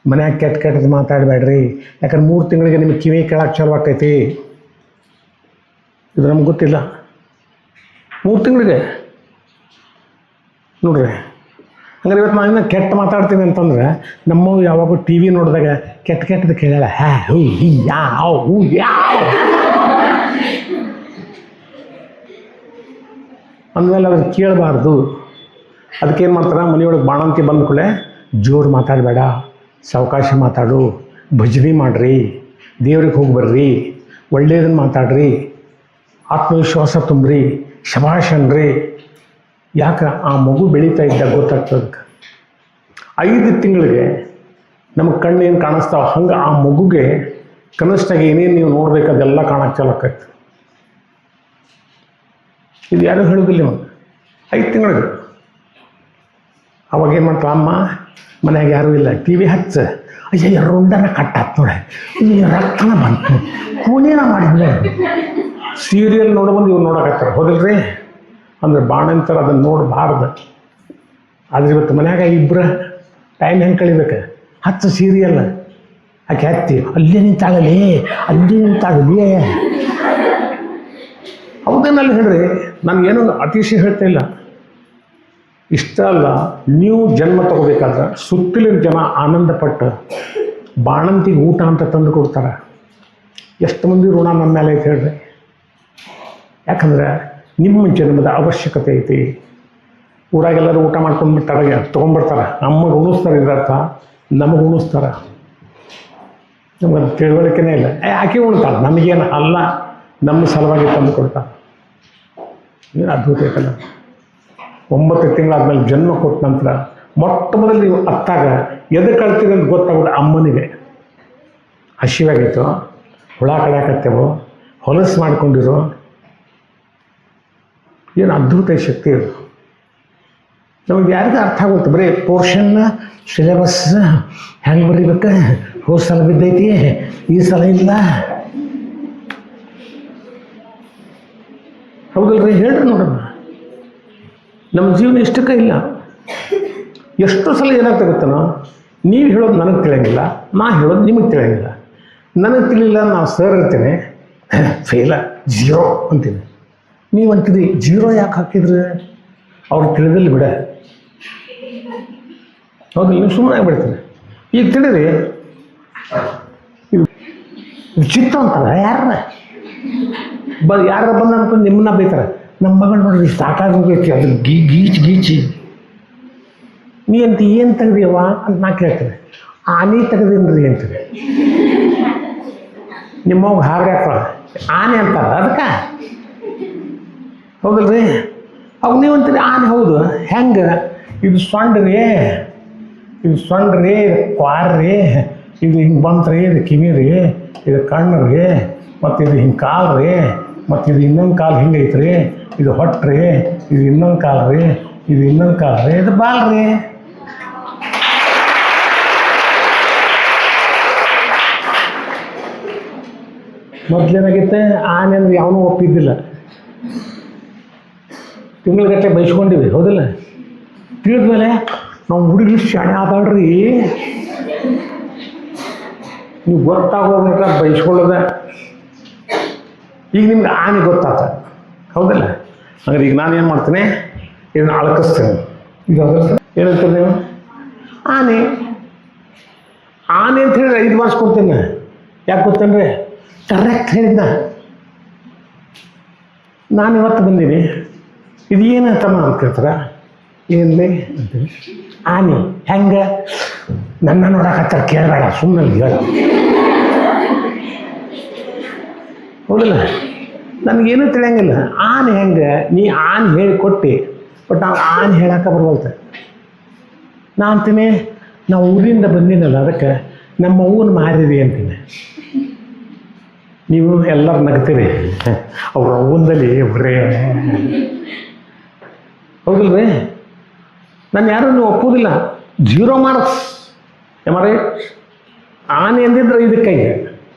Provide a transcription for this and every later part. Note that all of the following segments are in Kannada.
ಮನ್ಯಾಗ ಕೆಟ್ಟ ಕೆಟ್ಟದ್ದು ಮಾತಾಡಬೇಡ್ರಿ. ಯಾಕಂದ್ರೆ 3 ತಿಂಗಳಿಗೆ ನಿಮಗೆ ಕಿವಿ ಕೇಳಕ್ಕೆ ಚಾಲು ಆಕೈತಿ. ಇದು ನಮ್ಗೆ ಗೊತ್ತಿಲ್ಲ. 3 ತಿಂಗಳಿಗೆ ನೋಡ್ರಿ. ಹಂಗಾರೆ ಇವತ್ತು ನಾನು ಕೆಟ್ಟ ಮಾತಾಡ್ತೀನಿ ಅಂತಂದ್ರೆ ನಮ್ಮವು ಯಾವಾಗೂ ಟಿ ವಿ ನೋಡಿದಾಗ ಕೆಟ್ಟದ್ದು ಕೇಳಲ್ಲ. ಹೂ ಯಾವ ಹೂ ಯಾವ ಅಂದಮೇಲೆ ಅದನ್ನು ಕೇಳಬಾರ್ದು. ಅದಕ್ಕೇನು ಮಾಡ್ತಾರೆ, ಮನೆಯೊಳಗೆ ಬಾಣಂತಿ ಬಂದ ಕೂಡಲೇ ಜೋರು ಮಾತಾಡಬೇಡ, ಸಾವಕಾಶ ಮಾತಾಡು, ಭಜನೆ ಮಾಡಿರಿ, ದೇವ್ರಿಗೆ ಹೋಗಿ ಬರ್ರಿ, ಒಳ್ಳೆಯದನ್ನು ಮಾತಾಡ್ರಿ, ಆತ್ಮವಿಶ್ವಾಸ ತುಂಬ್ರಿ, ಶಭಾಷ್ ಅನ್ರಿ. ಯಾಕೆ ಆ ಮಗು ಬೆಳೀತಾ ಇದ್ದಾಗ ಗೊತ್ತಾಗ್ತದೆ. 5 ತಿಂಗಳಿಗೆ ನಮಗೆ ಕಣ್ಣೇನು ಕಾಣಿಸ್ತಾವೆ ಹಂಗೆ ಆ ಮಗುಗೆ ಕನಸ್ನಾಗ ಏನೇನು ನೀವು ನೋಡ್ಬೇಕು ಅದೆಲ್ಲ ಕಾಣಕ್ಕೆ ಚಾಲು ಆಕೈತೆ. ಇದು ಯಾರೂ ಹೇಳೋದಿಲ್ಲ ನಿಮಗೆ. 5 ತಿಂಗಳಿಗೆ ಅವಾಗೇನು ಮಾಡ್ತಾವ ಅಮ್ಮ, ಮನ್ಯಾಗ ಯಾರೂ ಇಲ್ಲ, ಟಿ ವಿ ಹಚ್ಚ, ಅಯ್ಯ ರುಂಡನ ಕಟ್ಟಾತ್ ನೋಡಿ, ರಕ್ತನ ಬಂತು, ಕೂನೇನ ಮಾಡಿದ್ವಿ, ಸೀರಿಯಲ್ ನೋಡ್ಬಂದು ಇವ್ರು ನೋಡಕತ್ತಾರೆ. ಹೌದಿಲ್ರಿ? ಅಂದ್ರೆ ಬಾಣಂತರ ಅದನ್ನು ನೋಡಬಾರ್ದು. ಆದ್ರೆ ಇವತ್ತು ಮನ್ಯಾಗ ಇಬ್ಬರು ಟೈಮ್ ಹೆಂಗೆ ಕಳಿಬೇಕು, ಹತ್ತು ಸೀರಿಯಲ್ ಆಕೆ ಹತ್ತಿ ಅಲ್ಲೇ ನಿಂತಾಗಲಿ, ಅಲ್ಲೇ ನಿಂತಾಗಲಿ. ಹೌದೇನಲ್ಲಿ ಹೇಳ್ರಿ, ನನಗೇನು ಅತಿಶಯ ಹೇಳ್ತಾ ಇಲ್ಲ. ಇಷ್ಟ ಅಲ್ಲ, ನೀವು ಜನ್ಮ ತಗೋಬೇಕಾದ್ರೆ ಸುತ್ತಲಿನ ಜನ ಆನಂದಪಟ್ಟು ಬಾಣಂತಿಗೆ ಊಟ ಅಂತ ತಂದು ಕೊಡ್ತಾರೆ. ಎಷ್ಟು ಮಂದಿ ಋಣ ನಮ್ಮ ಮೇಲೆ ಐತೆ ಹೇಳ್ರಿ. ಯಾಕಂದ್ರೆ ನಿಮ್ಮ ಜನ್ಮದ ಅವಶ್ಯಕತೆ ಐತಿ. ಊರಾಗೆಲ್ಲರೂ ಊಟ ಮಾಡ್ಕೊಂಡ್ಬಿಡ್ತಾರೆ, ತೊಗೊಂಡ್ಬಿಡ್ತಾರೆ, ನಮಗೆ ಉಣಿಸ್ತಾರೆ. ಇದರ್ಥ ನಮಗೆ ಉಣಿಸ್ತಾರೆ. ನಮ್ಗೆ ಅದು ತಿಳುವಳಿಕೆನೇ ಇಲ್ಲ. ಆಕೆ ಉಣ್ತಾರೆ, ನಮಗೇನು ಅಲ್ಲ, ನಮ್ಮ ಸಲುವಾಗಿ ತಂದು ಕೊಡ್ತಾರೆ. ಏನು ಅದ್ಭುತ ಐತಲ್ಲ. 9 ತಿಂಗಳಾದ್ಮೇಲೆ ಜನ್ಮ ಕೊಟ್ಟ ನಂತರ ಮೊಟ್ಟ ಮೊದಲು ನೀವು ಅತ್ತಾಗ ಎದಕ್ಕೆ ಕಳ್ತೀರಿ ಅಂತ ಗೊತ್ತಾಗೋದು ಅಮ್ಮನಿಗೆ. ಹಸಿವಾಗೈತೋ, ಹುಳ ಕಡ್ಯಾಕತ್ತೇವೋ, ಹೊಲಸು ಮಾಡ್ಕೊಂಡಿರೋ, ಏನು ಅದ್ಭುತ ಶಕ್ತಿ ಇದು. ನಮಗೆ ಯಾರಿಗೂ ಅರ್ಥ ಆಗುತ್ತೆ. ಬರೀ ಪೋರ್ಷನ್ನ ಸಿಲೆಬಸ್ ಹೆಂಗೆ ಬರೀಬೇಕು, ಹೋದ ಸಲ ಬಿದ್ದೈತಿ, ಈ ಸಲ ಇಲ್ಲ. ಹೌದಲ್ರಿ? ಹೇಳ್ರಿ ನೋಡೋಣ. ನಮ್ಮ ಜೀವನ ಇಷ್ಟಕ್ಕೆ ಇಲ್ಲ. ಎಷ್ಟು ಸಲ ಏನಾಗ್ತಾ ಗೊತ್ತನೋ, ನೀವು ಹೇಳೋದು ನನಗೆ ತಿಳಿಯಂಗಿಲ್ಲ, ನಾ ಹೇಳೋದು ನಿಮಗೆ ತಿಳಿಯಂಗಿಲ್ಲ. ನನಗೆ ತಿಳಿಲಿಲ್ಲ, ನಾವು ಸರ್ ಇರ್ತೀನಿ, ಫೇಲ 0 ಅಂತೀನಿ. ನೀವು ಅಂತೀರಿ 0 ಯಾಕೆ ಹಾಕಿದ್ರಿ, ಅವ್ರು ತಿಳಿದಿಲ್ಲ ಬಿಡ. ಹೌದು, ನೀವು ಸುಮ್ಮನೆ ಆಗಿಬಿಡ್ತೀರಿ. ಈಗ ತಿಳಿರಿ, ಇದು ಚಿತ್ತ ಅಂತಾರ. ಯಾರ ಬಂದ ಅನ್ಕೊಂಡು ನಿಮ್ಮನ್ನ ಬೈತಾರೆ. ನಮ್ಮ ಮಗಳು ನೋಡ್ರಿ ಸಾಕಾಗೋಗೈತಿ, ಅದ್ರ ಗೀಚಿ ನೀ ಅಂತ ಏನು ತೆಗ್ದಿಯವ ಅಂತ ನಾ ಕೇಳ್ತೀನಿ. ಆನೆ ತೆಗ್ದೇನ್ರಿ ಅಂತೀರಿ. ನಿಮ್ಮವ್ಗ ಹಾಗೆ ಹಾಕೋಳ ಆನೆ ಅಂತಾರ ಅದಕ್ಕೆ. ಹೌದಲ್ರಿ? ಅವಾಗ ನೀವು ಅಂತೀರಿ ಆನೆ. ಹೌದು, ಹೆಂಗೆ? ಇದು ಸೊಂಡ್ರಿ, ಇದು ಸೊಂಡ್ರಿ, ಕ್ವಾರ್ರಿ, ಇದು ಹಿಂಗೆ ಬಂತ್ರಿ, ಇದು ಕಿವಿ ರೀ, ಇದು ಕಣ್ಣು ರೀ, ಮತ್ತು ಇದು ಹಿಂಗೆ ಕಾಲು ರೀ, ಮತ್ತು ಇದು ಇನ್ನೊಂದು ಕಾಲು ಹಿಂಗೆ ಐತ್ರಿ, ಇದು ಹೊಟ್ರಿ, ಇದು ಇನ್ನೊಂದು ಕಾಲು ರೀ, ಇದು ಇನ್ನೊಂದು ಕಾಲು ರೀ, ಇದು ಬಾಲ್ ರೀ. ಮೊದಲೇನಾಗಿತ್ತೆ, ಆನೆ ಅಂದ್ರೆ ಯಾವನೂ ಒಪ್ಪಿದ್ದಿಲ್ಲ. ತಿಂಗಳಗಟ್ಟಲೆ ಬೈಸ್ಕೊಂಡಿವಿ. ಹೌದಿಲ್ಲ? ತಿಳಿದ್ಮೇಲೆ ನಾವು ಹುಡುಗಿ ಶಾಣೆ ಆದಾಡ್ರಿ, ನೀವು ಗೊತ್ತಾಗೋದ್ರ ಬೈಸ್ಕೊಳ್ಳೋದ. ಈಗ ನಿಮ್ಗೆ ಆನೆ ಗೊತ್ತಾತ. ಹೌದಲ್ಲ? ಹಾಗಾದ್ರೆ ಈಗ ನಾನು ಏನು ಮಾಡ್ತೀನಿ, ಇದನ್ನು ಅಳಕಿಸ್ತೇನೆ. ಇದು ಏನಂತೀರಿ ನೀವು? ಆನೆ ಆನೆ ಅಂತ ಹೇಳಿ 5 ಮಾರ್ಕ್ಸ್ ಕೊಡ್ತೇನೆ. ಯಾಕೆ ಗೊತ್ತೇನ್ರಿ? ಕರೆಕ್ಟ್ ಹೇಳಿದ್ನ. ನಾನು ಇವತ್ತು ಬಂದೀನಿ, ಇದು ಏನು ತಮ್ಮ ಅಂತ ಕೇಳ್ತಾರ. ಏನ್ರಿ ಅಂತೀನಿ. ಆನೆ ಹೆಂಗೆ? ನನ್ನ ನೋಡಕತ್ತಾರ, ಕೇಳಬೇಡ, ಸುಮ್ಮನೆ ಹೇಳ. ಹೌದಿಲ್ಲ? ನನಗೇನು ತಿಳಿಯಂಗಿಲ್ಲ. ಆನೆ ಹೆಂಗೆ? ನೀ ಆನೆ ಹೇಳಿಕೊಟ್ಟು, ಬಟ್ ನಾವು ಆನೆ ಹೇಳಕ್ಕೆ ಬರುವಲ್ತೆ. ನಾ ಅಂತೀನಿ, ನಾವು ಊರಿಂದ ಬಂದಿನಲ್ಲ, ಅದಕ್ಕೆ ನಮ್ಮ ಅವ್ವನ ಮಾರಿರಿ ಅಂತೀನಿ. ನೀವು ಎಲ್ಲರೂ ನಗ್ತೀರಿ, ಅವ್ರ ಅವ್ವನಲ್ಲಿ ಬರೇ. ಹೌದಿಲ್ರಿ? ನಾನು ಯಾರೂ ನೀವು ಒಪ್ಪೋದಿಲ್ಲ. 0 ಮಾರ್ಕ್ಸ್. ಯಾಮಾರಿ ಆನೆ ಅಂದಿದ್ರೆ ಇದಕ್ಕೈಗೆ,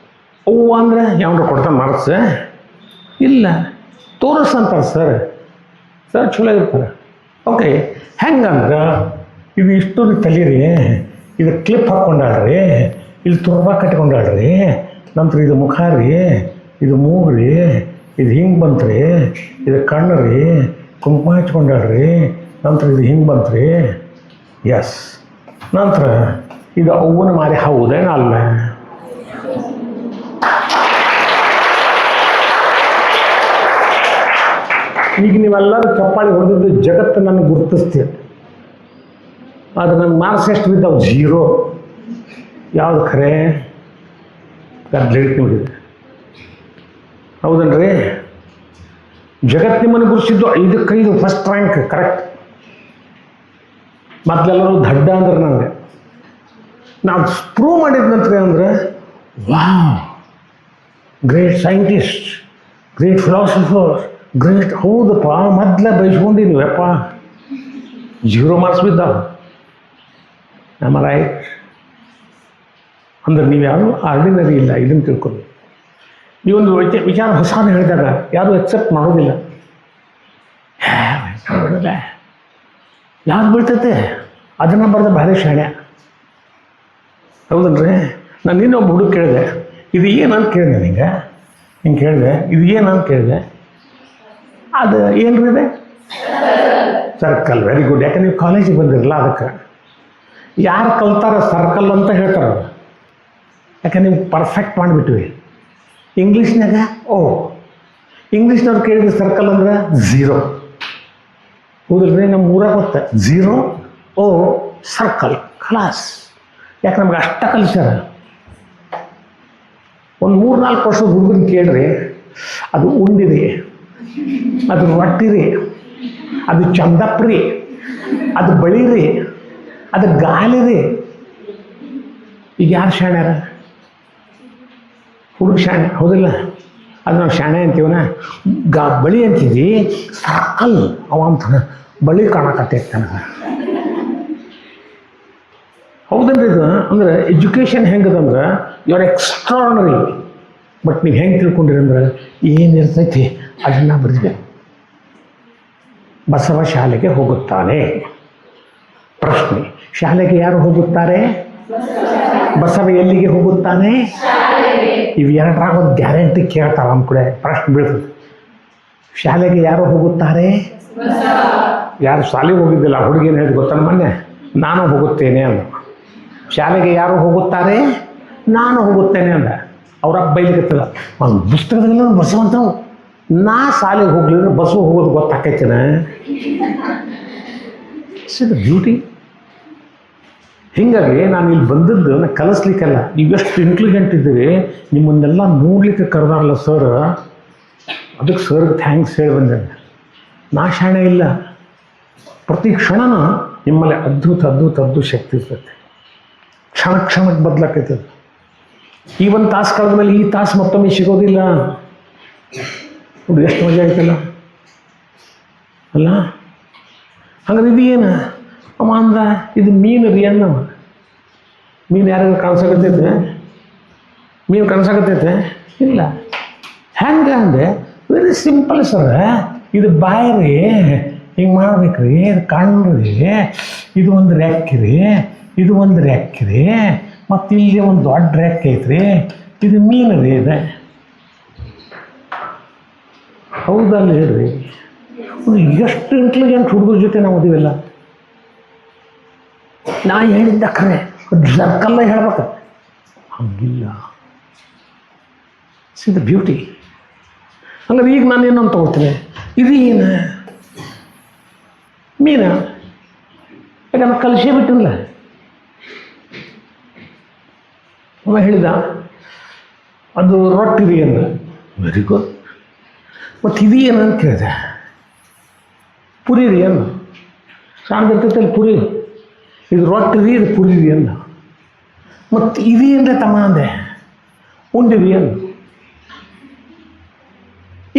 ಅವ್ವ ಅಂದರೆ ಯಾವ್ದು ಕೊಡ್ತಾನೆ ಮಾರ್ಕ್ಸ್? ಇಲ್ಲ, ತೋರಿಸಂತಾರೆ ಸರ್ ಚಲೋ ಇರ್ತಾರೆ. ಓಕೆ, ಹೆಂಗಂದ್ರೆ ಇದು ಇಷ್ಟು ತಲೀರಿ, ಇದು ಕ್ಲಿಪ್ ಹಾಕ್ಕೊಂಡಾಳ್ರಿ, ಇಲ್ಲಿ ತುರ್ಬಾ ಕಟ್ಕೊಂಡಾಳ್ರಿ, ನಂತರ ಇದು ಮುಖ ರೀ, ಇದು ಮೂಗು ರೀ, ಇದು ಹಿಂಗೆ ಬಂತ್ರಿ, ಇದು ಕಣ್ಣು ರೀ, ಕುಂಕುಮ ಹಚ್ಕೊಂಡಾಳ್ರಿ, ನಂತರ ಇದು ಹಿಂಗೆ ಬಂತ್ರಿ. ಎಸ್, ನಂತರ ಇದು ಅವ್ವನ ಮಾರಿ ಹೌದೇನ ಅಲ್ಲ? ಈಗ ನೀವೆಲ್ಲರೂ ಚಪ್ಪಾಳಿ ಹೊಡೆದಿದ್ದು ಜಗತ್ತು ನನಗೆ ಗುರುತಿಸ್ತೀವಿ, ಆದರೆ ನನ್ನ ಮಾರ್ಕ್ಸ್ ಎಷ್ಟು ಬಿದ್ದಾವೆ? 0. ಯಾವುದು ಖರೆ? ಗಡ್ಲಿಟ್ಟು ನೋಡಿದೆ, ಹೌದನ್ರಿ? ಜಗತ್ತು ನಿಮ್ಮನ್ನು ಗುರುತಿಸಿದ್ದು 5 ಫಸ್ಟ್ ರ್ಯಾಂಕ್, ಕರೆಕ್ಟ್. ಮೊದಲೆಲ್ಲರೂ ದಡ್ಡ ಅಂದ್ರೆ ನನಗೆ, ನಾವು ಪ್ರೂವ್ ಮಾಡಿದ ನಂತರ ಏನಂದ್ರೆ, wow, great scientist, great philosopher, great. ಹೌದಪ್ಪ, ಮೊದಲೇ ಬಯಸ್ಕೊಂಡಿದ್ದೀವಪ್ಪ. 0 ಮಾರ್ಕ್ಸ್ ಬಿದ್ದಾವೆ. ನಮ್ಮ ರೈಟ್ ಅಂದ್ರೆ ನೀವು ಯಾರು ಆರ್ಡಿನರಿ ಇಲ್ಲ, ಇದನ್ನು ತಿಳ್ಕೊಂಡು. ನೀವೊಂದು ವಿಚಾರ ಹೊಸಾದ ಹೇಳಿದಾಗ ಯಾರು ಎಕ್ಸೆಪ್ಟ್ ಮಾಡೋದಿಲ್ಲ. ಯಾರು ಬೀಳ್ತೈತೆ ಅದನ್ನು ಬರೆದ ಭಾರಿ ಶಾಣೆ, ಹೌದನ್ರಿ? ನಾನು ಇನ್ನೊಬ್ಬ ಹುಡುಗ ಕೇಳಿದೆ, ಇದು ಏನಂತ ಕೇಳಿದೆ, ಹಿಂಗೆ ಕೇಳಿದೆ, ಇದು ಏನಂತ ಕೇಳಿದೆ. ಅದು ಏನ್ರಿ ಇದೆ? ಸರ್ಕಲ್. Very good. ಯಾಕೆ ನೀವು ಕಾಲೇಜಿಗೆ ಬಂದಿರಲ್ಲ, ಅದಕ್ಕೆ. ಯಾರು ಕಲ್ತಾರ ಸರ್ಕಲ್ ಅಂತ ಹೇಳ್ತಾರೆ, ಯಾಕೆ ನೀವು ಪರ್ಫೆಕ್ಟ್ ಮಾಡಿಬಿಟ್ವಿ. ಇಂಗ್ಲೀಷ್ನಾಗ ಇಂಗ್ಲೀಷ್ನವ್ರು ಕೇಳಿದ್ರೆ ಸರ್ಕಲ್ ಅಂದ್ರೆ 0, ಹೌದಲ್ರಿ? ನಮ್ಮ ಊರಾಗ ಗೊತ್ತ 0 ಸರ್ಕಲ್ ಕ್ಲಾಸ್. ಯಾಕೆ ನಮ್ಗೆ ಅಷ್ಟ ಕಲಿಸ್ಯಾರ. ಒಂದು 3-4 ವರ್ಷದ ಹುಡುಗನ ಕೇಳ್ರಿ, ಅದು ಉಂಡಿರಿ, ಅದು ರೊಟ್ಟಿರಿ, ಅದು ಚಂದಪ್ರಿ, ಅದು ಬಳಿರಿ, ಅದು ಗಾಲಿರಿ. ಈಗ ಯಾರು ಶಾಣ್ಯಾರ? ಹುಡುಗ ಶಾಣೆ, ಹೌದಿಲ್ಲ? ಅದು ನಾವು ಶಾಣೆ ಅಂತೀವನ, ಬಳಿ ಅಂತೀವಿ. ಸರ್ಕಲ್ ಅವ ಅಂತಾನೆ, ಬಳಿ ಕಾಣಕತ್ತೈತೆ ನನಗೆ. ಹೌದನ್ರಿ? ಇದು ಅಂದ್ರೆ ಎಜುಕೇಷನ್ ಹೆಂಗದಂದ್ರೆ ಯು ಆರ್ ಎಕ್ಸ್ಟ್ರಾರ್ನರಿ. ಬಟ್ ನೀವು ಹೆಂಗೆ ತಿಳ್ಕೊಂಡಿರಂದ್ರೆ ಏನಿರ್ತೈತಿ ಅದನ್ನು ಬರೀಬೇಕು. ಬಸವ ಶಾಲೆಗೆ ಹೋಗುತ್ತಾನೆ. ಪ್ರಶ್ನೆ, ಶಾಲೆಗೆ ಯಾರು ಹೋಗುತ್ತಾರೆ? ಬಸವ ಎಲ್ಲಿಗೆ ಹೋಗುತ್ತಾನೆ? ಇವು ಎರಡರಾಗ ಒಂದು ಗ್ಯಾರಂಟಿ ಕೇಳ್ತಾರೆ ನಮ್ಮ ಕಡೆ, ಪ್ರಶ್ನೆ ಬೀಳ್ತದೆ. ಶಾಲೆಗೆ ಯಾರು ಹೋಗುತ್ತಾರೆ? ಯಾರು ಶಾಲೆಗೆ ಹೋಗಿದ್ದಿಲ್ಲ ಹುಡುಗೇನು ಹೇಳಿದ್ ಗೊತ್ತಾನ ಮೊನ್ನೆ, ನಾನು ಹೋಗುತ್ತೇನೆ ಅಂದ. ಶಾಲೆಗೆ ಯಾರು ಹೋಗುತ್ತಾರೆ? ನಾನು ಹೋಗುತ್ತೇನೆ ಅಂದ. ಅವ್ರಪ್ಪ ಬೈಲಿಕತ್ತದ, ಒಂದು ಪುಸ್ತಕದಲ್ಲಿ ಬಸವಂತವು, ನಾ ಶಾಲೆಗೆ ಹೋಗ್ಲಿದ್ರೆ ಬಸ್ಸು ಹೋಗೋದು ಗೊತ್ತಾಕೈತೇನ? It's beauty. ಹೀಗಾಗಿ ನಾನು ಇಲ್ಲಿ ಬಂದದ್ದು ನಾನು ಕಲಿಸ್ಲಿಕ್ಕಲ್ಲ. ನೀವು ಎಷ್ಟು ಇಂಟೆಲಿಜೆಂಟ್ ಇದ್ದೀರಿ, ನಿಮ್ಮನ್ನೆಲ್ಲ ನೋಡ್ಲಿಕ್ಕೆ ಕರೆದಾರಲ್ಲ ಸರ್, ಅದಕ್ಕೆ ಸರ್ಗೆ ಥ್ಯಾಂಕ್ಸ್ ಹೇಳಿ ಬಂದೆ. ನಾ ಶಾಣೆ ಇಲ್ಲ. ಪ್ರತಿ ಕ್ಷಣನೂ ನಿಮ್ಮಲ್ಲಿ ಅದ್ಭುತ ಶಕ್ತಿ ಇರ್ತೈತೆ. ಕ್ಷಣಕ್ಕೆ ಬದಲಾಕೈತದೆ. ಈ ಒಂದು ತಾಸು ಕಳೆದ ಮೇಲೆ ಈ ತಾಸು ಮತ್ತೊಮ್ಮೆ ಸಿಗೋದಿಲ್ಲ. ನೋಡಿ ಎಷ್ಟು ಮಜಾ ಆಯ್ತಲ್ಲ ಅಲ್ಲ? ಹಂಗಾರೆ ಇದು ಏನು ಅವ ಅಂದ, ಇದು ಮೀನು ರೀ ಅನ್ನವ. ಮೀನು ಯಾರಿಗೂ ಕಾಣಿಸಾಕತ್ತೈತೆ? ಮೀನು ಕಾಣಿಸಾಕತ್ತೈತೆ? ಇಲ್ಲ. ಹೆಂಗೆ ಅಂದೆ? Very simple sir. ಇದು ಬಾಯಿ ರೀ, ಹಿಂಗೆ ಮಾಡ್ಬೇಕ್ರಿ, ಇದು ಕಣ್ಣು ರೀ, ಇದು ಒಂದು ರೆಕ್ಕೆ ರೀ, ಇದು ಒಂದು ರೆಕ್ಕೆ ರೀ, ಮತ್ತು ಇಲ್ಲಿ ಒಂದು ದೊಡ್ಡ ರೆಕ್ಕೆ ಐತ್ರಿ, ಇದು ಮೀನು ರೀ. ಇದೆ ಹೌದಲ್ಲ ಹೇಳ್ರಿ? ಎಷ್ಟು ಇಂಟೆಲಿಜೆಂಟ್ ಹುಡುಗರ ಜೊತೆ ನಾವು ಓದಿವಲ್ಲ. ನಾ ಹೇಳಿದ್ದ ಖರೆ, ಸರ್ಕಲ್ಲ ಹೇಳ್ಬೇಕು, ಹಂಗಿಲ್ಲ. C the beauty. ಹಂಗಾರೆ ಈಗ ನಾನು ಏನಂತ ತಗೋತೀನಿ, ಇದು ಏನು ಮೀನ? ಯಾಕಂದ್ರೆ ಕಲಿಸೇ ಬಿಟ್ಟಿಲ್ಲ. ಅವ ಹೇಳಿದ ಅದು ರೊಟ್ಟಿ ರೀ ಅಂದ. Very good. ಮತ್ತು ಇದು ಏನಂತ ಕೇಳಿದೆ, ಪುರಿ ರೀ ಅಂದ. ಸಾಂದಿರ್ತೈತಲ್ಲಿ ಪುರಿ, ಇದು ರೊಟ್ಟಿ ರೀ, ಇದು ಪುರಿ ರೀ ಅಂದ. ಮತ್ತು ಇದು ಏನ್ರಿ ತಮ್ಮ ಅಂದೆ. ಉಂಡಿ ರೀ ಅಂದ.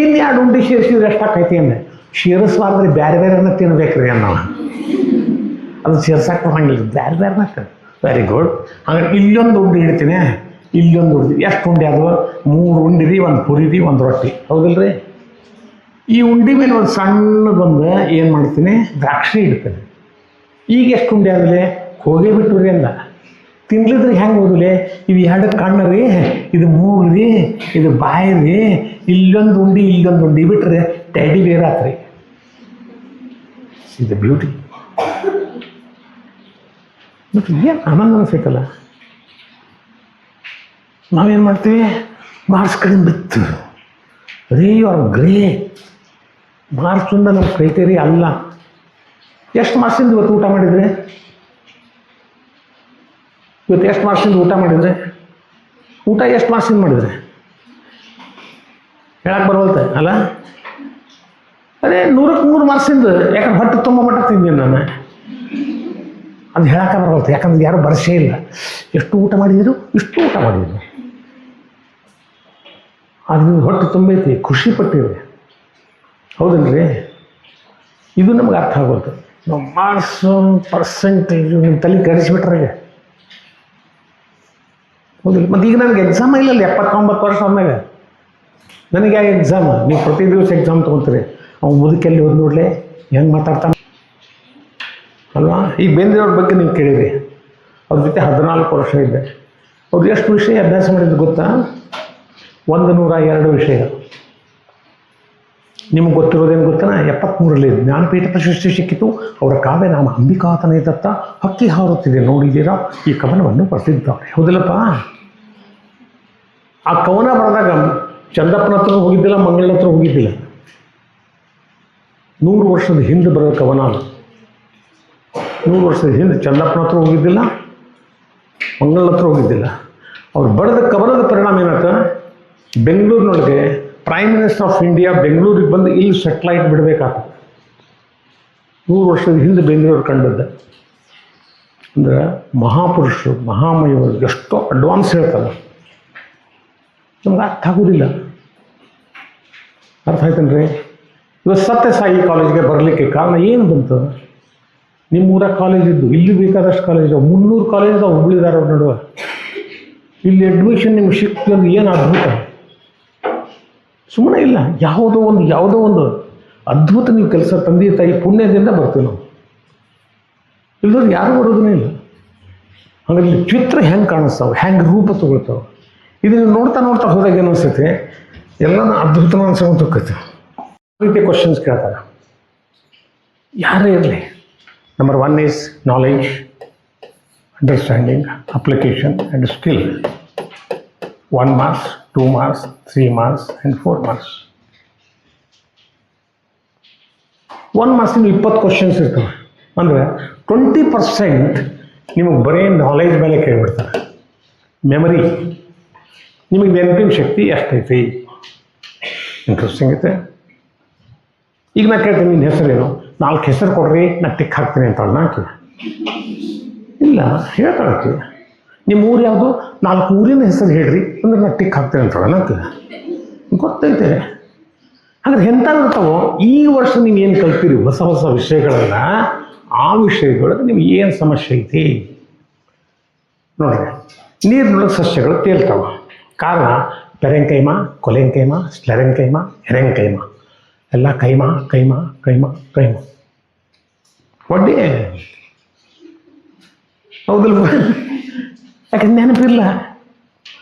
ಇನ್ಯಾರು ಉಂಡಿ ಸೇರಿಸಿದ್ರೆ ಎಷ್ಟಾಕೈತಿ ಅಂದೆ. ಸೇರಿಸ್ಬಾರ್ದ್ರೆ ಬೇರೆ ಬೇರೆನ ತಿನ್ಬೇಕ್ರಿ ಅನ್ನೋ. ಅದು ಸೇರ್ಸಕ್ಕೆ ಹಂಗಿಲ್ಲ, ಬೇರೆ ಬೇರೆನ. Very good. ಹಂಗೆ ಇಲ್ಲೊಂದು ಉಂಡಿ ಇಡ್ತೀನಿ, ಇಲ್ಲೊಂದು ಉಂಡಿ. ಎಷ್ಟು ಉಂಡೆ ಅದು? 3 ಉಂಡಿ ರೀ, 1 ಪುರಿ ರೀ, 1 ರೊಟ್ಟಿ, ಹೌದಿಲ್ರಿ? ಈ ಉಂಡಿ ಮೇಲೆ ಒಂದು ಸಣ್ಣದೊಂದು ಏನು ಮಾಡ್ತೀನಿ, ದ್ರಾಕ್ಷಿ ಇಡ್ತೀನಿ. ಈಗ ಎಷ್ಟು ಉಂಡೆ ಆದಮೇಲೆ ಹೋಗೇ ಬಿಟ್ಟು ರೀ ಅಂದ. ತಿನ್ಲಿದ್ರೆ ಹೆಂಗೆ ಓದಲೆ? ಇವು ಎರಡು ಕಣ್ಣು ರೀ, ಇದು ಮೂಗು ರೀ, ಇದು ಬಾಯಿ ರೀ, ಇಲ್ಲೊಂದು ಉಂಡಿ ಬಿಟ್ರೆ ಟ್ಯಾಡಿ ಬೇರೆ ಆತ್ರಿ. ಇದು ಬ್ಯೂಟಿ. ಬಟ್ ಏನು ಆನಂದ ಅನಿಸೈತಲ್ಲ. ನಾವೇನು ಮಾಡ್ತೀವಿ? ಮಾರ್ಕ್ಸ್ ಕಡಿಮೆ ಬಿತ್ತು ರೀ, ಯು ಆರ್ ಗ್ರೇಟ್. ಮಾರ್ಕ್ಸಿಂದ ನಮ್ಮ ಕ್ರೈಟೇರಿಯಾ ಅಲ್ಲ. ಎಷ್ಟು ಮಾರ್ಕ್ಸಿಂದ ಇವತ್ತು ಊಟ ಮಾಡಿದರೆ? ಇವತ್ತು ಎಷ್ಟು ಮಾರ್ಕ್ಸಿಂದ ಊಟ ಮಾಡಿದರೆ? ಊಟ ಎಷ್ಟು ಮಾರ್ಕ್ಸಿಂದ ಮಾಡಿದರೆ ಹೇಳಕ್ಕೆ ಬರೋಲ್ತೆ ಅಲ್ಲ? ಅದೇ 100ಕ್ಕೆ 100 ಮಾರ್ಕ್ಸಿಂದ, ಯಾಕಂದ್ರೆ ಹೊಟ್ಟೆ ತುಂಬ ಮಟ್ಟ ತಿಂದೀನಿ ನಾನು. ಅದು ಹೇಳಕ್ಕೆ ಬರೋಲ್ತೆ, ಯಾಕಂದ್ರೆ ಯಾರೂ ಭರಸೆ ಇಲ್ಲ. ಎಷ್ಟು ಊಟ ಮಾಡಿದ್ರು? ಇಷ್ಟು ಊಟ ಮಾಡಿದ್ರು. ಅದು ಹೊಟ್ಟೆ ತುಂಬೈತಿ, ಖುಷಿ ಪಟ್ಟಿದೆ. ಹೌದಲ್ರಿ? ಇದು ನಮ್ಗೆ ಅರ್ಥ ಆಗೋದು. ನಾವು ಮಾರ್ಕ್ಸು ಪರ್ಸೆಂಟೇಜು ನಿಮ್ಮ ತಲೆ ಕಡಿಸ್ಬಿಟ್ರೆ ಹೌದಿಲ್ಲ. ಮತ್ತು ಈಗ ನನಗೆ ಎಕ್ಸಾಮ್ ಇಲ್ಲಲ್ಲ, 79 ವರ್ಷ ಆದ್ಮೇಲೆ ನನಗೆ ಯಾವ ಎಕ್ಸಾಮ್? ನೀವು ಪ್ರತಿ ದಿವಸ ಎಕ್ಸಾಮ್ ತೊಗೊತೀರಿ. ಅವ್ನು ಮುದುಕೆಲ್ಲಿ ಹೋದ್ ನೋಡಲೇ ಹೆಂಗೆ ಮಾತಾಡ್ತಾನೆ ಅಲ್ವಾ? ಈಗ ಬೇಂದ್ರೆಯವ್ರ ಬಗ್ಗೆ ನೀವು ಕೇಳಿರಿ. ಅವ್ರ ಜೊತೆ 14 ವರ್ಷ ಇದ್ದೆ. ಅವ್ರು ಎಷ್ಟು ವಿಷಯ ಅಭ್ಯಾಸ ಮಾಡಿದ್ರು ಗೊತ್ತಾ? 102 ವಿಷಯ. ನಿಮಗೆ ಗೊತ್ತಿರೋದೇನು ಗೊತ್ತಾ? 73ರಲ್ಲಿ ಜ್ಞಾನಪೀಠ ಪ್ರಶಸ್ತಿ ಸಿಕ್ಕಿತು. ಅವರ ಕಾವ್ಯ ನಾಮ ಅಂಬಿಕಾತನೇ ದತ್ತ ಹಕ್ಕಿ ಹಾರುತ್ತಿದೆ ನೋಡಿದ್ದೀರಾ? ಈ ಕವನವನ್ನು ಬರೆದಿದ್ದಾರೆ. ಹೌದಿಲ್ಲಪ್ಪ? ಆ ಕವನ ಬರೆದಾಗ ಚಂದಪ್ಪನ ಹತ್ರ ಹೋಗಿದ್ದಿಲ್ಲ, ಮಂಗಳನ ಹತ್ರ ಹೋಗಿದ್ದಿಲ್ಲ. 100 ವರ್ಷದ ಹಿಂದೆ ಬರೋ ಕವನ. 100 ವರ್ಷದ ಹಿಂದೆ ಚಂದಪ್ಪನ ಹತ್ರ ಹೋಗಿದ್ದಿಲ್ಲ, ಮಂಗಳನ ಹತ್ರ ಹೋಗಿದ್ದಿಲ್ಲ. ಅವ್ರು ಬರೆದ ಕವನದ ಪರಿಣಾಮ ಏನಾಯ್ತು? ಬೆಂಗಳೂರಿನೊಳಗೆ ಪ್ರೈಮ್ ಮಿನಿಸ್ಟರ್ ಆಫ್ ಇಂಡಿಯಾ ಬೆಂಗಳೂರಿಗೆ ಬಂದು ಇಲ್ಲಿ ಸೆಟ್ಲೈಟ್ ಬಿಡಬೇಕಾಗ್ತದೆ. 100 ವರ್ಷದ ಹಿಂದೆ ಬೆಂಗಳೂರು ಕಂಡದ್ದು. ಅಂದ್ರೆ ಮಹಾಪುರುಷರು, ಮಹಾಮಯವರು ಎಷ್ಟೋ ಅಡ್ವಾನ್ಸ್ ಹೇಳ್ತಾರೆ. ನಮ್ಗೆ ಅರ್ಥ ಆಗೋದಿಲ್ಲ. ಅರ್ಥ ಆಯ್ತನ್ರಿ? ಇವತ್ತು ಸತ್ಯಸಾಯಿ ಕಾಲೇಜ್ಗೆ ಬರಲಿಕ್ಕೆ ಕಾರಣ ಏನು ಬಂತು? ನಿಮ್ಮೂರ ಕಾಲೇಜ್ ಇದ್ದು, ಇಲ್ಲಿ ಬೇಕಾದಷ್ಟು ಕಾಲೇಜ್ ಇದ್ದಾವೆ. 300 ಕಾಲೇಜ್ ಇದ್ದಾವೆ ಹುಬ್ಳಿದಾರ ನಡುವೆ. ಇಲ್ಲಿ ಅಡ್ಮಿಷನ್ ನಿಮ್ಗೆ ಸಿಕ್ತು ಅಂದ್ರೆ ಏನು ಅದ್ಭುತ. ಸುಮ್ಮನೆ ಇಲ್ಲ, ಯಾವುದೋ ಒಂದು ಅದ್ಭುತ ನೀವು ಕೆಲಸ ತಂದೆ ತಾಯಿ ಪುಣ್ಯದಿಂದ ಬರ್ತೀವಿ ನಾವು. ಇಲ್ಲದ್ರೆ ಯಾರು ಬರೋದನ್ನೇ ಇಲ್ಲ. ಹಾಗಾಗಿ ಚಿತ್ರ ಹೆಂಗೆ ಕಾಣಿಸ್ತಾವೆ, ಹೆಂಗೆ ರೂಪ ತಗೊಳ್ತಾವೆ. ಇದನ್ನು ನೋಡ್ತಾ ಹೋದಾಗ ಏನು ಅನಿಸುತ್ತೆ? ಎಲ್ಲನೂ ಅದ್ಭುತ ಅನ್ಸೋಂತ ಹೋಗ್ತೈತೆ. ರೀತಿ ಕ್ವಶನ್ಸ್ ಕೇಳ್ತಾರೆ. ಯಾರೇ ಇರಲಿ, number 1 is knowledge, understanding, application and skill. 1 marks, 2 marks, 3 marks and 4 marks. 1 marks 20 questions ಇರ್ತವೆ. ಅಂದರೆ 20% ನಿಮಗೆ ಬರೀ ನಾಲೆಜ್ ಮೇಲೆ ಕೇಳಿಬಿಡ್ತಾರೆ. ಮೆಮರಿ, ನಿಮಗೆ ನೆನಪಿನ ಶಕ್ತಿ ಎಷ್ಟೈತಿ? ಇಂಟ್ರೆಸ್ಟಿಂಗ್ ಐತೆ. ಈಗ ನಾ ಕೇಳ್ತೀನಿ, ನಿನ್ನ ಹೆಸರೇನು? 4 ಹೆಸರು ಕೊಡ್ರಿ, ನಾ ಟಿಕ್ ಹಾಕ್ತೀನಿ ಅಂತ ನಾಕಿ ಇಲ್ಲ ಹೇಳ್ತಾಳಕ್ಕೆ. ನಿಮ್ಮ ಊರು ಯಾವುದು? 4 ಊರಿನ ಹೆಸರು ಹೇಳ್ರಿ ಅಂದ್ರೆ ನಾ ಟಿಕ್ ಹಾಕ್ತೇನೆ ಅಂತ ಅನ್ನೋಕ್ಕೆ ಗೊತ್ತೈತೆ. ಹಾಗಾದ್ರೆ ಎಂಥ ಇರ್ತಾವೋ ಈ ವರ್ಷ ನೀವು ಏನು ಕಲ್ತೀರಿ ಹೊಸ ವಿಷಯಗಳನ್ನು, ಆ ವಿಷಯದೊಳಗೆ ನಿಮ್ಗೆ ಏನು ಸಮಸ್ಯೆ ಐತಿ ನೋಡ್ರಿ. ನೀರಿನೊಳಗೆ ಸಸ್ಯಗಳು ತೇಲ್ತಾವೆ. ಕಾರಣ ಪೆರೆಂಕೈಮ, ಕೊಲೆಂಕೈಮ, ಸ್ಲೆರೆಂಕೈಮ, ಎರೆಂಕೈಮ. ಎಲ್ಲ ಕೈಮ ಕೈಮ ಕೈಮ ಕೈಮ ಒಡ್ಡಿ. ಹೌದಲ್ವ? ಯಾಕಂದ್ರೆ ನೆನಪಿಲ್ಲ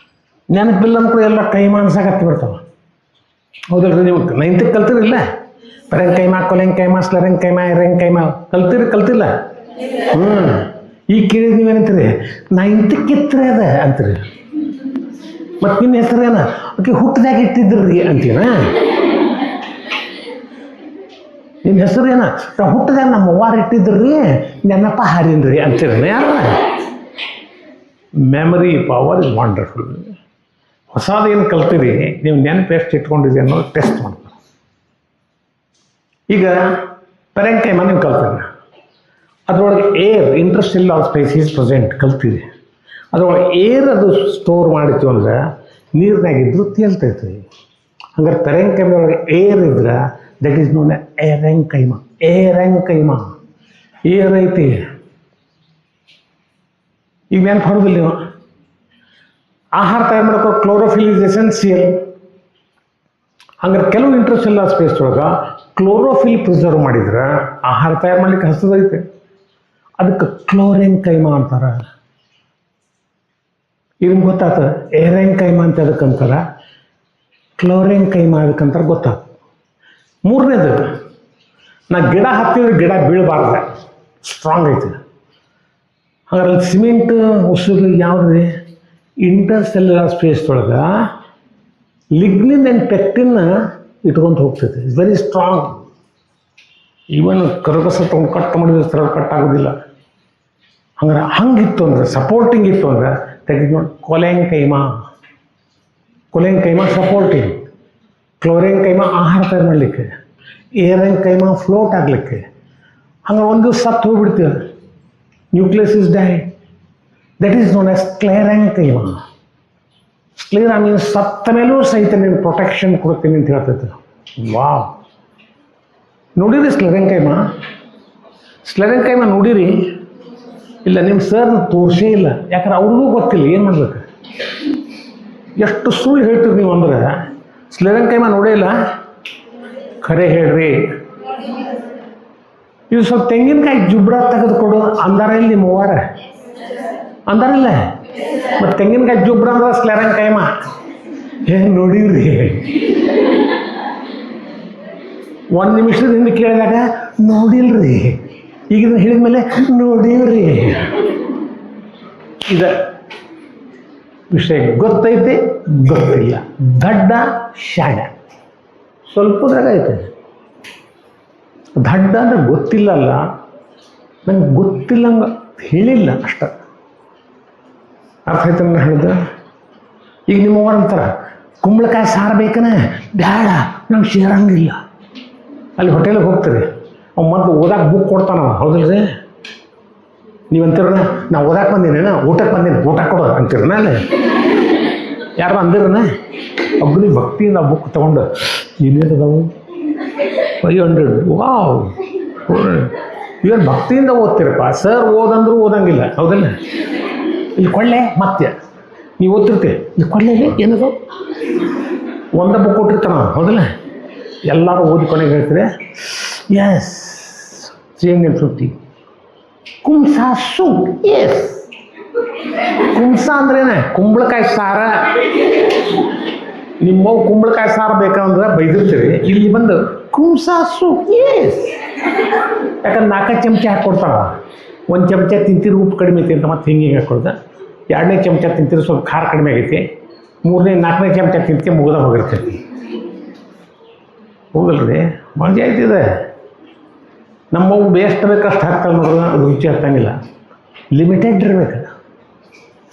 ಅಂದ್ರೂ ಎಲ್ಲ ಕೈಮ ಅನ್ಸಕತ್ತಿ ಬಿಡ್ತಾವ. ಹೌದಲ್ರಿ? ನೀವು 9th ಕಲ್ತಿರಿಲ್ಲ? ಪೆರೆಂಕೈಮ, ಕೊಲೆಂಕೈಮ, ಸ್ಲೆರೆಂಕೈಮ, ಎರೆಂಕೈಮ ಕಲ್ತಿಲ್ಲ? ಈಗ ಕೇಳಿದ್ ನೀವೇನಂತೀರಿ? 9th ಕಿತ್ರೆ ಅದ ಅಂತೀರಿ. ಮತ್ತು ನಿಮ್ಮ ಹೆಸರೇನ? ಓಕೆ, ಹುಟ್ಟದಾಗ ಇಟ್ಟಿದ್ರಿ ಅಂತೀನ. ನಿಮ್ಮ ಹೆಸರು ಏನ? ಹುಟ್ಟದಾಗ ನಮ್ಮ ಅವ್ವಾರು ಇಟ್ಟಿದ್ರಿ, ನೆನಪ ಹಾರಿನ್ರಿ ಅಂತೀರ. ಯಾರ ಮೆಮರಿ ಪವರ್ ಇಸ್ ವಂಡರ್ಫುಲ್. ಹೊಸದೇನು ಕಲ್ತೀರಿ, ನೀವು ನೆನಪು ಎಷ್ಟು ಇಟ್ಕೊಂಡಿದೆ ಅನ್ನೋದು ಟೆಸ್ಟ್ ಮಾಡ್ತಾರೆ. ಈಗ ಪೆರೆಂಕೈಮ ನೀವು ಕಲ್ತೀರಿ, ಅದರೊಳಗೆ ಏರ್ ಇಂಟರ್ಸ್ಟೆಲ್ಲಾರ್ ಸ್ಪೇಸ್ ಈಸ್ ಪ್ರೆಸೆಂಟ್ ಕಲ್ತಿದೆ. ಅದರೊಳಗೆ ಏರ್ ಅದು ಸ್ಟೋರ್ ಮಾಡಿತ್ತು ಅಂದ್ರೆ ನೀರಿನಾಗಿದ್ರು ತೇಲ್ತೈತಿ. ಹಂಗಾರೆ ಪೆರೆಂಕೈಮದೊಳಗೆ ಏರ್ ಇದ್ರೆ ದಟ್ ಈಸ್ ನೋನ್ ಎರೆಂಕೈಮ. ಏರ್ ಐತಿ. ಈಗ ನೆನಪು ಹೊರದಿಲ್ಲ ನೀವು. ಆಹಾರ ತಯಾರು ಮಾಡೋಕೆ ಕ್ಲೋರೋಫಿಲ್ ಇಸ್ ಎಸೆನ್ಸಿಯಲ್. ಹಂಗಾರೆ ಕೆಲವು ಇಂಟರ್ಸ್ಟೆಲ್ಲಾರ್ ಸ್ಪೇಸ್ ಒಳಗೆ ಕ್ಲೋರೋಫಿಲ್ ಪ್ರಿಸರ್ವ್ ಮಾಡಿದ್ರೆ ಆಹಾರ ತಯಾರು ಮಾಡ್ಲಿಕ್ಕೆ ಹಸ್ತದೈತೆ. ಅದಕ್ಕೆ ಕ್ಲೋರೆಂಕೈಮ ಅಂತಾರೆ. ಇದನ್ನು ಗೊತ್ತಾಗ್ತದೆ. ಏರೆಂಗ್ ಕೈಮಾ ಅಂತ ಅದಕ್ಕಂತಾರ, ಕ್ಲೋರೆಂಗ್ ಕೈಮಾ ಅದಕ್ಕಂತಾರೆ ಗೊತ್ತಾಗ್ತದೆ. ಮೂರನೇದು, ನಾ ಗಿಡ ಹತ್ತಿದ್ರೆ ಗಿಡ ಬೀಳಬಾರ್ದು, ಸ್ಟ್ರಾಂಗ್ ಐತೆ. ಹಾಗಾದ್ರೆ ಸಿಮೆಂಟ್ ಉಸುರು ಯಾವ್ದು ಇಂಟರ್ಸೆಲ್ಯುಲರ್ ಸ್ಪೇಸ್ದೊಳಗೆ ಲಿಗ್ನಿನ್ ಆ್ಯಂಡ್ ಪೆಕ್ಟಿನ್ ಇಟ್ಕೊಂತ ಹೋಗ್ತೈತೆ. It's very strong. ಈವನ್ ಕರಗಸ ತೊಗೊಂಡು ಕಟ್ ಮಾಡಿದ್ರೆ ಸರ ಕಟ್ ಆಗೋದಿಲ್ಲ. ಹಂಗಾರೆ ಹಂಗಿತ್ತು ಅಂದ್ರೆ, ಸಪೋರ್ಟಿಂಗ್ ಇತ್ತು ಅಂದ್ರೆ ತೆಗೆದು ನೋಡಿ. ಕೊಲೆಂಗ್ ಕೈಮಾ ಸಪೋರ್ಟಿಂಗ್, ಕ್ಲೋರೆಂಗ್ ಕೈಮಾ ಆಹಾರ ತಯಾರು ಮಾಡಲಿಕ್ಕೆ, ಏರೆಂಗ್ ಕೈಮಾ ಫ್ಲೋಟ್ ಆಗಲಿಕ್ಕೆ. ಹಂಗೆ ಒಂದು ದಿವಸ ಸತ್ತು ಹೋಗ್ಬಿಡ್ತೀವಿ, nucleus is die. That is known as sclerenchyma. Sclera means ಸತ್ತ ಮೇಲೂ ಸಹಿತ ನೀವು ಪ್ರೊಟೆಕ್ಷನ್ ಕೊಡ್ತೀನಿ ಅಂತ ಹೇಳ್ತೈತೆ. ವಾವ್, ನೋಡಿರಿ ಸ್ಕ್ಲೆರೆಂಗ್ ಕೈಮಾ ನೋಡಿರಿ? ಇಲ್ಲ, ನಿಮ್ಮ ಸರ್ನ ತೋರಿಸೇ ಇಲ್ಲ. ಯಾಕಂದ್ರೆ ಅವ್ರಿಗೂ ಗೊತ್ತಿಲ್ಲ ಏನು ಮಾಡ್ಬೇಕು. ಎಷ್ಟು ಸುಳ್ಳು ಹೇಳ್ತೀರಿ ನೀವು ಅಂದ್ರೆ, ಸ್ಕ್ಲೆರೆಂಗ್ ಕೈಮಾ ನೋಡೇ ಇಲ್ಲ. ಖರೆ ಹೇಳ್ರಿ. ಇದು ಸ್ವಲ್ಪ ತೆಂಗಿನಕಾಯಿ ಜುಬ್ರ ತೆಗೆದುಕೊಡು ಅಂದಾರ ಇಲ್ಲ ನಿಮ್ಮ ಅವ್ವಾರ? ಅಂದಾರಿಲ್ಲ? ಮತ್ತು ತೆಂಗಿನಕಾಯಿ ಜುಬ್ರ ಅಂದ್ರೆ ಸ್ಕ್ಲೆರೆಂಗ್ ಕೈಮಾ. ಏನು ನೋಡಿವ್ರಿ? ಒಂದು ನಿಮಿಷದ ಹಿಂದೆ ಕೇಳಿದಾಗ ನೋಡಿಲ್ರಿ, ಈಗ ಇದನ್ನು ಹೇಳಿದ ಮೇಲೆ ನೋಡಿವ್ರಿ. ಇದು ವಿಷಯ ಗೊತ್ತೈತಿ, ಗೊತ್ತಿಲ್ಲ. ದಡ್ಡ ಶಾಣ ಸ್ವಲ್ಪದ್ರಾಗ ಐತೆ. ದಡ್ಡ ಅಂದ್ರೆ ಗೊತ್ತಿಲ್ಲಲ್ಲ, ನಂಗೆ ಗೊತ್ತಿಲ್ಲಂಗೆ ಹೇಳಿಲ್ಲ ಅಷ್ಟ. ಅರ್ಥ ಆಯ್ತು ನಾನು ಹೇಳಿದೆ? ಈಗ ನಿಮ್ಮವ್ರು ಅಂತಾರೆ ಕುಂಬಳಕಾಯಿ ಸಾರು ಬೇಕನ, ಬೇಡ ನಂಗೆ ಸೇರಂಗಿಲ್ಲ. ಅಲ್ಲಿ ಹೋಟೆಲಿಗೆ ಹೋಗ್ತೀರಿ, ಅವ್ ಮೊದಲು ಓದಾಕೆ ಬುಕ್ ಕೊಡ್ತಾನವ, ಹೌದಿಲ್ರಿ? ನೀವು ಅಂತೀರನ ನಾ ಓದಾಕೆ ಬಂದೀನಿ, ಊಟಕ್ಕೆ ಬಂದೀನಿ, ಊಟ ಕೊಡೋ ಅಂತೀರನ? ಅಲ್ಲಿ ಯಾರು ಅಂದಿರನ? ಒಬ್ಬನಿ ಭಕ್ತಿಯಿಂದ ಬುಕ್ ತೊಗೊಂಡು ಏನೇನದಾವು 500, ವಾವ್, ಇವನು ಭಕ್ತಿಯಿಂದ ಓದ್ತಿರಪ್ಪ. ಸರ್ ಓದಂದ್ರೂ ಓದಂಗಿಲ್ಲ, ಹೌದಲ್ಲ? ಇಲ್ಲಿ ಕೊಳ್ಳೆ ಮತ್ತೆ ನೀವು ಓದ್ತಿರ್ತೀವಿ, ಇಲ್ಲಿ ಕೊಳ್ಳೆಗೆ ಏನದು ಒಂದ ಬುಕ್ ಕೊಟ್ಟಿರ್ತಾನ, ಹೌದಲ್ಲ? ಎಲ್ಲರೂ ಓದಿ ಕೊನೆಗೆ ಹೇಳ್ತಾರೆ ಎಸ್ 350 ಕುಂಸಾ ಸೂಪ್. ಎಸ್, ಕುಂಸಾ ಅಂದ್ರೇನೆ ಕುಂಬಳಕಾಯಿ ಸಾರ. ನಿಮ್ಮವು ಕುಂಬಳಕಾಯಿ ಸಾರು ಬೇಕಂದ್ರೆ ಬೈದಿರ್ತೀರಿ, ಇಲ್ಲಿ ಬಂದು ಕುಂಸಾ ಸೂಪ್. ಎಸ್, ಯಾಕಂದ್ರೆ 4 ಚಮಚ ಹಾಕ್ಕೊಡ್ತಾವ. 1 ಚಮಚ ತಿಂತೀರಿ ಉಪ್ಪು ಕಡಿಮೆ ಐತಿ ಅಂತ ಮತ್ತೆ ಹಿಂಗೆ ಹಾಕ್ಕೊಡ್ದ. 2ನೇ ಚಮಚ ತಿಂತೀರಿ ಸ್ವಲ್ಪ ಖಾರ ಕಡಿಮೆ ಆಗೈತಿ. 3ನೇ 4ನೇ ಚಮಚ ತಿಂತೀವಿ ಮುಗಿದ ಹೋಗಿರ್ತೈತಿ. ಹೋಗಲ್ರಿ, ಮಜಾ ಆಯ್ತಿದೆ. ನಮ್ಮವು ಎಷ್ಟು ಬೇಕಷ್ಟು ಹಾಕ್ತಾವೆ ನೋಡಿದ್ರೆ ಅದು ರುಚಿ ಹತ್ತಂಗಿಲ್ಲ. ಲಿಮಿಟೆಡ್ ಇರ್ಬೇಕು,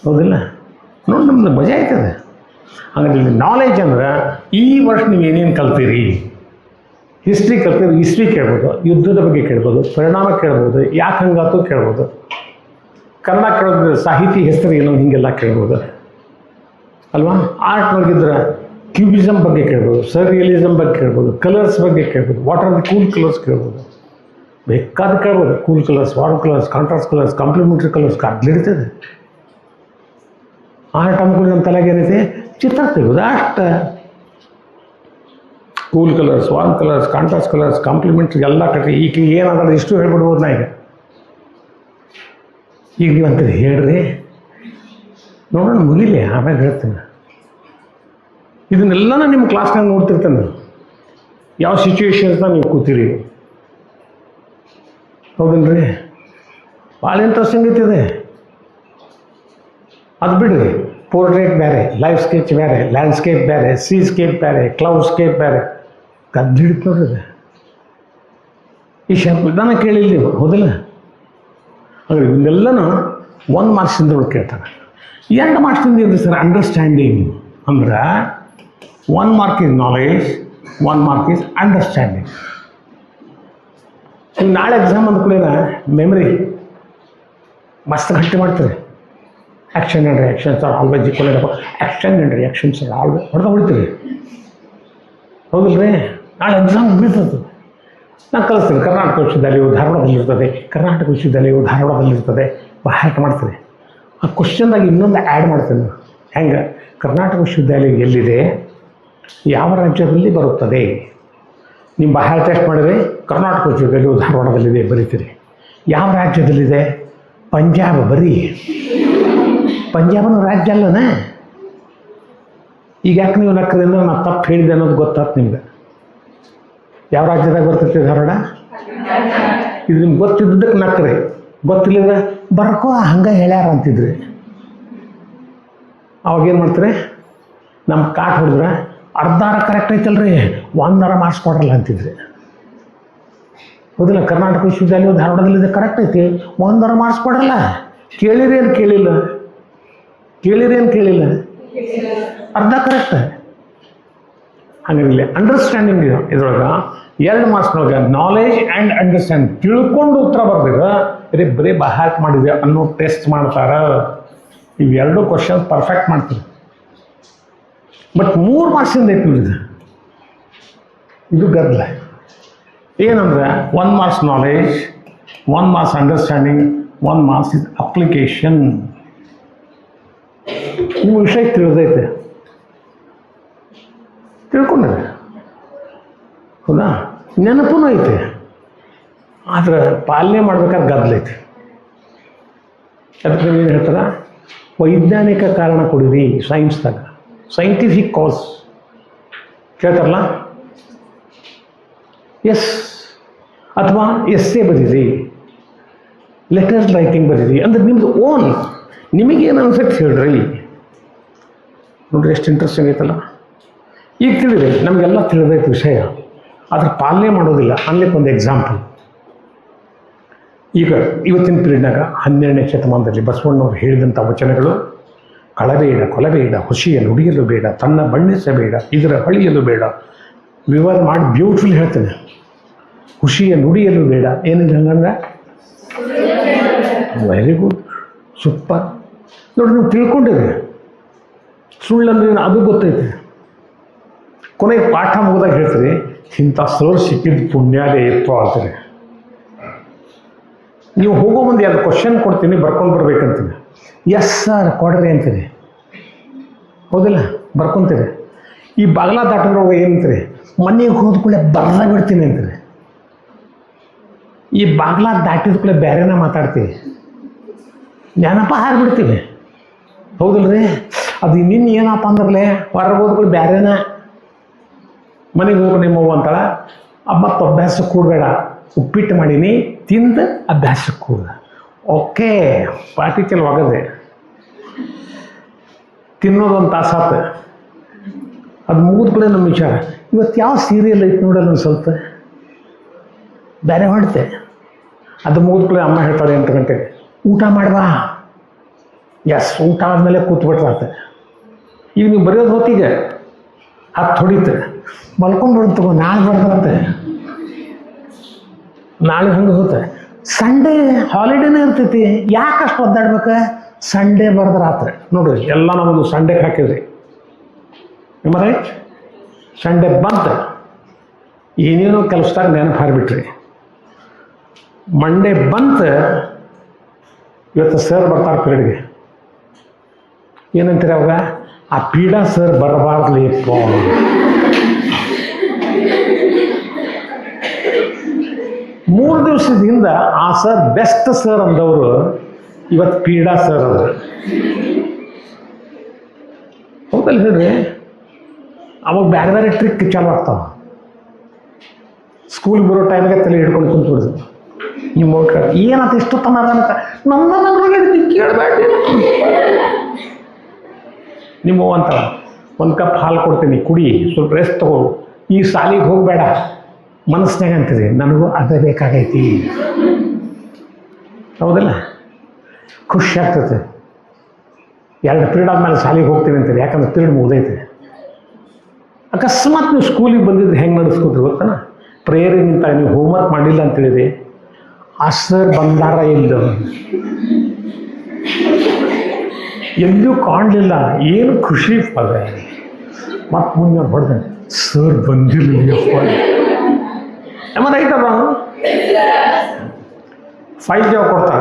ಹೌದಿಲ್ಲ? ನೋಡಿ ನಮ್ದು ಮಜಾ ಆಯ್ತದೆ. ಹಾಗಾಗಿ ನಾಲೆಜ್ ಅಂದ್ರೆ ಈ ವರ್ಷ ನೀವು ಏನೇನು ಕಲ್ತೀರಿ, ಹಿಸ್ಟ್ರಿ ಕಲ್ತೀರಿ, ಹಿಸ್ಟ್ರಿ ಕೇಳ್ಬೋದು, ಯುದ್ಧದ ಬಗ್ಗೆ ಕೇಳ್ಬೋದು, ಪರಿಣಾಮ ಕೇಳ್ಬೋದು, ಯಾಕೆ ಹಂಗಾತು ಕೇಳ್ಬೋದು, ಕನ್ನಡ ಕೇಳೋದ್ರೆ ಸಾಹಿತಿ ಹೆಸರು ಏನೋ ಹೀಗೆಲ್ಲ ಕೇಳ್ಬೋದು ಅಲ್ವಾ? ಆರ್ಟ್ನೊಳಗಿದ್ರೆ ಕ್ಯೂಬಿಸಮ್ ಬಗ್ಗೆ ಕೇಳ್ಬೋದು, ಸರ್ರಿಯಲಿಸಮ್ ಬಗ್ಗೆ ಕೇಳ್ಬೋದು, ಕಲರ್ಸ್ ಬಗ್ಗೆ ಕೇಳ್ಬೋದು, what are the cool colours ಕೇಳ್ಬೋದು, ಬೇಕಾದ ಕೇಳ್ಬೋದು. Cool colours, warm colours, contrast colours, complementary colours ಅಡ್ಲಿಡ್ತದೆ. ಆರ್ಟ್ ಅಂದ್ಕೊಂಡು ನಮ್ಮ ತಲೆಗೆ ಏನೈತೆ, ಚಿತ್ರ ತೆಗೋದು ಅಷ್ಟ. Cool colours, warm colours, contrast colours, complementary ಎಲ್ಲ ಕಟ್ಟಿ ಈಗ ಏನಾದ್ರೆ ಇಷ್ಟು ಹೇಳ್ಬಿಡ್ಬೋದು. ನಾ ಈಗ ನೀವು ಅಂತೀರಿ ಹೇಳ್ರಿ, ನೋಡೋಣ ಮುಗಿಲಿ ಆಮೇಲೆ ಹೇಳ್ತೇನೆ. ಇದನ್ನೆಲ್ಲ ನಿಮ್ಮ ಕ್ಲಾಸ್ನಾಗ ನೋಡ್ತಿರ್ತೇನೆ, ಯಾವ ಸಿಚುವೇಶನ್ಸ್ನಾಗ ನೀವು ಕೂತೀರಿ, ಹೌದಲ್ರಿ? ಭಾಳ ಇಂಟ್ರೆಸ್ಟಿಂಗ್ ಐತಿದೆ. ಅದು ಬಿಡ್ರಿ, ಪೋರ್ಟ್ರೇಟ್ ಬೇರೆ, ಲೈಫ್ ಸ್ಕೆಚ್ ಬೇರೆ, ಲ್ಯಾಂಡ್ಸ್ಕೇಪ್ ಬೇರೆ, ಸೀಸ್ಕೇಪ್ ಬೇರೆ, ಕ್ಲೌಡ್ಸ್ಕೇಪ್ ಬೇರೆ, ಕದ್ದಿಡ್ತು ನೋಡ್ರಿ. ಈ ಶಬ್ದನ ಕೇಳಿಲ್ಲ ನೀವು, ಹೌದಿಲ್ಲ? ಹಾಗೆ ಇವನ್ನೆಲ್ಲನೂ 1 ಮಾರ್ಕ್ಸಿಂದ ಕೇಳ್ತಾರೆ. 2 ಮಾರ್ಕ್ಸಿಂದ ಇರುತ್ತೆ ಸರ್ ಅಂಡರ್ಸ್ಟ್ಯಾಂಡಿಂಗ್ ಅಂದ್ರೆ. 1 mark is knowledge, 1 mark is understanding. ಈಗ ನಾಳೆ ಎಕ್ಸಾಮ್ ಅಂದ ಕೂಡ ಮೆಮರಿ ಮಸ್ತ್ ಗಟ್ಟಿ ಮಾಡ್ತಾರೆ. Action and reactions are always equal. Action and reactions are always ಹೊಡೆದ್ಬಿಡ್ತೀವಿ, ಹೌದಿಲ್ರಿ? ನಾಳೆ ಎಕ್ಸಾಮ್ ಬೀಳ್ತದೆ. ನಾನು ಕಲಿಸ್ತೀನಿ. ಕರ್ನಾಟಕ ವಿಶ್ವವಿದ್ಯಾಲಯವು ಧಾರವಾಡದಲ್ಲಿರ್ತದೆ, ಕರ್ನಾಟಕ ವಿಶ್ವವಿದ್ಯಾಲಯವು ಧಾರವಾಡದಲ್ಲಿರ್ತದೆ. ಹ್ಯಾಕ್ ಮಾಡ್ತೀನಿ. ಆ ಕ್ವಶನ್ದಾಗ ಇನ್ನೊಂದು ಆ್ಯಡ್ ಮಾಡ್ತೀನಿ. ಹೆಂಗೆ? ಕರ್ನಾಟಕ ವಿಶ್ವವಿದ್ಯಾಲಯ ಎಲ್ಲಿದೆ, ಯಾವ ರಾಜ್ಯದಲ್ಲಿ ಬರುತ್ತದೆ? ನಿಮ್ಮ ಬಾಹ್ಯ ಟೆಸ್ಟ್ ಮಾಡಿದರೆ ಕರ್ನಾಟಕ ವಿಶ್ವವಿದ್ಯಾಲಯವು ಧಾರವಾಡದಲ್ಲಿದೆ ಬರೀತೀರಿ. ಯಾವ ರಾಜ್ಯದಲ್ಲಿದೆ? ಪಂಜಾಬ್ ಬರೀ. ಪಂಜಾಬನ ರಾಜ್ಯ ಅಲ್ಲನ. ಈಗ ಯಾಕೆ ನೀವು ನಕ್ರಿ ಅಂದ್ರೆ ನಾನು ತಪ್ಪು ಹೇಳಿದೆ ಅನ್ನೋದು ಗೊತ್ತಾಯ್ತು ನಿಮ್ಗೆ. ಯಾವ ರಾಜ್ಯದಾಗ ಬರ್ತೈತಿ ಧಾರವಾಡ? ಇದು ನಿಮ್ಗೆ ಗೊತ್ತಿದ್ದಕ್ಕೆ ನಕ್ರಿ, ಗೊತ್ತಿಲ್ಲದ್ರೆ ಬರ್ಕೋ ಹಂಗೆ ಹೇಳ್ಯಾರ ಅಂತಿದ್ರಿ. ಅವಾಗೇನು ಮಾಡ್ತಾರೆ, ನಮ್ಮ ಕಾಟ್ ಹೊಡೆದ್ರೆ ಅರ್ಧಾರ ಕರೆಕ್ಟ್ ಐತಲ್ರಿ, ಒಂದರ ಮಾರ್ಕ್ಸ್ ಕೊಡ್ರಲ್ಲ ಅಂತಿದ್ರಿ. ಹೌದಿಲ್ಲ? ಕರ್ನಾಟಕ ವಿಶ್ವವಿದ್ಯಾಲಯ ಧಾರವಾಡದಲ್ಲಿದೆ, ಕರೆಕ್ಟ್ ಐತಿ, ಒಂದರ ಮಾರ್ಕ್ಸ್ ಕೊಡ್ರಲ್ಲ. ಕೇಳಿರೇನು ಕೇಳಿಲ್ಲ, ಅರ್ಧ ಕರೆಕ್ಟ್. ಹಂಗಿರಲಿ ಅಂಡರ್ಸ್ಟ್ಯಾಂಡಿಂಗ್ ಇದ್ರೊಳಗೆ 2 ಮಾರ್ಕ್ಸ್ನೊಳಗೆ ನಾಲೆಜ್ ಆ್ಯಂಡ್ ಅಂಡರ್ಸ್ಟ್ಯಾಂಡ್ ತಿಳ್ಕೊಂಡು ಉತ್ತರ ಬರ್ದಿದ್ರೆ ಬರೀ ಬಹಾಟ್ ಮಾಡಿದೆ ಅನ್ನೋ ಟೆಸ್ಟ್ ಮಾಡ್ತಾರ. ಇವೆರಡು ಕ್ವಶನ್ಸ್ ಪರ್ಫೆಕ್ಟ್ ಮಾಡ್ತೀವಿ. ಬಟ್ 3 ಮಾರ್ಕ್ಸಿಂದ ಐತಿ ಇದು ಗದ್ದಲ. ಏನಂದ್ರೆ 1 marks knowledge, 1 marks understanding, 1 marks is application. ನಿಮ್ಮ ವಿಷಯ ತಿಳಿದೈತೆ, ತಿಳ್ಕೊಂಡಿದೆ, ಹೌದಾ? ನೆನಪೂ ಐತೆ, ಆದ್ರೆ ಪಾಲನೆ ಮಾಡ್ಬೇಕಾದ್ರೆ ಗದ್ದಲ ಐತೆ. ಅದಕ್ಕೆ ಏನು ಹೇಳ್ತಾರೆ, ವೈಜ್ಞಾನಿಕ ಕಾರಣ ಕೊಡಿರಿ ಸೈನ್ಸ್ದಾಗ, ಸೈಂಟಿಫಿಕ್ ಕಾಸ್ ಕೇಳ್ತಾರಲ್ಲ. ಎಸ್ ಅಥವಾ ಎಸ್ಸೇ ಬರೀರಿ, ಲೆಟರ್ಸ್ ರೈಟಿಂಗ್ ಬರೀರಿ, ಅಂದ್ರೆ ನಿಮ್ದು ಓನ್, ನಿಮಗೇನು ಅನ್ಸಕ್ಕೆ ಹೇಳ್ರಿ. ನೋಡ್ರಿ ಎಷ್ಟು ಇಂಟ್ರೆಸ್ಟಿಂಗ್ ಐತಲ್ಲ. ಈಗ ತಿಳಿದೆ, ನಮಗೆಲ್ಲ ತಿಳಿದೈತೆ ವಿಷಯ, ಆದ್ರೆ ಪಾಲನೆ ಮಾಡೋದಿಲ್ಲ. ಅನ್ಲಿಕ್ಕೆ ಒಂದು ಎಕ್ಸಾಂಪಲ್. ಈಗ ಇವತ್ತಿನ ಪೀರಿಯಡ್ನಾಗ 12ನೇ ಶತಮಾನದಲ್ಲಿ ಬಸವಣ್ಣವ್ರು ಹೇಳಿದಂಥ ವಚನಗಳು, ಕಳಬೇಡ ಕೊಲಬೇಡ, ಹುಸಿಯ ನುಡಿಯಲು ಬೇಡ, ತನ್ನ ಬಣ್ಣಿಸಬೇಡ, ಇದರ ಹಳಿಯಲು ಬೇಡ, ವಿವರ ಮಾಡಿ ಬ್ಯೂಟಿಫುಲ್ ಹೇಳ್ತೇನೆ. ಹುಸಿಯ ನುಡಿಯಲು ಬೇಡ, ಏನಿದೆ ಹಂಗಂದ್ರೆ ವೆರಿ ಗುಡ್, ಸೂಪರ್. ನೋಡಿ ನೀವು ತಿಳ್ಕೊಂಡಿರಿ, ಸುಳ್ಳಂದ್ರೆ ಅದು ಗೊತ್ತೈತೆ. ಕೊನೆಗೆ ಪಾಠ ಮುಗಿದಾಗ ಹೇಳ್ತೀರಿ, ಇಂಥ ಸರ್ ಸಿಕ್ಕಿದ್ದು ಪುಣ್ಯಾಲೇ ಎಪ್ಪ ಅಂತೀರಿ. ನೀವು ಹೋಗೋ ಮುಂದೆ ಅದು ಕ್ವಶನ್ ಕೊಡ್ತೀನಿ, ಬರ್ಕೊಂಡು ಬರ್ಬೇಕಂತೀನಿ. ಎಸ್ ಸರ್ ಕೊಡ್ರಿ ಅಂತೀರಿ, ಹೌದಿಲ್ಲ? ಬರ್ಕೊತೀರಿ. ಈ ಬಾಗ್ಲ ದಾಟಿದ್ರೊಳಗೆ ಏನಂತೀರಿ, ಮನೆಗೆ ಹೋದ ಕೂಡಲೇ ಬರ್ದ ಬಿಡ್ತೀನಿ ಅಂತೀರಿ. ಈ ಬಾಗ್ಲ ದಾಟಿದ ಕೂಡಲೇ ಬೇರೆನ ಮಾತಾಡ್ತೀವಿ, ನೆನಪ ಹಾರಿಬಿಡ್ತೀವಿ, ಹೌದಿಲ್ರಿ? ಅದು ಇನ್ನಿನ್ನು ಏನಪ್ಪ ಅಂದ್ರಲ್ಲೇ ಹೊರಗೆ ಹೋದ್ಗಳು ಬೇರೆನ. ಮನೆಗೆ ಹೋಗಿ ನಿಮ್ಮವ್ವ ಅಂತಾಳ, ಮತ್ತು ಅಭ್ಯಾಸಕ್ಕೆ ಕೂಡಬೇಡ, ಉಪ್ಪಿಟ್ಟು ಮಾಡೀನಿ ತಿಂದು ಅಭ್ಯಾಸಕ್ಕೆ ಕೂಡ. ಓಕೆ, ಪಾಟಿ ಚಲವಾಗದೆ ತಿನ್ನೋದೊಂದು ತಾಸಾತು, ಅದು ಮುಗಿದ ಕೂಡ ನಮ್ಮ ವಿಚಾರ. ಇವತ್ತು ಯಾವ ಸೀರಿಯಲ್ ಐತೆ ನೋಡಲ್ಲ ಸ್ವಲ್ಪ ಬೇರೆ ಹೊಡ್ತೆ. ಅದು ಮುಗಿದ ಕೂಡ ಅಮ್ಮ ಹೇಳ್ತಾಳೆ 8 ಗಂಟೆಗೆ ಊಟ ಮಾಡ್ಬಾ. ಎಸ್, ಊಟ ಆದಮೇಲೆ ಕೂತ್ಬಿಟ್ರಾತ. ಈಗ ನೀವು ಬರೆಯೋದು ಹೊತ್ತಿಗೆ 10 ಹೊಡಿತೆ, ಮಲ್ಕೊಂಡು ತಗೋ, ನಾಳೆ ಬರ್ದಂತೆ. ನಾಳೆ ಹಂಗೆ ಹೋಗುತ್ತೆ. ಸಂಡೇ ಹಾಲಿಡೇನೇ ಇರ್ತೈತಿ, ಯಾಕೆ ಅಷ್ಟು ಒದ್ದಾಡ್ಬೇಕು? ಸಂಡೇ ಬರ್ದ್ರೆ ರಾತ್ರಿ ನೋಡ್ರಿ, ಎಲ್ಲ ನಮ್ಮದು ಸಂಡೇಗೆ ಹಾಕಿದ್ರಿ. ರೈಟ್? ಸಂಡೇ ಬಂತು, ಏನೇನೋ ಕೆಲಸದಾಗ ನೆನಪು ಹಾರಿಬಿಟ್ರಿ. ಮಂಡೇ ಬಂತು, ಇವತ್ತು ಸರ್ ಬರ್ತಾರೆ ಪೀರಿಯಡ್ಗೆ. ಏನಂತೀರಿ ಅವಾಗ? ಆ ಪೀಡಾ ಸರ್ ಬರಬಾರ್ದು ಯಪ್ಪ. ಮೂರು ದಿವಸದಿಂದ ಆ ಸರ್ ಬೆಸ್ಟ್ ಸರ್ ಅಂದವರು ಇವತ್ತು ಪೀಡಾ ಸರ್ ಅವರು. ಹೌದಲ್ಲ ಹೇಳ್ರಿ? ಅವಾಗ ಬೇರೆ ಬೇರೆ ಟ್ರಿಕ್ ಚಾಲು ಆಗ್ತಾವ. ಸ್ಕೂಲ್ ಬರೋ ಟೈಮ್ಗೆ ತಲೆ ಹಿಡ್ಕೊಂಡು ಕುಂತ್ಬಿಡುದು. ನಿಮ್ಮ ಏನಾಯ್ತು ಎಷ್ಟು ತಮ್ಮ ಅಂತ ನಮ್ಮ ಕೇಳಬೇಡಿ. ನಿಮ್ಮ ಅಂತ ಒಂದು ಕಪ್ ಹಾಲು ಕೊಡ್ತೀನಿ ಕುಡಿ, ಸ್ವಲ್ಪ ರೆಸ್ಟ್ ತಗೋ, ಈ ಸಾಲಿಗೆ ಹೋಗಬೇಡ. ಮನಸ್ಸಿನಾಗ ಅಂತೀರಿ, ನನಗೂ ಅದೇ ಬೇಕಾಗೈತಿ. ಹೌದಲ್ಲ? ಖುಷಿ ಆಗ್ತೈತೆ. 2 ಪೀರಿಯಡ್ ಆದಮೇಲೆ ಶಾಲೆಗೆ ಹೋಗ್ತೀನಿ ಅಂತೀರಿ, ಯಾಕಂದ್ರೆ ಪೀರಿಯಡ್ ಮುಗ್ದೈತೆ. ಅಕಸ್ಮಾತ್ ನೀವು ಸ್ಕೂಲಿಗೆ ಬಂದಿದ್ರೆ ಹೆಂಗೆ ನಡೆಸ್ಕೊತೀರಿ ಗೊತ್ತಾನ? ಪ್ರೇಯರಿಗೆ ನಿಂತಾಗ ನೀವು ಹೋಮ್ವರ್ಕ್ ಮಾಡಿಲ್ಲ ಅಂತೇಳಿದೆ, ಆ ಸರ್ ಬಂದಾರ ಎಲ್ಲೋ ಎಲ್ಲೂ ಕಾಣಲಿಲ್ಲ, ಏನು ಖುಷಿ ಪದ. ಮತ್ತು ಮುಂದೆ ಹೊಡೆದ ಸರ್ ಬಂದಿರಲಿಲ್ಲಪ್ಪ. ರೈತಲ್ಲ 5 ಜಾಬ್ ಕೊಡ್ತಾರ,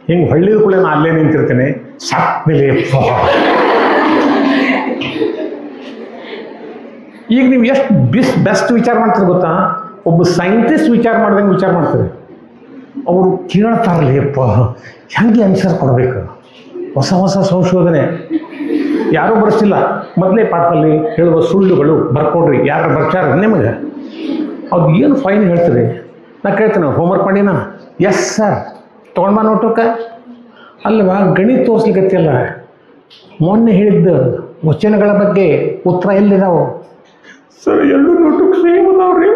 ಹಿಂಗೆ ಹಳ್ಳಿದ ಕೂಡ ನಾನು ಅಲ್ಲೇ ನಿಂತಿರ್ತೀನಿ, ಸಾಕ್ತಿಲ್ಲಪ್ಪ. ಈಗ ನೀವು ಎಷ್ಟು ಬೆಸ್ಟ್ ವಿಚಾರ ಮಾಡ್ತೀರಿ ಗೊತ್ತಾ? ಒಬ್ಬ ಸೈಂಟಿಸ್ಟ್ ವಿಚಾರ ಮಾಡ್ದಂಗೆ ವಿಚಾರ ಮಾಡ್ತಾರೆ. ಅವರು ಕೇಳ್ತಾರಲ್ಲಪ್ಪ, ಹೆಂಗೆ ಆನ್ಸರ್ ಕೊಡಬೇಕು, ಹೊಸ ಹೊಸ ಸಂಶೋಧನೆ ಯಾರೂ ಬರ್ಸಿಲ್ಲ. ಮೊದಲೇ ಪಾಠದಲ್ಲಿ ಹೇಳುವ ಸುಳ್ಳುಗಳು ಬರ್ಕೊಡ್ರಿ, ಯಾರು ಬರ್ಚಾರ ನಿಮಗೆ ಅದು ಏನು ಫೈನ್ ಹೇಳ್ತೀರಿ? ನಾ ಕೇಳ್ತೀನಿ, ಹೋಮ್ವರ್ಕ್ ಮಾಡಿನ? Yes sir. ತೊಗೊಂಡ್ಬಾ ನೋಟಕ್ಕೆ. ಅಲ್ವಾ ಗಣಿತ ತೋರಿಸ್ಲಿಕ್ಕತ್ತಿಲ್ಲ, ಮೊನ್ನೆ ಹೇಳಿದ್ದ ವಚನಗಳ ಬಗ್ಗೆ ಉತ್ತರ ಎಲ್ಲಿದಾವೆ? ಸರ್ ಎರಡು ನೋಟಕ್ಕೆ ಸೇಮ್ ಅದಾವ್ರಿ,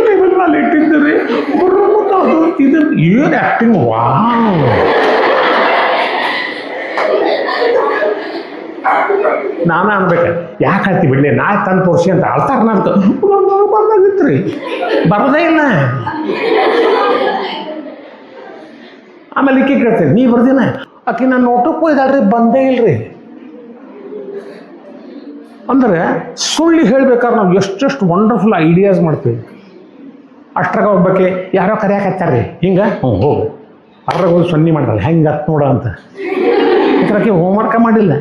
ಟೇಬಲ್ ಮೇಲೆ ಇಟ್ಟಿದ್ದೀರಿ, ಇದು ಏನು ಆ್ಯಕ್ಟಿಂಗ್! ವಾ ನಾನು ಅನ್ಬೇಕು, ಯಾಕೆ ಹೇಳ್ತೀವಿ ಬಿಡಲಿ, ನಾಳೆ ತಂದು ತೋರಿಸಿ ಅಂತ ಅಳ್ತಾರೆ. ನಾನು ಬಂದಾಗಿತ್ತು ರೀ, ಬರೋದೇ ಇಲ್ಲ. ಆಮೇಲೆ ಈಕೆ ಕೇಳ್ತೀನಿ, ನೀ ಬರ್ದಿನ? ಆಕೆ ನಾನು ನೋಟಕ್ಕೂ ಇದ್ದಾಳ್ರಿ, ಬಂದೇ ಇಲ್ರಿ. ಅಂದರೆ ಸುಳ್ಳು ಹೇಳ್ಬೇಕಾದ್ರೆ ನಾವು ಎಷ್ಟೆಷ್ಟು ವಂಡರ್ಫುಲ್ ಐಡಿಯಾಸ್ ಮಾಡ್ತೀವಿ. ಅಷ್ಟ್ರಾಗ ಒಬ್ಬಕ್ಕೆ ಯಾರೋ ಕರೆಯಾಕತ್ತಾರ್ರಿ, ಹಿಂಗೆ ಹೋಗು ಅದ್ರಾಗ ಹೋಗಿ ಸೊನ್ನೆ ಮಾಡ್ತಾಳೆ, ಹೆಂಗೆ ಹತ್ತು ನೋಡ ಅಂತ. ಯಾಕೆ ಹೋಮ್ವರ್ಕ ಮಾಡಿಲ್ಲ?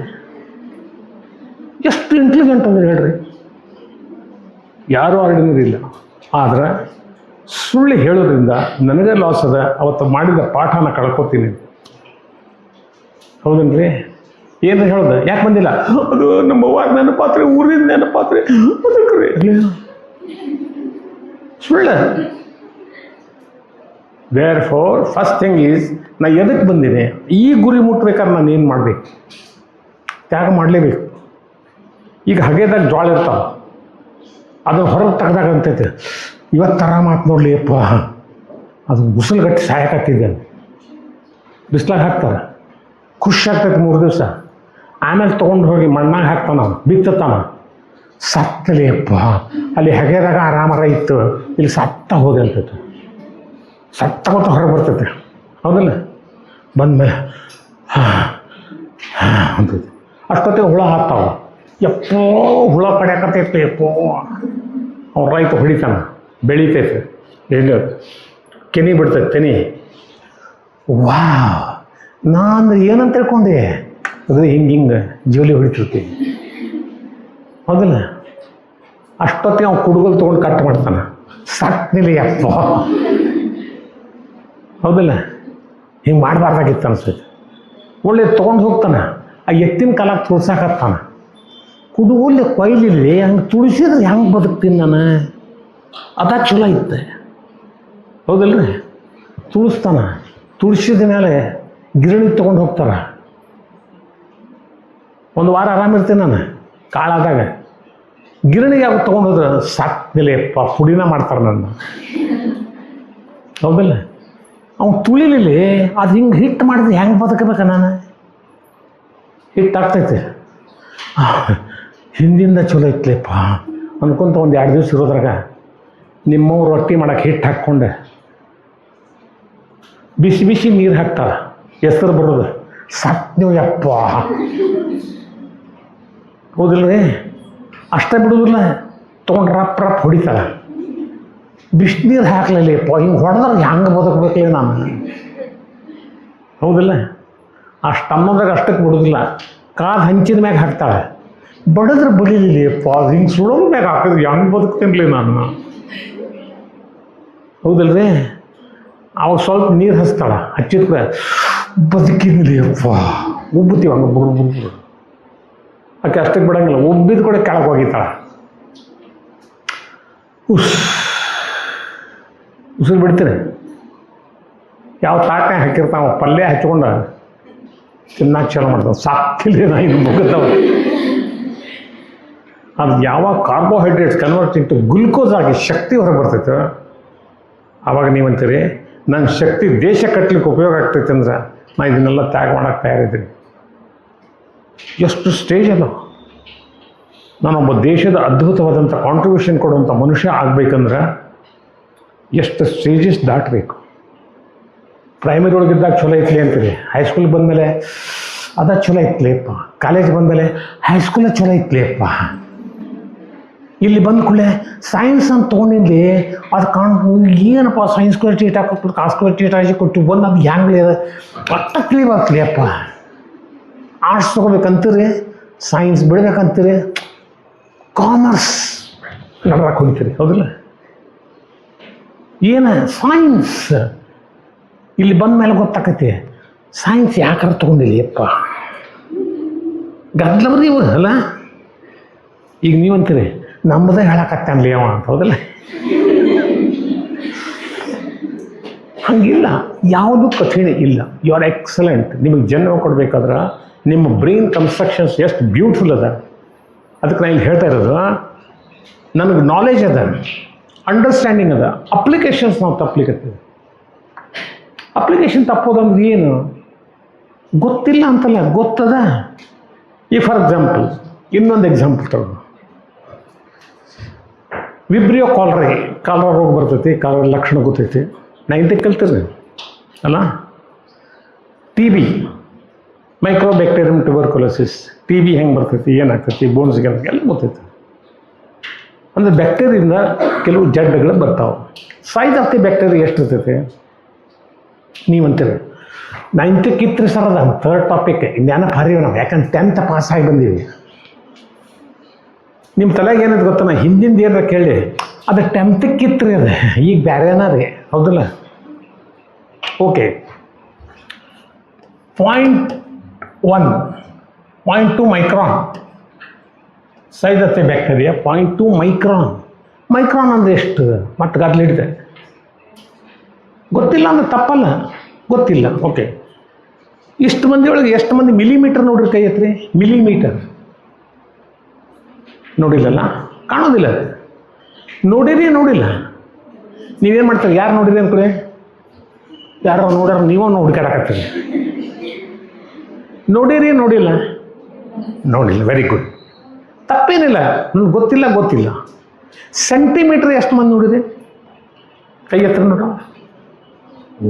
ಎಷ್ಟು ಇಂಟೆಲಿಜೆಂಟ್ ಅಂದ್ರೆ ಹೇಳ್ರಿ. ಯಾರೂ ಆರ್ಡಿನರಿ ಇಲ್ಲ. ಆದ್ರೆ ಸುಳ್ಳು ಹೇಳೋದ್ರಿಂದ ನನಗೆ ಲಾಸ್ ಅದ. ಅವತ್ತು ಮಾಡಿದ ಪಾಠನ ಕಳ್ಕೊತೀನಿ. ಹೌದನ್ರಿ? ಏನು ಹೇಳೋದು? ಯಾಕೆ ಬಂದಿಲ್ಲ? ಅದು ನಮ್ಮ ಅವ್ವಾಗ ನೆನಪಾತ್ರೆ, ಊರಿಂದ ನೆನಪಾತ್ರೆ, ಅದಕ್ಕೆ ಸುಳ್ಳು. Therefore first thing is, ನಾ ಎದಕ್ಕೆ ಬಂದಿನಿ, ಈ ಗುರಿ ಮುಟ್ಬೇಕಾದ್ರೆ ನಾನು ಏನು ಮಾಡಬೇಕು? ತ್ಯಾಗ ಮಾಡಲೇಬೇಕು. ಈಗ ಹಗೆದಾಗ ಜೋಳ ಇರ್ತಾವೆ, ಅದನ್ನು ಹೊರಗೆ ತೆಗ್ದಾಗ ಅಂತೈತೆ, ಇವತ್ತು ತರ ಮಾತು ನೋಡಲಿ ಅಪ್ಪ, ಅದು ಗುಸಲ್ಗಟ್ಟಿ ಸಾಯಕತ್ತಿದ್ದೆ. ಬಿಸ್ಲಾಗ ಹಾಕ್ತಾರೆ, ಖುಷಿ ಆಗ್ತೈತೆ 3 ದಿವಸ. ಆಮೇಲೆ ತೊಗೊಂಡು ಹೋಗಿ ಮಣ್ಣಾಗ ಹಾಕ್ತಾನ, ಬಿತ್ತತಾನ, ಸತ್ತಲಿ ಅಪ್ಪ, ಅಲ್ಲಿ ಹಗೆದಾಗ ಆರಾಮರ ಇತ್ತು, ಇಲ್ಲಿ ಸತ್ತ ಹೋದೆ ಅಂತೈತೆ. ಸತ್ತ ಗೊತ್ತ ಹೊರಗೆ ಬರ್ತೈತೆ. ಹೌದಲ್ಲ? ಬಂದಮೇಲೆ ಅಂತೈತೆ. ಅಷ್ಟೊತ್ತಿಗೆ ಹುಳ ಹಾಕ್ತಾವ. ಎಪ್ಪೋ ಹುಳ ಕಡ್ಯಾಕತ್ತೈತೆ ಎಪ್ಪೋ. ಅವ್ನು ರೈತ ಹೊಡಿತಾನ, ಬೆಳಿತೈತೆ, ಏನು ಕೆನಿ ಬಿಡ್ತೈತೆ ತೆನಿ. ವಾ, ನಾನು ಏನಂತ ತಿಳ್ಕೊಂಡೆ, ಅದು ಹಿಂಗೆ ಜೋಲಿ ಹೊಡಿತಿರ್ತೀವಿ. ಹೌದಲ್ಲ? ಅಷ್ಟೊತ್ತಿಗೆ ಅವ್ನು ಕುಡುಗಲ್ ತೊಗೊಂಡು ಕಟ್ ಮಾಡ್ತಾನೆ, ಸಟ್ನಿಲ್ಲ ಅಪ್ಪ. ಹೌದಲ್ಲ? ಹಿಂಗೆ ಮಾಡಬಾರ್ದಾಗಿತ್ತು ಅನ್ಸೈತೆ. ಒಳ್ಳೆ ತೊಗೊಂಡು ಹೋಗ್ತಾನೆ, ಆ ಎತ್ತಿನ ಕಾಲಕ್ಕೆ ತುಳ್ಸಾಕತ್ತಾನ. ಕುಡುಗಲ್ಲಿ ಕೊಯ್ಲಿಲ್ಲಿ ಹಂಗೆ ತುಳಿಸಿದ್ರೆ ಹೆಂಗೆ ಬದುಕ್ತೀನಿ ನಾನು? ಅದ ಚಲೋ ಇತ್ತು. ಹೌದಲ್ರಿ? ತುಳಿಸ್ತಾನ, ತುಳಿಸಿದ ಮೇಲೆ ಗಿರಣಿ ತೊಗೊಂಡು ಹೋಗ್ತಾರ. ಒಂದು ವಾರ ಆರಾಮಿರ್ತೀನಿ ನಾನು ಕಾಳಾದಾಗ. ಗಿರಣಿಗೆ ಯಾವಾಗ ತೊಗೊಂಡು ಹೋದ್ರೆ ಸಾಕ್ತಿಲ್ಲಪ್ಪ, ಪುಡಿನ ಮಾಡ್ತಾರೆ ನನ್ನ. ಹೌದಲ್ಲ? ಅವ್ನು ತುಳಿಲಿಲ್ಲಿ ಅದು ಹಿಂಗೆ ಹಿಟ್ಟು ಮಾಡಿದ್ರೆ ಹೆಂಗೆ ಬದುಕಬೇಕ ನಾನು? ಹಿಟ್ಟಾಗ್ತೈತೆ, ಹಿಂದಿಂದ ಚಲೋ ಇತ್ತಲೇಪ್ಪ ಅನ್ಕೊಂತ ಒಂದು 2 ದಿವಸ ಇರೋದ್ರಾಗ ನಿಮ್ಮವ್ರು ರೊಟ್ಟಿ ಮಾಡೋಕೆ ಹಿಟ್ಟು ಹಾಕ್ಕೊಂಡೆ ಬಿಸಿ ಬಿಸಿ ನೀರು ಹಾಕ್ತಾಳೆ, ಹೆಸರು ಬರೋದು, ಸತ್ ನೀವು ಯಪ್ಪ. ಹೌದಿಲ್ರಿ? ಅಷ್ಟೇ ಬಿಡೋದಿಲ್ಲ, ತೊಗೊಂಡು ರಪ್ ರಪ್ ಹೊಡಿತಾಳೆ. ಬಿಸಿನೀರು ಹಾಕ್ಲಿಲ್ಲಪ್ಪ, ಹಿಂಗೆ ಹೊಡೆದ್ರೆ ಹೆಂಗೆ ಬದುಕಬೇಕಲೇ ನಾನು? ಹೌದಿಲ್ಲ? ಅಷ್ಟು ಅನ್ನೋದಾಗ ಅಷ್ಟಕ್ಕೆ ಬಿಡೋದಿಲ್ಲ, ಕಾದು ಹಂಚಿದ ಮ್ಯಾಗ ಹಾಕ್ತಾಳೆ. ಬಡಿದ್ರೆ ಬಡಿಲಿಲ್ಲಪ್ಪ, ಹಿಂಗೆ ಸುಡೋದ್ರ ಮ್ಯಾಗ ಹಾಕಿದ್ರೆ ಹೆಂಗೆ ಬದುಕ್ತೀನಿಲಿ ನಾನು? ಹೌದಲ್ರಿ? ಅವಾಗ ಸ್ವಲ್ಪ ನೀರು ಹಚ್ತಾಳೆ, ಹಚ್ಚಿದ್ರೆ ಬದುಕಿದ್ಲಿಯಪ್ಪ, ಉಬ್ಬುತ್ತೀವಿ ಹಂಗೆ ಬುಡು. ಆಕೆ ಅಷ್ಟಕ್ಕೆ ಬಿಡಂಗಿಲ್ಲ, ಉಬ್ಬಿದ ಕೂಡ ಕೆಳಗೆ ಹೋಗಿತ್ತಾಳೆ. ಉಸಿರು ಬಿಡ್ತೀರಿ. ಯಾವ ತಾಟೆ ಹಾಕಿರ್ತಾವ ಪಲ್ಯ ಹಚ್ಕೊಂಡು ತಿನ್ನಕ್ಕೆ ಚಲೋ ಮಾಡ್ತಾವೆ. ಸಾಕ್ತಿಲ್ಲ ನಾ ಇದು ಮುಗಿದವ. ಅದು ಯಾವಾಗ ಕಾರ್ಬೋಹೈಡ್ರೇಟ್ಸ್ ಕನ್ವರ್ಟ್ ಇಂಟು ಗ್ಲುಕೋಸ್ ಆಗಿ ಶಕ್ತಿ ಹೊರಗೆ ಬರ್ತೈತೆ, ಆವಾಗ ನೀವಂತೀರಿ ನನ್ನ ಶಕ್ತಿ ದೇಶ ಕಟ್ಟಲಿಕ್ಕೆ ಉಪಯೋಗ ಆಗ್ತೈತೆ ಅಂದ್ರೆ ನಾ ಇದನ್ನೆಲ್ಲ ತ್ಯಾಗ ಮಾಡೋಕ್ಕೆ ತಯಾರಿದ್ದೀನಿ. ಎಷ್ಟು ಸ್ಟೇಜ್ ಅಲ್ಲ. ನಾನೊಬ್ಬ ದೇಶದ ಅದ್ಭುತವಾದಂಥ ಕಾಂಟ್ರಿಬ್ಯೂಷನ್ ಕೊಡುವಂಥ ಮನುಷ್ಯ ಆಗಬೇಕಂದ್ರೆ ಎಷ್ಟು ಸ್ಟೇಜಸ್ ದಾಟಬೇಕು. ಪ್ರೈಮರಿ ಒಳಗಿದ್ದಾಗ ಚಲೋ ಐತ್ಲಿ ಅಂತೀರಿ, ಹೈಸ್ಕೂಲ್ ಬಂದಮೇಲೆ ಅದ ಚಲೋ ಐತ್ಲಿಯಪ್ಪ, ಕಾಲೇಜ್ ಬಂದಮೇಲೆ ಹೈಸ್ಕೂಲೇ ಚಲೋ ಐತ್ಲಿಯಪ್ಪ, ಇಲ್ಲಿ ಬಂದ ಕೂಡಲೇ ಸೈನ್ಸ್ ಅಂತ ತೊಗೊಂಡಿಲ್ಲಿ ಅದು ಏನಪ್ಪ ಸೈನ್ಸ್ ಕ್ವಾಲಿಟಿ ಇಟ್ ಹಾಕೊಟ್ಟು ಕಾಸ್ ಕ್ವಾಲಿಟಿ ಇಟ್ ಕೊಟ್ಟು ಬಂದು ಅದು ಹ್ಯಾಂಗ್ಲಿ ಅದ ಒಟ್ಟ ಕ್ಲೀವ್ ಆಗ್ತಲಿಯಪ್ಪ. ಆರ್ಟ್ಸ್ ತೊಗೋಬೇಕಂತೀರಿ, ಸೈನ್ಸ್ ಬಿಡ್ಬೇಕಂತೀರಿ, ಕಾಮರ್ಸ್ ನಡ್ರಕ್ಕೆ ಹೋಗ್ತೀರಿ. ಹೌದಿಲ್ಲ? ಏನು ಸೈನ್ಸ್ ಇಲ್ಲಿ ಬಂದ ಮೇಲೆ ಗೊತ್ತಾಕೈತಿ ಸೈನ್ಸ್ ಯಾಕಾರ ತೊಗೊಂಡಿಲ್ಲ ಯಪ್ಪ ಗದ್ದಲವ್ರಿ ಇವು ಅಲ್ಲ. ಈಗ ನೀವಂತೀರಿ ನಮ್ಮದೇ ಹೇಳಕತ್ತಾನಲಿ ಅವ ಅಂತ, ಹೌದಲ್ಲ? ಹಂಗಿಲ್ಲ, ಯಾವುದು ಕಠಿಣ ಇಲ್ಲ. You are excellent. ನಿಮಗೆ ಜನ್ಮ ಕೊಡಬೇಕಾದ್ರೆ ನಿಮ್ಮ ಬ್ರೈನ್ ಕನ್ಸ್ಟ್ರಕ್ಷನ್ಸ್ ಎಷ್ಟು ಬ್ಯೂಟಿಫುಲ್ ಅದ. ಅದಕ್ಕೆ ನಾನು ಇಲ್ಲಿ ಹೇಳ್ತಾ ಇರೋದು, ನನಗೆ ನಾಲೆಜ್ ಅದ, ಅಂಡರ್ಸ್ಟ್ಯಾಂಡಿಂಗ್ ಅದ, ಅಪ್ಲಿಕೇಶನ್ಸ್ ನಾವು ತಪ್ಪಲಿಕ್ಕತ್ತೀವಿ. ಅಪ್ಲಿಕೇಶನ್ ತಪ್ಪೋದಂದ್ರೆ ಏನು? ಗೊತ್ತಿಲ್ಲ ಅಂತಲ್ಲ, ಗೊತ್ತದ. ಈ ಫಾರ್ ಎಕ್ಸಾಂಪಲ್ ಇನ್ನೊಂದು ಎಕ್ಸಾಂಪಲ್ ತಗೊಂಡು, ವಿಬ್ರಿಯೋ ಕಾಲರ ರೋಗ ಬರ್ತೈತಿ, ಕಾಲರ ಲಕ್ಷಣ ಗೊತ್ತೈತಿ, ನಾ ಇಂತಕ್ಕೆ ಕಲ್ತಿರಿ ಅಲ್ಲ. T B, mycobacterium tuberculosis, T B ಹೆಂಗೆ ಬರ್ತೈತಿ, ಏನಾಗ್ತೈತಿ, ಬೋನ್ಸ್ಗೆ ಎಲ್ಲ ಗೊತ್ತೈತಿ. ಅಂದರೆ ಬ್ಯಾಕ್ಟೀರಿಯಿಂದ ಕೆಲವು ಜಡ್ಡುಗಳು ಬರ್ತಾವೆ. ಸೈಜ್ ಆಫ್ ದಿ ಬ್ಯಾಕ್ಟೀರಿಯಾ ಎಷ್ಟು ಇರ್ತೈತಿ ನೀವಂತೀರಿ. ನಾ ಇಂತಕ್ಕಿತ್ರಿ ಸರ್ ಅದ ಥರ್ಡ್ ಟಾಪಿಕ್ ಜ್ಞಾನ ಭಾರಿ ನಾವು, ಯಾಕಂದ್ರೆ 10th ಪಾಸ್ ಆಗಿ ಬಂದೀವಿ. ನಿಮ್ಮ ತಲೆಗೆ ಏನದು ಗೊತ್ತ, ನಾ ಹಿಂದಿಂದ ಏನಾರ ಕೇಳಿ ಅದು 10th ಕಿತ್ರಿ ಅದು, ಈಗ ಬೇರೆನ ರೀ, ಹೌದಲ್ಲ? Okay, 0.1 0.2 micron size of the bacteria. 0.2 micron ಅಂದರೆ ಎಷ್ಟು? ಮತ್ತೆ ಗದ್ಲಿಡಿದೆ. ಗೊತ್ತಿಲ್ಲ ಅಂದ್ರೆ ತಪ್ಪಲ್ಲ, ಗೊತ್ತಿಲ್ಲ. ಓಕೆ, ಇಷ್ಟು ಮಂದಿ ಒಳಗೆ ಎಷ್ಟು ಮಂದಿ ಮಿಲಿಮೀಟರ್ ನೋಡ್ರಿ ಕೈ ಎತ್ರಿ? ಮಿಲಿಮೀಟರ್ ನೋಡಿಲ್ಲಲ್ಲ, ಕಾಣೋದಿಲ್ಲ. ನೋಡಿಲ್ಲ. ನೀವೇನು ಮಾಡ್ತೀರಿ? ಯಾರು ನೋಡಿರಿ ಅಂದ್ಕೊಳ್ಳಿ, ಯಾರೋ ನೋಡ್ಯಾರ, ನೀವೂ ಹುಡುಕಾಡಕತ್ತೀರಿ. ನೋಡಿಲ್ಲ. ವೆರಿ ಗುಡ್, ತಪ್ಪೇನಿಲ್ಲ. ನನಗೆ ಗೊತ್ತಿಲ್ಲ. ಸೆಂಟಿಮೀಟ್ರ್ ಎಷ್ಟು ಮಂದಿ ನೋಡಿರಿ? ಕೈ ಹತ್ರ ನೋಡ.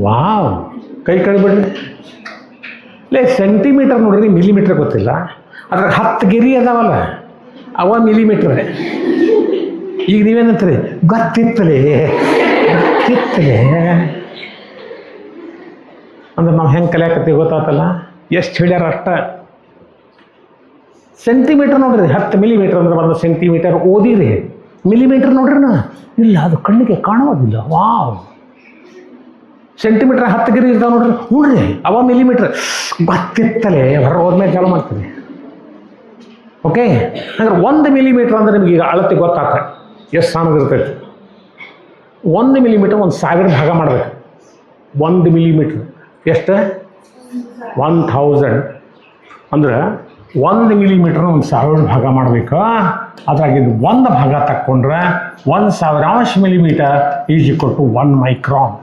ವಾವ್, ಕೈ ಕಳಿಬಿಡ್ರಿ. ಸೆಂಟಿಮೀಟರ್ ನೋಡ್ರಿ, ಮಿಲಿಮೀಟ್ರ್ ಗೊತ್ತಿಲ್ಲ. ಅದ್ರಾಗ 10 ಗೆರಿ ಅದಾವಲ್ಲ, ಅವ ಮಿಲಿಮೀಟ್ರ್. ಈಗ ನೀವೇನಂತೀರಿ? ಗೊತ್ತಿತ್ತಲೇ ಅಂದ್ರೆ ನಾವು ಹೆಂಗೆ ಕಲಿಯಾಕತ್ತೀವಿ ಗೊತ್ತಾತಲ್ಲ, ಎಷ್ಟು ಹೇಳ್ಯಾರ ಅಷ್ಟ. ಸೆಂಟಿಮೀಟರ್ ನೋಡ್ರಿ, 10 ಮಿಲಿಮೀಟರ್ ಅಂದ್ರೆ 1 ಸೆಂಟಿಮೀಟರ್ ಓದಿರಿ. ಮಿಲಿಮೀಟರ್ ನೋಡ್ರಿ ಇಲ್ಲ, ಅದು ಕಣ್ಣಿಗೆ ಕಾಣೋದಿಲ್ಲ. ವಾವ್, ಸೆಂಟಿಮೀಟ್ರ್ 10 ಗಿರಿ ಇರ್ತಾವೆ ನೋಡ್ರಿ, ಅವ ಮಿಲಿಮೀಟ್ರ್. ಗೊತ್ತಿತ್ತಲೇ ಹೊರ ಹೋದ್ಮೇಲೆ ಚಾಲು ಮಾಡ್ತೀವಿ. ಓಕೆ, ಅಂದ್ರೆ 1 ಮಿಲಿಮೀಟ್ರ್ ಅಂದ್ರೆ ನಿಮ್ಗೆ ಈಗ ಅಳತೆ ಗೊತ್ತಾಗ ಎಷ್ಟು ಸಾಣದಿರ್ತೈತಿ. 1 ಮಿಲಿಮೀಟ್ರ್ 1000 ಭಾಗ ಮಾಡ್ಬೇಕು. 1 ಮಿಲಿಮೀಟ್ರ್ ಎಷ್ಟು? 1000. ಅಂದ್ರೆ 1 ಮಿಲಿಮೀಟ್ರ್ 1000 ಭಾಗ ಮಾಡಬೇಕು. ಅದ್ರಾಗಿದ್ದು 1 ಭಾಗ ತಕ್ಕೊಂಡ್ರೆ 1000 millimetre is equal to 1 micron.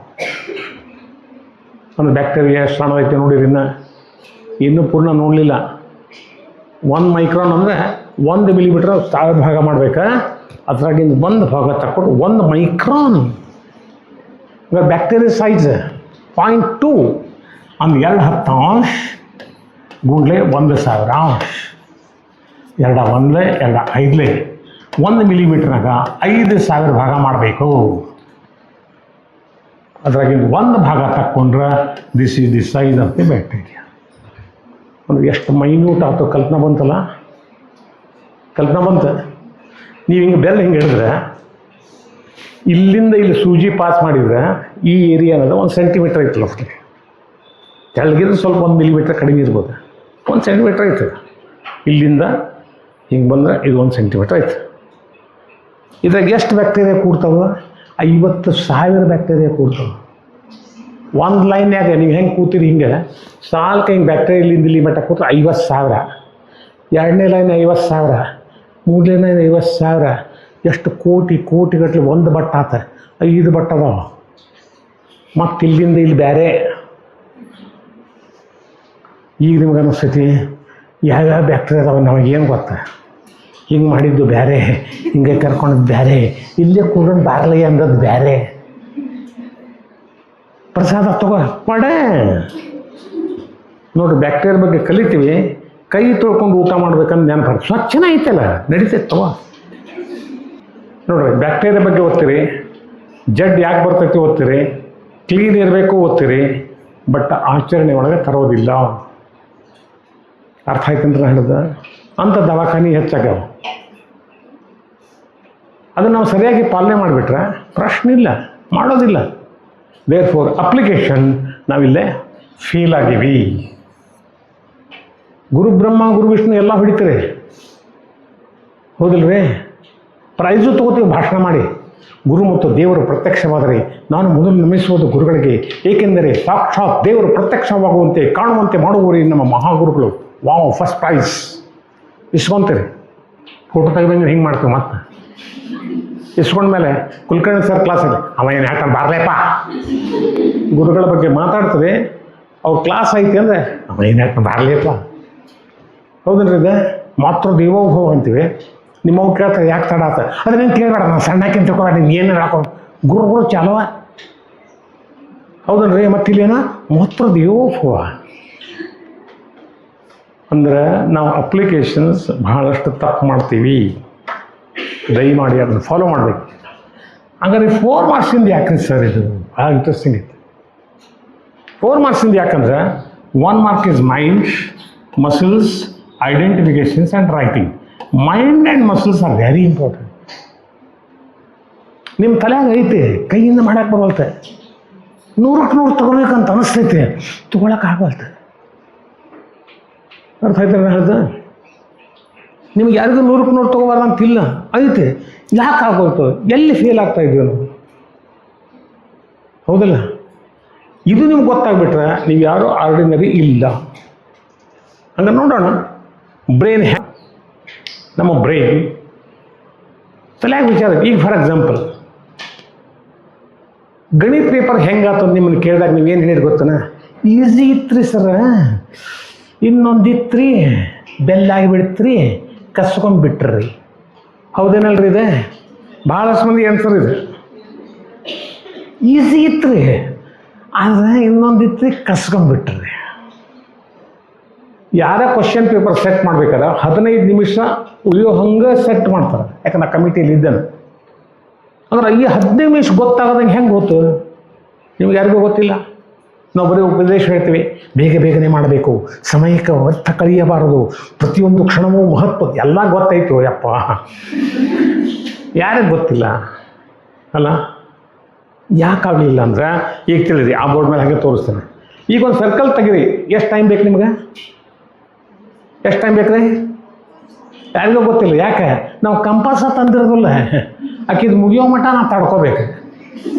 ಒಂದು ಬ್ಯಾಕ್ಟೀರಿಯಾ ಎಷ್ಟು ಸಣ್ಣದೈತೆ ನೋಡಿರಿ, ಇನ್ನೂ ಪೂರ್ಣ ನೋಡಲಿಲ್ಲ. 1 ಮೈಕ್ರಾನ್ ಅಂದರೆ 1 ಮಿಲಿಮೀಟ್ರ್ 1000 ಭಾಗ ಮಾಡ್ಬೇಕಾ, ಅದ್ರಾಗಿಂದ 1 ಭಾಗ ತಕ್ಕೊಂಡು 1 ಮೈಕ್ರಾನ್. ಈಗ ಬ್ಯಾಕ್ಟೀರಿಯಾ ಸೈಜ್ 0.2 ಅಂದ್ರೆ 2 10 ಗುಂಡ್ಲೆ 1000. 2 1 2 5 1 ಮಿಲಿಮೀಟ್ರ್ನಾಗ 5000 ಭಾಗ ಮಾಡಬೇಕು. ಅದ್ರಾಗಿಂದ 1 ಭಾಗ ತಕ್ಕೊಂಡ್ರೆ this is the size of the bacteria. ಅಂದ್ರೆ ಎಷ್ಟು ಮೈನ್ಯೂಟ್ ಆಯ್ತು. ಕಲ್ಪನಾ ಬಂತಲ್ಲ, ನೀವು ಹಿಂಗೆ ಬೆಲ್ಲ ಹಿಂಗೆ ಹಿಡಿದ್ರೆ, ಇಲ್ಲಿಂದ ಇಲ್ಲಿ ಸೂಜಿ ಪಾಸ್ ಮಾಡಿದರೆ ಈ ಏರಿಯಾ ಅನ್ನೋದು 1 ಸೆಂಟಿಮೀಟ್ರ್ ಐತಲ್ಲ, ಅಷ್ಟೇ. ಕೆಳಗಿದ್ರೆ ಸ್ವಲ್ಪ 1 ಮಿಲಿಮೀಟ್ರ್ ಕಡಿಮೆ ಇರ್ಬೋದು. 1 ಸೆಂಟಿಮೀಟ್ರ್ ಐತೆ. ಇಲ್ಲಿಂದ ಹಿಂಗೆ ಬಂದರೆ ಇದು 1 ಸೆಂಟಿಮೀಟ್ರ್ ಐತೆ. ಇದ್ರಾಗ ಎಷ್ಟು ಬ್ಯಾಕ್ಟೀರಿಯಾ ಕೂಡ್ತಾವೆ? 50,000 ಬ್ಯಾಕ್ಟೀರಿಯಾ ಕೂಡ್ತಾವೆ. 1 ಲೈನ್ಯಾಗ ನೀವು ಹೆಂಗೆ ಕೂತೀರಿ, ಹಿಂಗೆ ಸಾಲ್ಕೆ ಹಿಂಗೆ ಬ್ಯಾಕ್ಟೀರಿಯಾ ಇಲ್ಲಿಂದ ಇಲ್ಲಿ ಮಟ್ಟ ಕೂತ್ರೆ 50,000. 2ನೇ ಲೈನ್ 50,000, 3ನೇ ಲೈನ್ 50,000. ಎಷ್ಟು ಕೋಟಿಗಟ್ಟಲೆ 1 ಬಟ್ ಆತ. 5 ಬಟ್ ಅದಾವ. ಮತ್ತು ಇಲ್ಲಿಂದ ಇಲ್ಲಿ ಬೇರೆ. ಈಗ ನಿಮ್ಗೆ ಅನಿಸ್ತೈತಿ ಯಾವ್ಯಾವ ಬ್ಯಾಕ್ಟೀರಿಯಾ ಅದಾವ, ನಮಗೇನು ಗೊತ್ತ? ಹಿಂಗೆ ಮಾಡಿದ್ದು ಬೇರೆ, ಹಿಂಗೆ ಕರ್ಕೊಂಡದ್ದು ಬೇರೆ, ಇಲ್ಲೇ ಕೂಡೋದು ಬಾರ್ಲಿ ಅಂದದ್ದು ಬೇರೆ. ಪ್ರಸಾದ ತಗೋ ಪಡೆ ನೋಡ್ರಿ. ಬ್ಯಾಕ್ಟೀರಿಯಾ ಬಗ್ಗೆ ಕಲಿತೀವಿ, ಕೈ ತೊಳ್ಕೊಂಡು ಊಟ ಮಾಡ್ಬೇಕಂತ ನೆನಪು. ಸ್ವಚ್ಛನೇ ಐತಲ್ಲ, ನಡೀತೈತೆ ತಗೋ. ನೋಡ್ರಿ, ಬ್ಯಾಕ್ಟೀರಿಯಾ ಬಗ್ಗೆ ಓದ್ತೀರಿ, ಜಡ್ ಯಾಕೆ ಬರ್ತೈತಿ ಓದ್ತೀರಿ, ಕ್ಲೀನ್ ಇರಬೇಕು ಓದ್ತೀರಿ, ಬಟ್ ಆಚರಣೆ ಒಳಗೆ ತರೋದಿಲ್ಲ. ಅರ್ಥ ಆಯ್ತಂದ್ರೆ ಹೇಳಿದ ಅಂಥ ದವಾಖಾನೆ ಹೆಚ್ಚಾಗ್ಯಾವ. ಅದನ್ನು ನಾವು ಸರಿಯಾಗಿ ಪಾಲನೆ ಮಾಡಿಬಿಟ್ರೆ ಪ್ರಶ್ನೆ ಇಲ್ಲ, ಮಾಡೋದಿಲ್ಲ. ದೇರ್ ಫೋರ್ ಅಪ್ಲಿಕೇಶನ್ ನಾವಿಲ್ಲೇ ಫೇಲ್ ಆಗಿವಿ. ಗುರು ಬ್ರಹ್ಮ ಗುರು ವಿಷ್ಣು ಎಲ್ಲ ಹೊಡಿತೀರಿ, ಹೌದಿಲ್ರಿ? ಪ್ರೈಸು ತಗೋತೀವಿ ಭಾಷಣ ಮಾಡಿ. ಗುರು ಮತ್ತು ದೇವರು ಪ್ರತ್ಯಕ್ಷವಾದರೆ ನಾನು ಮೊದಲು ನಮಿಸುವುದು ಗುರುಗಳಿಗೆ, ಏಕೆಂದರೆ ಸಾಕ್ಷಾತ್ ದೇವರು ಪ್ರತ್ಯಕ್ಷವಾಗುವಂತೆ ಕಾಣುವಂತೆ ಮಾಡುವವರೇ ನಮ್ಮ ಮಹಾಗುರುಗಳು. ವಾವ್, ಫಸ್ಟ್ ಪ್ರೈಸ್ ಇಸ್ಕೊಂತೀರಿ. ಫೋಟೋ ತೆಗೆದಂಗೆ ಹಿಂಗೆ ಮಾಡ್ತೀವಿ. ಮತ್ತೆ ಇಸ್ಕೊಂಡ್ಮೇಲೆ ಕುಲಕರ್ಣಿ ಸರ್ ಕ್ಲಾಸಲ್ಲಿ ಅವ ಏನು ಹೇಳ್ತಾನೆ ಬಾರ್ಲೇಪ್ಪ, ಗುರುಗಳ ಬಗ್ಗೆ ಮಾತಾಡ್ತದೆ. ಅವ್ರ ಕ್ಲಾಸ್ ಐತಿ ಅಂದರೆ ಅವ ಏನು ಹೇಳ್ತಾನೆ ಬಾರ್ಲೇಪ್ಪ. ಹೌದಲ್ರಿ? ಇದು ಮಾತೃ ದೇವೋಭವ ಅಂತೀವಿ. ನಿಮ್ಮವ್ ಕೇಳ್ತಾರೆ ಯಾಕೆ ತಡ ಆತ, ಅದನ್ನೇನು ಕೇಳಬೇಡ, ನಾನು ಸಣ್ಣಕ್ಕಿಂತ ತಿಳ್ಕೊಬೇಡ, ನೀನು ಏನು ಹೇಳೋ ಗುರುಗಳು ಚಾಲುವ. ಹೌದಲ್ರಿ? ಮತ್ತಿಲ್ಲೇನ ಮಾತೃ ದೇವೋಭವ ಅಂದ್ರೆ ನಾವು ಅಪ್ಲಿಕೇಶನ್ಸ್ ಬಹಳಷ್ಟು ತಪ್ಪು ಮಾಡ್ತೀವಿ. ದಯಮಾಡಿ ಅದನ್ನು ಫಾಲೋ ಮಾಡಬೇಕು. ಹಂಗಾರೆ 4 ಮಾರ್ಕ್ಸಿಂದ ಯಾಕ್ರಿ ಸರ್ ಇದು? ಭಾಳ ಇಂಟ್ರೆಸ್ಟಿಂಗ್ ಇತ್ತು. 4 ಮಾರ್ಕ್ಸಿಂದ ಯಾಕಂದ್ರೆ 1 mark is mind, muscles, identifications and writing. Mind and muscles are very important. ನಿಮ್ಮ ತಲೆಯಾಗ ಐತೆ, ಕೈಯಿಂದ ಮಾಡಕ್ಕೆ ಬರವಲ್ತೆ. 100ಕ್ಕೆ 100 ತೊಗೋಬೇಕಂತ ಅನಿಸ್ತೈತೆ, ತೊಗೊಳಕ್ಕೆ ಆಗವಲ್ತೆ. ಅರ್ಥ ಆಯ್ತು ನಾನು ಹೇಳ್ದೆ? ನಿಮ್ಗೆ ಯಾರಿಗೂ 100ಕ್ಕೆ 100 ತೊಗೋಬಾರ್ದು ಅಂತಿಲ್ಲ, ಐತೆ. ಯಾಕೆ ಆಗೋಯ್ತು? ಎಲ್ಲಿ ಫೇಲ್ ಆಗ್ತಾ ಇದ್ದೀವಿ ನಾವು? ಹೌದಲ್ಲ? ಇದು ನಿಮ್ಗೆ ಗೊತ್ತಾಗ್ಬಿಟ್ರೆ ನೀವು ಯಾರೂ ಆರ್ಡಿನರಿ ಇಲ್ಲ. ಹಂಗೆ ನೋಡೋಣ. ಬ್ರೈನ್ ನಮ್ಮ ಬ್ರೈನ್ ತಲೆಯಾಗ ವಿಚಾರ. ಈಗ ಫಾರ್ ಎಕ್ಸಾಂಪಲ್ ಗಣಿತ ಪೇಪರ್ ಹೆಂಗಾತು ನಿಮ್ಮನ್ನು ಕೇಳಿದಾಗ ನೀವೇನು ಹೇಳಿರಿ ಗೊತ್ತನ? ಈಸಿ ಇತ್ರಿ ಸರ, ಇನ್ನೊಂದಿತ್ರಿ ಬೆಲ್ಲಾಗಿ ಬಿಡ್ತ್ರಿ, ಕಸ್ಕೊಂಡ್ಬಿಟ್ರಿ. ಹೌದೇನಲ್ರಿ? ಇದೆ ಭಾಳಷ್ಟು ಮಂದಿ ಆನ್ಸರ್ ಇದೆ. ಈಸಿ ಇತ್ರಿ, ಆದರೆ ಇನ್ನೊಂದಿತ್ರಿ ಕಸ್ಕೊಂಡ್ಬಿಟ್ರಿ. ಯಾರ ಕ್ವಶನ್ ಪೇಪರ್ ಸೆಟ್ ಮಾಡ್ಬೇಕಾದ್ರೆ 15 ನಿಮಿಷ ಉಳಿಯೋ ಹಂಗೆ ಸೆಟ್ ಮಾಡ್ತಾರೆ. ಯಾಕಂದ್ರೆ ಆ ಕಮಿಟಿಯಲ್ಲಿ ಇದ್ದೇನೆ. ಅಂದ್ರೆ ಈ 15 ನಿಮಿಷ ಗೊತ್ತಾಗೋದಂಗೆ ಹೆಂಗೆ ಗೊತ್ತು? ನಿಮ್ಗೆ ಯಾರಿಗೂ ಗೊತ್ತಿಲ್ಲ. ನಾವು ಬರೀ ಉಪದೇಶ ಹೇಳ್ತೀವಿ, ಬೇಗ ಬೇಗನೆ ಮಾಡಬೇಕು, ಸಮಯಕ್ಕೆ ವ್ಯರ್ಥ ಕಳೆಯಬಾರದು, ಪ್ರತಿಯೊಂದು ಕ್ಷಣವೂ ಮಹತ್ವ, ಎಲ್ಲ ಗೊತ್ತಾಯ್ತು. ಯಪ್ಪ, ಯಾರಿಗೆ ಗೊತ್ತಿಲ್ಲ ಅಲ್ಲ? ಯಾಕಾಗಲಿಲ್ಲ ಅಂದ್ರೆ ಈಗ ತಿಳಿದಿ, ಆ ಬೋರ್ಡ್ ಮೇಲೆ ಹಾಗೆ ತೋರಿಸ್ತೇನೆ. ಈಗ ಒಂದು ಸರ್ಕಲ್ ತೆಗೀರಿ, ಎಷ್ಟು ಟೈಮ್ ಬೇಕು ನಿಮ್ಗೆ? ಎಷ್ಟು ಟೈಮ್ ಬೇಕು ರೀ? ಯಾರಿಗೂ ಗೊತ್ತಿಲ್ಲ. ಯಾಕೆ? ನಾವು ಕಂಪಾಸ ತಂದಿರೋದಿಲ್ಲ. ಆಕಿದು ಮುಗಿಯೋ ಮಟ್ಟ ನಾವು ತಡ್ಕೋಬೇಕು.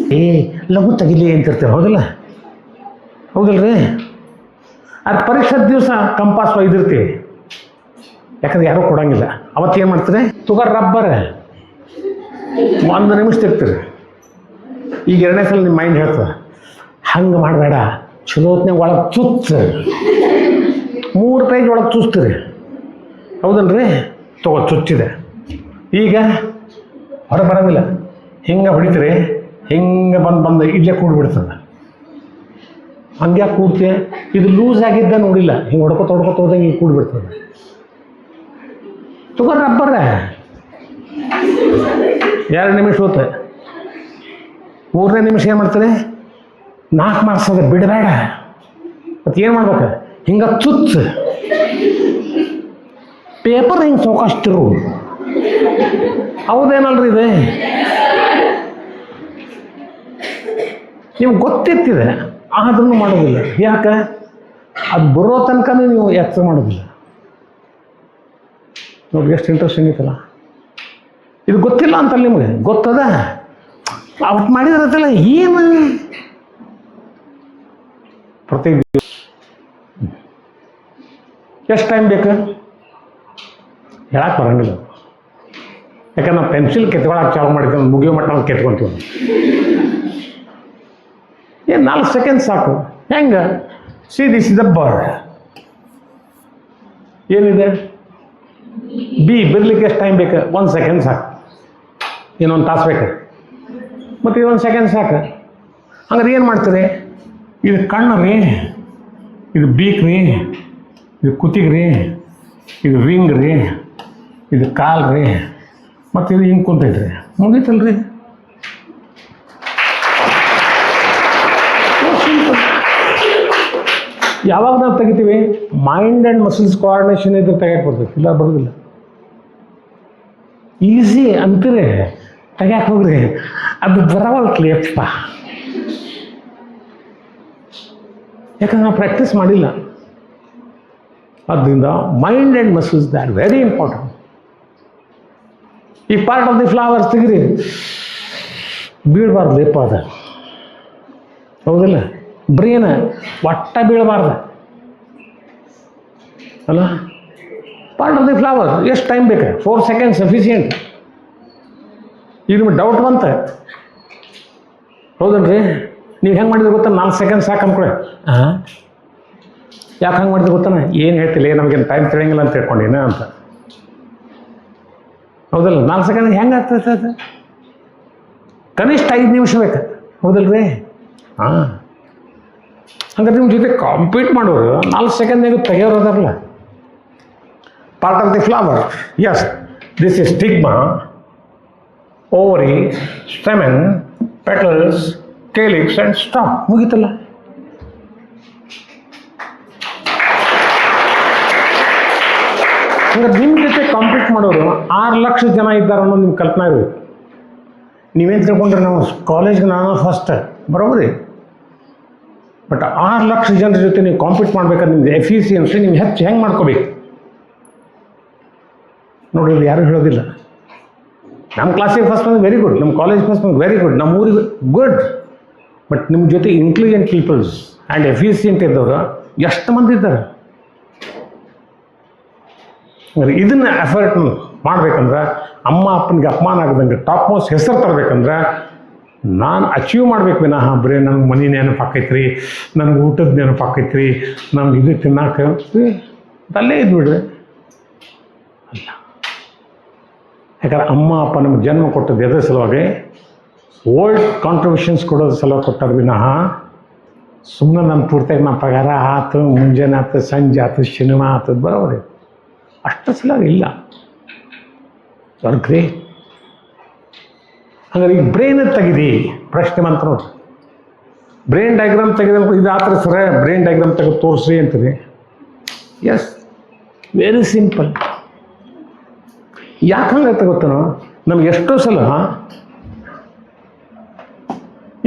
ಲಘು ತೆಗಿಲಿ ಅಂತಿರ್ತೇವೆ, ಹೌದಿಲ್ಲ? ಹೌದಿಲ್ರಿ? ಅದು ಪರೀಕ್ಷೆ ದಿವಸ ಕಂಪಾಸ್ ಒಯ್ದಿರ್ತೀವಿ, ಯಾಕಂದ್ರೆ ಯಾರೂ ಕೊಡೋಂಗಿಲ್ಲ. ಅವತ್ತೇನು ಮಾಡ್ತೀರಿ? ತುಗ ರಬ್ಬರ್ 1 ನಿಮಿಷ ತೆಗ್ತೀರಿ. ಈಗ 2ನೇ ಸಲ ನಿಮ್ಮ ಮೈಂಡ್ ಹೇಳ್ತದೆ, ಹಂಗೆ ಮಾಡಬೇಡ, ಚಲೋತ್ನಾಗ ಒಳಗೆ ಚುಚ್ಚ, 3 ಪೇಜ್ ಒಳಗೆ ಚುಚ್ತೀರಿ. ಹೌದಲ್ರಿ? ತಗೋ ಚುಚ್ಚಿದೆ. ಈಗ ಹೊರ ಬರೋಂಗಿಲ್ಲ, ಹಿಂಗೆ ಹೊಡಿತೀರಿ, ಹಿಂಗೆ ಬಂದು ಇಲ್ಲೇ ಕೂಡ್ಬಿಡ್ತದೆ. ಹಂಗೆ ಕೂಡ್ತಿ, ಇದು ಲೂಸ್ ಆಗಿದ್ದ ನೋಡಿಲ್ಲ, ಹಿಂಗೆ ಹೊಡ್ಕೊತ ಹೋದಂಗೆ ಹಿಂಗೆ ಕೂಡ್ಬಿಡ್ತದೆ. ತಗೋ ರಬ್ಬರ 2 ನಿಮಿಷ ಹೋತೆ. 3ನೇ ನಿಮಿಷ ಏನು ಮಾಡ್ತಾರೆ? 4 ಮಾರ್ಕ್ಸ್ ಅದ, ಬಿಡಬೇಡ. ಮತ್ತು ಏನು ಮಾಡ್ಬೇಕು? ಹಿಂಗೆ ಚುಚ್ಚ ಪೇಪರ್ ಹಿಂಗೆ ಸೋಕಷ್ಟಿರು. ಹೌದೇನಲ್ರಿ? ಇದೆ ನಿಮ್ಗೆ ಗೊತ್ತಿರ್ತಿದೆ, ಅದನ್ನು ಮಾಡೋದಿಲ್ಲ. ಯಾಕೆ? ಅದು ಬರೋ ತನಕನೂ ನೀವು ಎಚ್ಚರ ಮಾಡೋದಿಲ್ಲ. ನೋಡಿ ಎಷ್ಟು ಇಂಟ್ರೆಸ್ಟಿಂಗ್ ಐತಲ್ಲ. ಇದು ಗೊತ್ತಿಲ್ಲ ಅಂತಲ್ಲ, ನಿಮಗೆ ಗೊತ್ತದ, ಅವತ್ತು ಮಾಡಿದ್ರತ್ತಲ್ಲ. ಏನು ಪ್ರತಿ ಎಷ್ಟು ಟೈಮ್ ಬೇಕು ಹೇಳಕ್ಕೆ ಬರೋಂಗಿಲ್ಲ. ಯಾಕಂದ್ರೆ ನಾವು ಪೆನ್ಸಿಲ್ ಕೆತ್ಕೊಳಕ್ಕೆ ಚಾಲು ಮಾಡಿದ್ವಿ, ಮುಗಿಯೋ ಮಟ್ಟ ನಾವು ಕೆತ್ಕೊಂತೀವಿ. ಏನು 4 ಸೆಕೆಂಡ್ ಸಾಕು. ಹೆಂಗೆ? See this is the bird. ಏನಿದೆ? ಬಿ ಬಿರ್ಲಿಕ್ಕೆ ಎಷ್ಟು ಟೈಮ್ ಬೇಕು? 1 ಸೆಕೆಂಡ್ ಸಾಕು. ಇನ್ನೊಂದು ತಾಸು ಬೇಕು, ಮತ್ತು ಇದೊಂದು ಸೆಕೆಂಡ್ ಸಾಕು. ಹಂಗಾರೆ ಏನು ಮಾಡ್ತೀರಿ? ಇದು ಕಣ್ಣು ರೀ, ಇದು ಬೀಕ್ ರೀ, ಇದು ಕುತ್ತಿಗೆ ರೀ, ಇದು ವಿಂಗ್ ರೀ, ಇದು ಕಾಲು ರೀ, ಮತ್ತು ಇದು ಹಿಂಗೆ ಕುಂತೈತ್ರಿ. ಮುಗೀತಲ್ರಿ? ಯಾವಾಗ ನಾವು ತೆಗಿತೀವಿ? ಮೈಂಡ್ ಆ್ಯಂಡ್ ಮಸಲ್ಸ್ ಕೋಆರ್ಡಿನೇಷನ್ ಇದ್ರೆ ತೆಗಿಯಕ್ಕೆ ಬರ್ತದೆ, ಇಲ್ಲ ಬರೋದಿಲ್ಲ. ಈಸಿ ಅಂತೀರಿ, ತೆಗಿಯಕ್ಕೆ ಹೋಗ್ರಿ, ಅದು ಬರವಲ್ರಿ ಅಪ್ಪ. ಯಾಕಂದ್ರೆ ನಾವು ಪ್ರಾಕ್ಟೀಸ್ ಮಾಡಿಲ್ಲ. ಆದ್ದರಿಂದ mind and muscles they are very important. ಈ ಪಾರ್ಟ್ ಆಫ್ ದಿ ಫ್ಲವರ್ಸ್ ತೆಗಿರಿ, ಬೀಳಬಾರ್ದು ಲೇಪ ಅದ, ಹೌದಿಲ್ಲ? ಬ್ರೇನ್ ಒಟ್ಟ ಬೀಳಬಾರ್ದು ಅಲ್ಲ. ಪಾರ್ಟ್ ಆಫ್ ದಿ ಫ್ಲವರ್ ಎಷ್ಟು ಟೈಮ್ ಬೇಕು? 4 seconds ಸಫಿಷಿಯೆಂಟ್. ಈಗ ನಿಮ್ಗೆ ಡೌಟ್ ಬಂತ, ಹೌದಲ್ರಿ? ನೀವು ಹೆಂಗೆ ಮಾಡಿದ್ರೆ ಗೊತ್ತಾ? 4 seconds ಸಾಕು ಅಂದ್ಕೊಳೆ. ಯಾಕೆ ಹಂಗೆ ಮಾಡಿದ್ರೆ ಗೊತ್ತಾನ? ಏನು ಹೇಳ್ತಿಲ್ಲ, ನಮಗೇನು ಟೈಮ್ ತಿಳಿಯಂಗಿಲ್ಲ ಅಂತ ತಿಳ್ಕೊಂಡೇನ ಅಂತ, ಹೌದಲ್ಲ? 4 seconds ಹೆಂಗೆ ಆಗ್ತದೆ ಅದು? ಕನಿಷ್ಠ 5 ನಿಮಿಷ ಬೇಕು, ಹೌದಲ್ರಿ? ಹಂಗಾದ್ರೆ ನಿಮ್ಮ ಜೊತೆ ಕಾಂಪೀಟ್ ಮಾಡೋರು 4 ಸೆಕೆಂಡ್ನಾಗ ತೆಗೆಯೋರು ಅದಾರಲ್ಲ. Part of the flower, yes, this is stigma, ovary, stamen, petals, calyx and stalk. ಮುಗೀತಲ್ಲ. ಹಂಗಾರೆ ನಿಮ್ಮ ಜೊತೆ ಕಾಂಪೀಟ್ ಮಾಡೋರು 6 ಲಕ್ಷ ಜನ ಇದ್ದಾರೆ ಅನ್ನೋದು ನಿಮ್ಮ ಕಲ್ಪನಾ ಇರಬೇಕು. ನೀವೇನು ತಿಳ್ಕೊಂಡ್ರೆ ನಾವು ಕಾಲೇಜ್ಗೆ ನಾನು ಫಸ್ಟ್, ಬರೋಬ್ರಿ. ಬಟ್ 6 ಲಕ್ಷ ಜನರ ಜೊತೆ ನೀವು ಕಾಂಪೀಟ್ ಮಾಡ್ಬೇಕಾದ್ರೆ ನಿಮ್ದು ಎಫಿಷಿಯನ್ಸಿ ನೀವು ಹೆಚ್ಚು ಹೆಂಗೆ ಮಾಡ್ಕೋಬೇಕು ನೋಡ್ರಿ. ಇದು ಯಾರು ಹೇಳೋದಿಲ್ಲ. ನಮ್ಮ ಕ್ಲಾಸಿಗೆ ಫಸ್ಟ್ ಬಂದು ವೆರಿ ಗುಡ್, ನಮ್ಮ ಕಾಲೇಜ್ ಫಸ್ಟ್ ಬಂದು ವೆರಿ ಗುಡ್, ನಮ್ಮ ಊರಿಗೆ ಗುಡ್. ಬಟ್ ನಿಮ್ಮ ಜೊತೆ ಇಂಟೆಲಿಜೆಂಟ್ ಪೀಪಲ್ಸ್ ಆ್ಯಂಡ್ ಎಫಿಷಿಯೆಂಟ್ ಇದ್ದವರು ಎಷ್ಟು ಮಂದಿ ಇದ್ದಾರೆ? ಇದನ್ನ ಎಫರ್ಟ್ ಮಾಡ್ಬೇಕಂದ್ರೆ, ಅಮ್ಮ ಅಪ್ಪನಿಗೆ ಅಪಮಾನ ಆಗದಂಗೆ ಟಾಪ್ ಮೋಸ್ಟ್ ಹೆಸರು ತರಬೇಕಂದ್ರೆ ನಾನು ಅಚೀವ್ ಮಾಡ್ಬೇಕು ವಿನಃ ಬರೀ ನನಗೆ ಮನೆ ನೆನಪು ಆಕೈತ್ರಿ, ನನಗೆ ಊಟದ ನೆನಪು ಆಕೈತ್ರಿ, ನನಗೆ ಇದು ತಿನ್ನಕ್ಕೆ ಅಲ್ಲೇ ಇದ್ಬಿಡ್ರಿ. ಅಲ್ಲ, ಯಾಕಂದ್ರೆ ಅಮ್ಮ ಅಪ್ಪ ನಮ್ಗೆ ಜನ್ಮ ಕೊಟ್ಟದ್ದು ಎದ್ರ ಸಲುವಾಗಿ? ಓಲ್ಡ್ ಕಾಂಟ್ರಿಬ್ಯೂಷನ್ಸ್ ಕೊಡೋದ್ರ ಸಲುವಾಗಿ ಕೊಟ್ಟಾರ ವಿನಃ ಸುಮ್ಮನೆ ನಮ್ಮ ಪೂರ್ತಿಯಾಗಿ ನಮ್ಮ ಪಗಾರ ಆಯ್ತು, ಮುಂಜಾನೆ ಆಯ್ತು, ಸಂಜೆ ಆಯ್ತು, ಸಿನಿಮಾ ಆಯ್ತು, ಬರೋರಿ ಅಷ್ಟು ಸಲುವಾಗಿ ಇಲ್ಲ. R great. ಹಂಗಾರೆ ಈಗ ಬ್ರೈನ್ ತೆಗಿದಿ ಪ್ರಶ್ನೆ ಮಂತ್ರ ನೋಡ್ರಿ. ಬ್ರೈನ್ ಡಯಾಗ್ರಾಮ್ ತೆಗೆದ ಇದು ಆತರ ಸರ ಬ್ರೈನ್ ಡಯಾಗ್ರಾಮ್ ತೆಗೆದು ತೋರಿಸ್ರಿ ಅಂತೀರಿ. Yes, very simple. ಯಾಕೆ ಹಂಗತ್ತೆ ಗೊತ್ತನೋ? ನಮ್ಗೆ ಎಷ್ಟೋ ಸಲ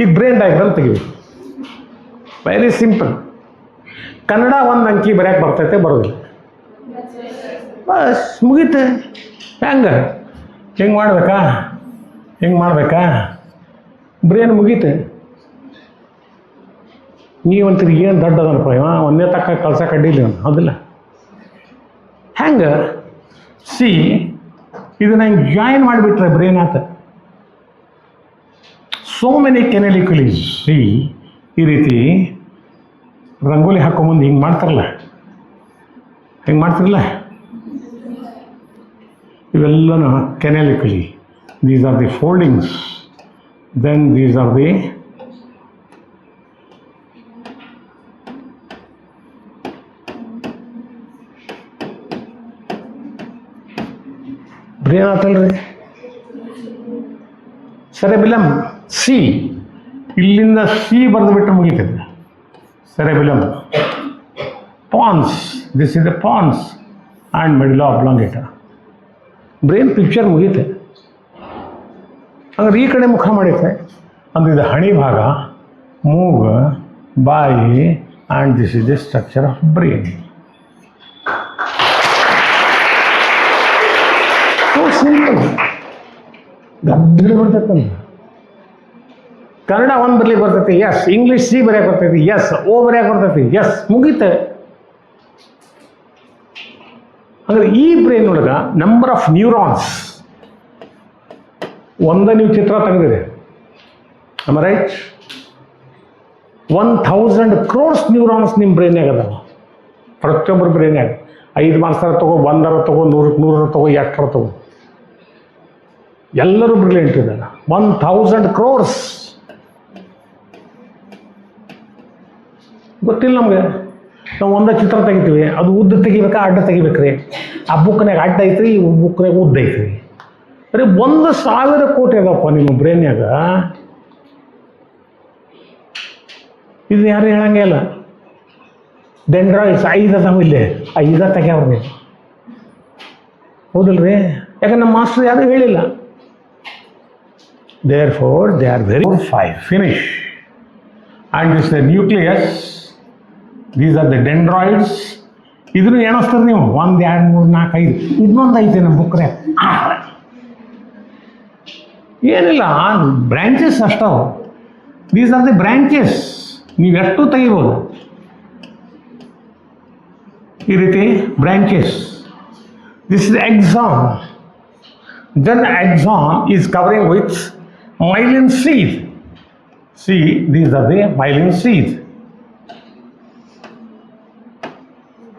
ಈಗ ಬ್ರೈನ್ ಡಯಾಗ್ರಾಮ್ ತೆಗಿಬೇಕು. Very simple. ಕನ್ನಡ 1 ಅಂಕಿ ಬರೆಯಕ್ಕೆ ಬರ್ತೈತೆ, ಬರೋದಿಲ್ಲ, ಬಸ್ ಮುಗೀತೆ. ಹೆಂಗೆ ಹಿಂಗೆ ಮಾಡ್ಬೇಕಾ? ಹಿಂಗೆ ಮಾಡ್ಬೇಕಾ? ಬ್ರೇನ್ ಮುಗೀತೆ. ನೀವಂತೀರಿ ಏನು ದೊಡ್ಡ ಅದನಪ್ಪ ಇವ, ಒಂದೇ ತಕ್ಕ ಕಳ್ಸಕ್ಕೆ ಅಡ್ಡಿಲ್ಲ, ಹೌದಿಲ್ಲ? ಹೆಂಗೆ ಸಿ ಇದನ್ನ ಹಿಂಗೆ ಜಾಯಿನ್ ಮಾಡಿಬಿಟ್ರೆ ಬ್ರೇನ್ ಆತ. So many ಕೆನೆಲಿಕಲೀಸ್. ಸಿ ಈ ರೀತಿ ರಂಗೋಲಿ ಹಾಕೊಂಬಂದು ಹಿಂಗೆ ಮಾಡ್ತಾರಲ್ಲ, ಹಿಂಗೆ ಮಾಡ್ತಿರಲ್ಲ, ಇವೆಲ್ಲನೂ ಕೆನೆಲಿಕಲಿ. These are the foldings. Then these are the brain ಆತಲ್ರಿ. ಸೆರೆಬಿಲಮ್ ಸಿ, ಇಲ್ಲಿಂದ ಸಿ ಬರೆದು ಬಿಟ್ಟರೆ ಮುಗಿತದೆ. Cerebellum, pons, this is the pons and medulla brain picture ಮುಗೀತೆ. ಹಂಗಾರೆ ಈ ಕಡೆ ಮುಖ ಮಾಡೈತೆ ಅಂದ್ರೆ ಇದು ಹಣಿ ಭಾಗ, ಮೂಗು, ಬಾಯಿ, and this is the structure of brain. So simple. ಗದ್ದಲ ಬರ್ತೈತೆ ನಮ್ಗೆ. ಕನ್ನಡ 1 ಬರ್ಲಿಕ್ಕೆ ಬರ್ತೈತಿ, ಎಸ್. ಇಂಗ್ಲೀಷ್ ಸಿ ಬರೆಯಕ್ಕೆ ಬರ್ತೈತಿ, ಎಸ್. ಓ ಬರೆಯಕ್ಕೆ ಬರ್ತೈತಿ, ಎಸ್. ಮುಗೀತೆ. ಅಂದರೆ ಈ ಬ್ರೈನ್ ಒಳಗೆ ನಂಬರ್ ಆಫ್ ನ್ಯೂರಾನ್ಸ್, ನೀವು ಚಿತ್ರ ತೆಗೆದಿರಿ, ಆಮ್ ರೈಟ್? 1000 crores ನ್ಯೂರಾನ್ಸ್ ನಿಮ್ಮ ಬ್ರೈನ್ಯಾಗ ಅದಾವ. ಪ್ರತಿಯೊಬ್ಬರು ಬ್ರೈನ್ಯಾಗ 5 ಮಾರ್ಕ್ಸರ ತಗೋ, 100 ತಗೋ, 100 ತಗೋ, 200 ತಗೋ, ಎಲ್ಲರೂ ಬ್ರಿಲಿಯಂಟ್ ಇದ್ದಾರೆ. 1000 crores. ಗೊತ್ತಿಲ್ಲ ನಮಗೆ. ನಾವು ಒಂದೇ ಚಿತ್ರ ತೆಗಿತೀವಿ, ಅದು ಉದ್ದ ತೆಗಿಬೇಕಾ ಅಡ್ಡ ತೆಗಿಬೇಕ್ರಿ? ಆ ಬುಕ್ನಾಗ ಅಡ್ಡ ಐತ್ರಿ, ಈ ಬುಕ್ನಾಗ ಉದ್ದ ಐತ್ರಿ. ಬರೀ 1,000 ಕೋಟಿ ಅದಪ್ಪ ನಿಮ್ಮ ಬ್ರೈನ್ಯಾಗ. ಇದು ಯಾರು ಹೇಳಂಗೆ ಇಲ್ಲ. ಡೆಂಡ್ರಾಯ್ಡ್ಸ್ 5 ಅದಾವ, ಇಲ್ಲೇ 5 ತೆಗ್ಯಾವ್ರಿ ನೀವು, ಹೌದಲ್ರಿ? ಯಾಕಂದ್ರೆ ನಮ್ಮ ಮಾಸ್ಟರ್ ಯಾರು ಹೇಳಿಲ್ಲ. Therefore, they are very 5. Finish. And this is the nucleus. These are the dendroids. ಇದನ್ನು ಎಣಿಸ್ತಾರೆ ನೀವು 1 2 3 4 5. ಇನ್ನೊಂದು ಐತೆ ನಮ್ಮ ಬುಕ್ರೆ. ಏನಿಲ್ಲ, ಬ್ರ್ಯಾಂಚಸ್ ಅಷ್ಟವು. These are the branches. ನೀವೆಷ್ಟು ತೆಗಿಬೋದು ಈ ರೀತಿ branches. This is exam. Then axon is covering with myelin sheath. See, these are the myelin sheath.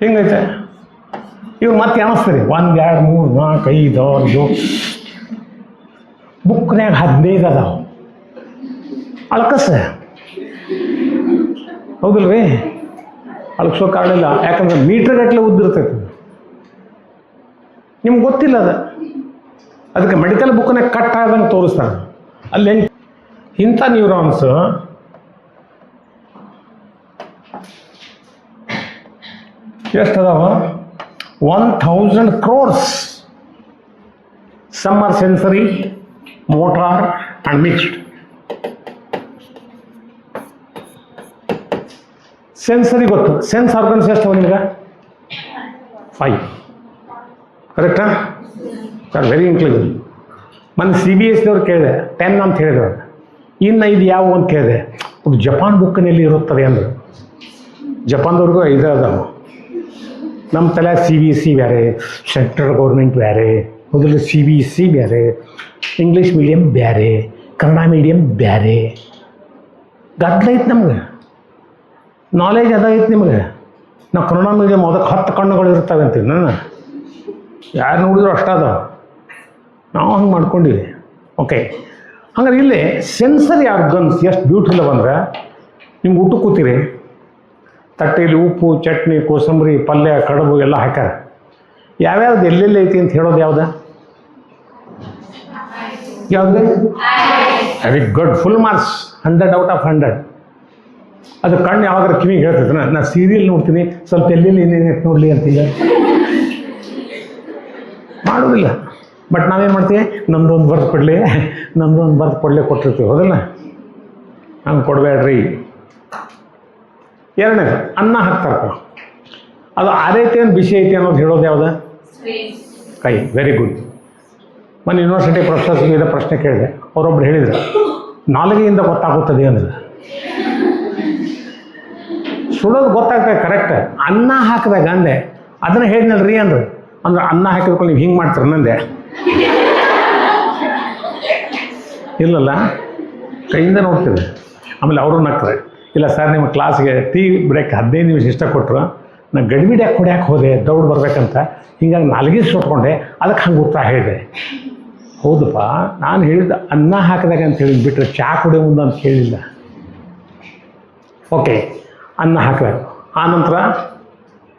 ಹೆಂಗೈತೆ ಇವ್ರು ಮತ್ತೆ ಅನಿಸ್ತಾರೆ 1 2 3 4 5 6 7. ಬುಕ್ನ್ಯಾಗ 15 ಅದಾವ. ಅಳಕಸ ಹೌದಿಲ್ರಿ? ಅಳಕ್ಸೋ ಕಾರಣ ಇಲ್ಲ, ಯಾಕಂದ್ರೆ ಮೀಟರ್ ಗಟ್ಟಲೆ ಉದ್ದಿರ್ತೈತೆ. ನಿಮ್ಗೆ ಗೊತ್ತಿಲ್ಲ ಅದು. ಅದಕ್ಕೆ ಮೆಡಿಕಲ್ ಬುಕ್ನಾಗ ಕಟ್ ಆದಂಗೆ ತೋರಿಸ್ತಾರೆ. ಅಲ್ಲಿ ಹೆಂಗೆ ಇಂಥ ನ್ಯೂರಾನ್ಸ್ ಎಷ್ಟದಾವ? 1000 crores. Some are sensory, motor and mixed. Sensory ಗೊತ್ತು. ಸೆನ್ಸ್ ಆರ್ಗನ್ಸ್ ಎಷ್ಟು ನಿಮ್ಗೆ? 5. ಕರೆಕ್ಟಾ? Sir very intelligent. ಮೊನ್ನೆ CBSE ಅವ್ರು ಕೇಳಿದೆ 10 ಅಂತ ಹೇಳಿದ್ರು. ಇನ್ನು 5 ಯಾವುವು ಅಂತ ಕೇಳಿದೆ. ಅದು ಜಪಾನ್ ಬುಕ್ಕಿನಲ್ಲಿ ಇರುತ್ತದೆ ಅಂದರು. ಜಪಾನ್ದವ್ರಿಗೂ 5 ಅದಾವೆ. ನಮ್ಮ ತಲೆ CBSE ಬೇರೆ, ಸೆಂಟ್ರಲ್ ಗೌರ್ಮೆಂಟ್ ಬೇರೆ, ಮೊದಲು CBSE ಬೇರೆ, ಇಂಗ್ಲೀಷ್ ಮೀಡಿಯಮ್ ಬೇರೆ, ಕನ್ನಡ ಮೀಡಿಯಮ್ ಬೇರೆ. ಗದ್ದಲ ಐತೆ ನಮ್ಗೆ, ನಾಲೆಜ್ ಅದೈತೆ ನಿಮಗೆ. ನಾವು ಕನ್ನಡ ಮೀಡಿಯಮ್ ಅದಕ್ಕೆ 10 ಕಣ್ಣುಗಳು ಇರ್ತವೆ ಅಂತೀವಿ. ನಾನು ಯಾರು ನೋಡಿದ್ರು ಅಷ್ಟಾದವ. ನಾವು ಹಂಗೆ ಮಾಡ್ಕೊಂಡಿವಿ. ಓಕೆ, ಹಂಗಾರೆ ಇಲ್ಲಿ ಸೆನ್ಸರಿ ಆರ್ಗನ್ಸ್ ಎಷ್ಟು ಬ್ಯೂಟಿಫುಲ್ ಬಂದ್ರೆ, ನಿಮ್ಗೆ ಊಟ ಕೂತೀರಿ, ತಟ್ಟೆಯಲ್ಲಿ ಉಪ್ಪು, ಚಟ್ನಿ, ಕೋಸಂಬರಿ, ಪಲ್ಯ, ಕಡುಬು ಎಲ್ಲ ಹಾಕ್ಯಾರ. ಯಾವ್ಯಾವ್ದು ಎಲ್ಲೆಲ್ಲಿ ಐತಿ ಅಂತ ಹೇಳೋದು ಯಾವ್ದು? ಯಾವ್ದು? Very good, full marks, 100 out of 100. ಅದು ಕಣ್ಣು ಯಾವಾಗಾರ ಕಿವಿಗೆ ಹೇಳ್ತೈತೆ, ನಾ ಸೀರಿಯಲ್ ನೋಡ್ತೀನಿ, ಸ್ವಲ್ಪ ಎಲ್ಲೆಲ್ಲಿ ಏನೇನು ನೋಡಲಿ ಅಂತೀಗ ಮಾಡೋದಿಲ್ಲ. ಬಟ್ ನಾವೇನು ಮಾಡ್ತೀವಿ? ನಮ್ದೊಂದು ಬರ್ದು ಕೊಡಲಿ ಕೊಟ್ಟಿರ್ತೀವಿ. ಹೌದಲ್ಲ? ಹಂಗೆ ಕೊಡಬೇಡ್ರಿ. ಎರಡನೇದು ಅನ್ನ ಹಾಕ್ತಾರಪ್ಪ, ಅದು ಆರೈತೆ ಏನು ಬಿಸಿ ಐತೆ ಅನ್ನೋದು ಹೇಳೋದು ಯಾವ್ದು? ಕೈ. Very good. ಮೊನ್ನೆ ಯೂನಿವರ್ಸಿಟಿ ಪ್ರೊಫೆಸರ್ಸ್ಗೆ ಇದೇ ಪ್ರಶ್ನೆ ಕೇಳಿದೆ. ಅವರೊಬ್ರು ಹೇಳಿದರು, ನಾಲಿಗೆಯಿಂದ ಗೊತ್ತಾಗುತ್ತದೆ ಅಂದ್ರೆ. ಸುಡೋದು ಗೊತ್ತಾಗ್ತದೆ ಕರೆಕ್ಟ್. ಅನ್ನ ಹಾಕಿದಾಗ ಅಂದೆ, ಅದನ್ನು ಹೇಳಿದ್ನಲ್ರಿ ಅಂದ್ರೆ ಅನ್ನ ಹಾಕಿದ್ಕೊಂಡು ನೀವು ಹಿಂಗೆ ಮಾಡ್ತೀರ ನಂದೆ. ಇಲ್ಲಲ್ಲ, ಕೈಯಿಂದ ನೋಡ್ತೀವಿ. ಆಮೇಲೆ ಅವರು ನಕ್ತಾರೆ, ಇಲ್ಲ ಸರ್ ನಿಮ್ಮ ಕ್ಲಾಸ್ಗೆ ಟೀ ಬ್ರೇಕ್ 15 ನಿಮಿಷ ಇಷ್ಟ ಕೊಟ್ಟರು, ನಾನು ಗಡಿಬಿಡಿ ಕುಡಿಯೋಕೆ ಹೋದೆ ದೌಡ್ ಬರ್ಬೇಕಂತ, ಹಿಂಗಾಗಿ ನಾಲ್ಗೆ ಸುಟ್ಕೊಂಡೆ, ಅದಕ್ಕೆ ಹಂಗೆ ಉತ್ತರ ಹೇಳಿದೆ. ಹೌದಪ್ಪ, ನಾನು ಹೇಳಿದ ಅನ್ನ ಹಾಕಿದಾಗ ಅಂತ ಹೇಳಿದ್ ಬಿಟ್ಟರೆ ಚಹಾ ಕುಡಿಯೋ ಮುಂದೆ ಅಂತ ಹೇಳಿಲ್ಲ. ಓಕೆ, ಅನ್ನ ಹಾಕಿದಾಗ ಆನಂತರ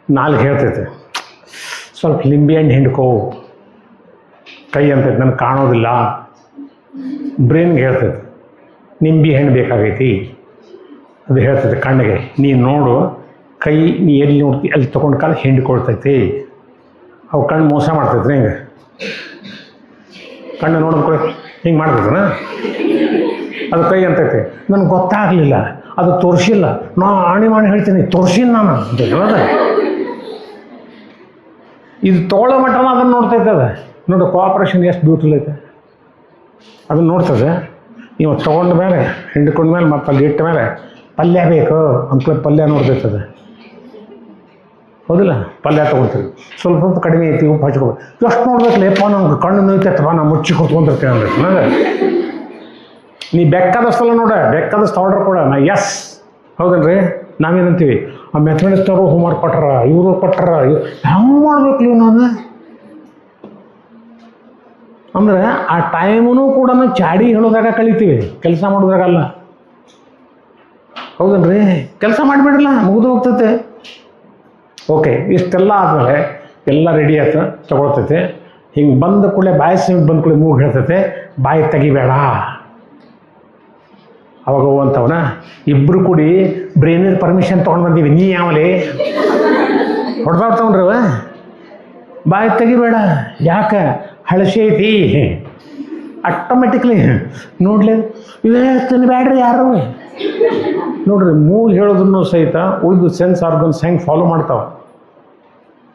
ನಾಲ್ಗೆ ಹೇಳ್ತೈತೆ, ಸ್ವಲ್ಪ ಲಿಂಬೆ ಹಣ್ಣು ಹಿಂಡ್ಕೋ. ಕೈ ಅಂತೈತೆ, ನನಗೆ ಕಾಣೋದಿಲ್ಲ. ಬ್ರೈನ್ಗೆ ಹೇಳ್ತೈತೆ, ನಿಂಬೆ ಹಣ್ಣು ಬೇಕಾಗೈತಿ. ಅದು ಹೇಳ್ತೈತೆ ಕಣ್ಣಿಗೆ, ನೀನು ನೋಡು, ಕೈ ನೀ ಎಲ್ಲಿ ನೋಡ್ತಿ ಅಲ್ಲಿ ತೊಗೊಂಡು ಕಾಲು ಹಿಂಡ್ಕೊಳ್ತೈತಿ. ಅವು ಕಣ್ಣು ಮೋಸ ಮಾಡ್ತೈತೆ. ಹಿಂಗೆ ಕಣ್ಣು ನೋಡೋದು ಹಿಂಗೆ ಮಾಡ್ತೈತನ, ಅದು ಕೈ ಅಂತೈತೆ. ನನಗೆ ಗೊತ್ತಾಗಲಿಲ್ಲ, ಅದು ತೋರಿಸಿಲ್ಲ, ನಾ ಆಣಿ ಮಾಡಿ ಹೇಳ್ತೀನಿ ತೋರಿಸಿಲ್ಲ ನಾನು ಅಂತ ಹೇಳೋದ. ಇದು ತೋಳ ಮಟ್ಟನ ಅದನ್ನು ನೋಡ್ತೈತೆ. ಅದು ನೋಡಿ, ಕೋಆಪ್ರೇಷನ್ ಎಷ್ಟು ಬ್ಯೂಟಿಫುಲ್ ಐತೆ. ಅದನ್ನು ನೋಡ್ತದೆ. ಇವ ತೊಗೊಂಡ ಮೇಲೆ ಹಿಂಡ್ಕೊಂಡ ಮೇಲೆ ಮತ್ತೆ ಅಲ್ಲಿ ಇಟ್ಟ ಮೇಲೆ ಪಲ್ಯ ಬೇಕು ಅಂತ ಪಲ್ಯ ನೋಡ್ತೈತದೆ. ಹೌದಿಲ್ಲ? ಪಲ್ಯ ತೊಗೊಳ್ತೀವಿ, ಸ್ವಲ್ಪ ಸ್ವಲ್ಪ ಕಡಿಮೆ ಐತಿ, ಉಪ್ಪು ಹಚ್ಕೊಬೇಕು. ಎಷ್ಟು ನೋಡ್ಬೇಕಲ್ಲಪ್ಪ, ನಮ್ಗೆ ಕಣ್ಣು ನೋಯ್ತೈತಪ್ಪ, ನಾವು ಮುಚ್ಚಿ ಕೂತ್ಕೊಂಡಿರ್ತೀವಿ ಅಂದ್ರೆ ನನಗೆ. ನೀ ಬೇಕಾದಷ್ಟಲ್ಲ ನೋಡ, ಬೇಕಾದಷ್ಟು ಆರ್ಡರ್ ಕೊಡ, ನಾ ಎಸ್. ಹೌದಲ್ರಿ? ನಾವೇನಂತೀವಿ, ಆ ಮೆಥಡಿಸ್ಟವರು ಹೋಮ್ವರ್ಕ್ ಕೊಟ್ಟಾರ, ಇವರು ಕೊಟ್ಟಾರ, ಹೆಂಗೆ ಮಾಡ್ಬೇಕು ನೀವು? ನಾನು ಅಂದರೆ ಆ ಟೈಮೂ ಕೂಡ ಚಾಡಿ ಹೇಳೋದಾಗ ಕಳಿತೀವಿ, ಕೆಲಸ ಮಾಡೋದ್ರಾಗಲ್ಲ. ಹೌದಲ್ರಿ? ಕೆಲಸ ಮಾಡಿಬಿಡ್ರಲ್ಲ, ಮುಗಿದು ಹೋಗ್ತೈತೆ. ಓಕೆ, ಇಷ್ಟೆಲ್ಲ ಆದಮೇಲೆ ಎಲ್ಲ ರೆಡಿ ಆಯ್ತು, ತಗೊಳ್ತೈತೆ. ಹಿಂಗೆ ಬಂದ ಕೂಡಲೇ ಬಾಯಿ ಸೀಮಿಗೆ ಬಂದ ಕೂಡಲೇ ಮೂಗು ಹೇಳ್ತೈತೆ, ಬಾಯಿ ತೆಗಿಬೇಡ. ಅವಾಗ ಹೋಗುವಂಥವನ ಇಬ್ಬರು ಕೂಡಿ ಬ್ರೈನಿನ ಪರ್ಮಿಷನ್ ತೊಗೊಂಡು ಬಂದೀವಿ. ನೀ ಯಾವಲೇ ಹೊಡೆದಾಡ್ತವನ್ರಿ ಅವ, ಬಾಯಿ ತೆಗಿಬೇಡ. ಯಾಕೆ? ಹಳಸಿ ಐತಿ. ಆಟೋಮೆಟಿಕ್ಲಿ ನೋಡ್ಲಿ, ಇವೇ ತಿನ್ನಬೇಡ್ರಿ ಯಾರು, ನೋಡ್ರಿ ಮೂಗು ಹೇಳೋದನ್ನು ಸಹಿತ ಉಳಿದು ಸೆನ್ಸ್ ಆರ್ಗನ್ಸ್ ಹೆಂಗೆ ಫಾಲೋ ಮಾಡ್ತಾವೆ.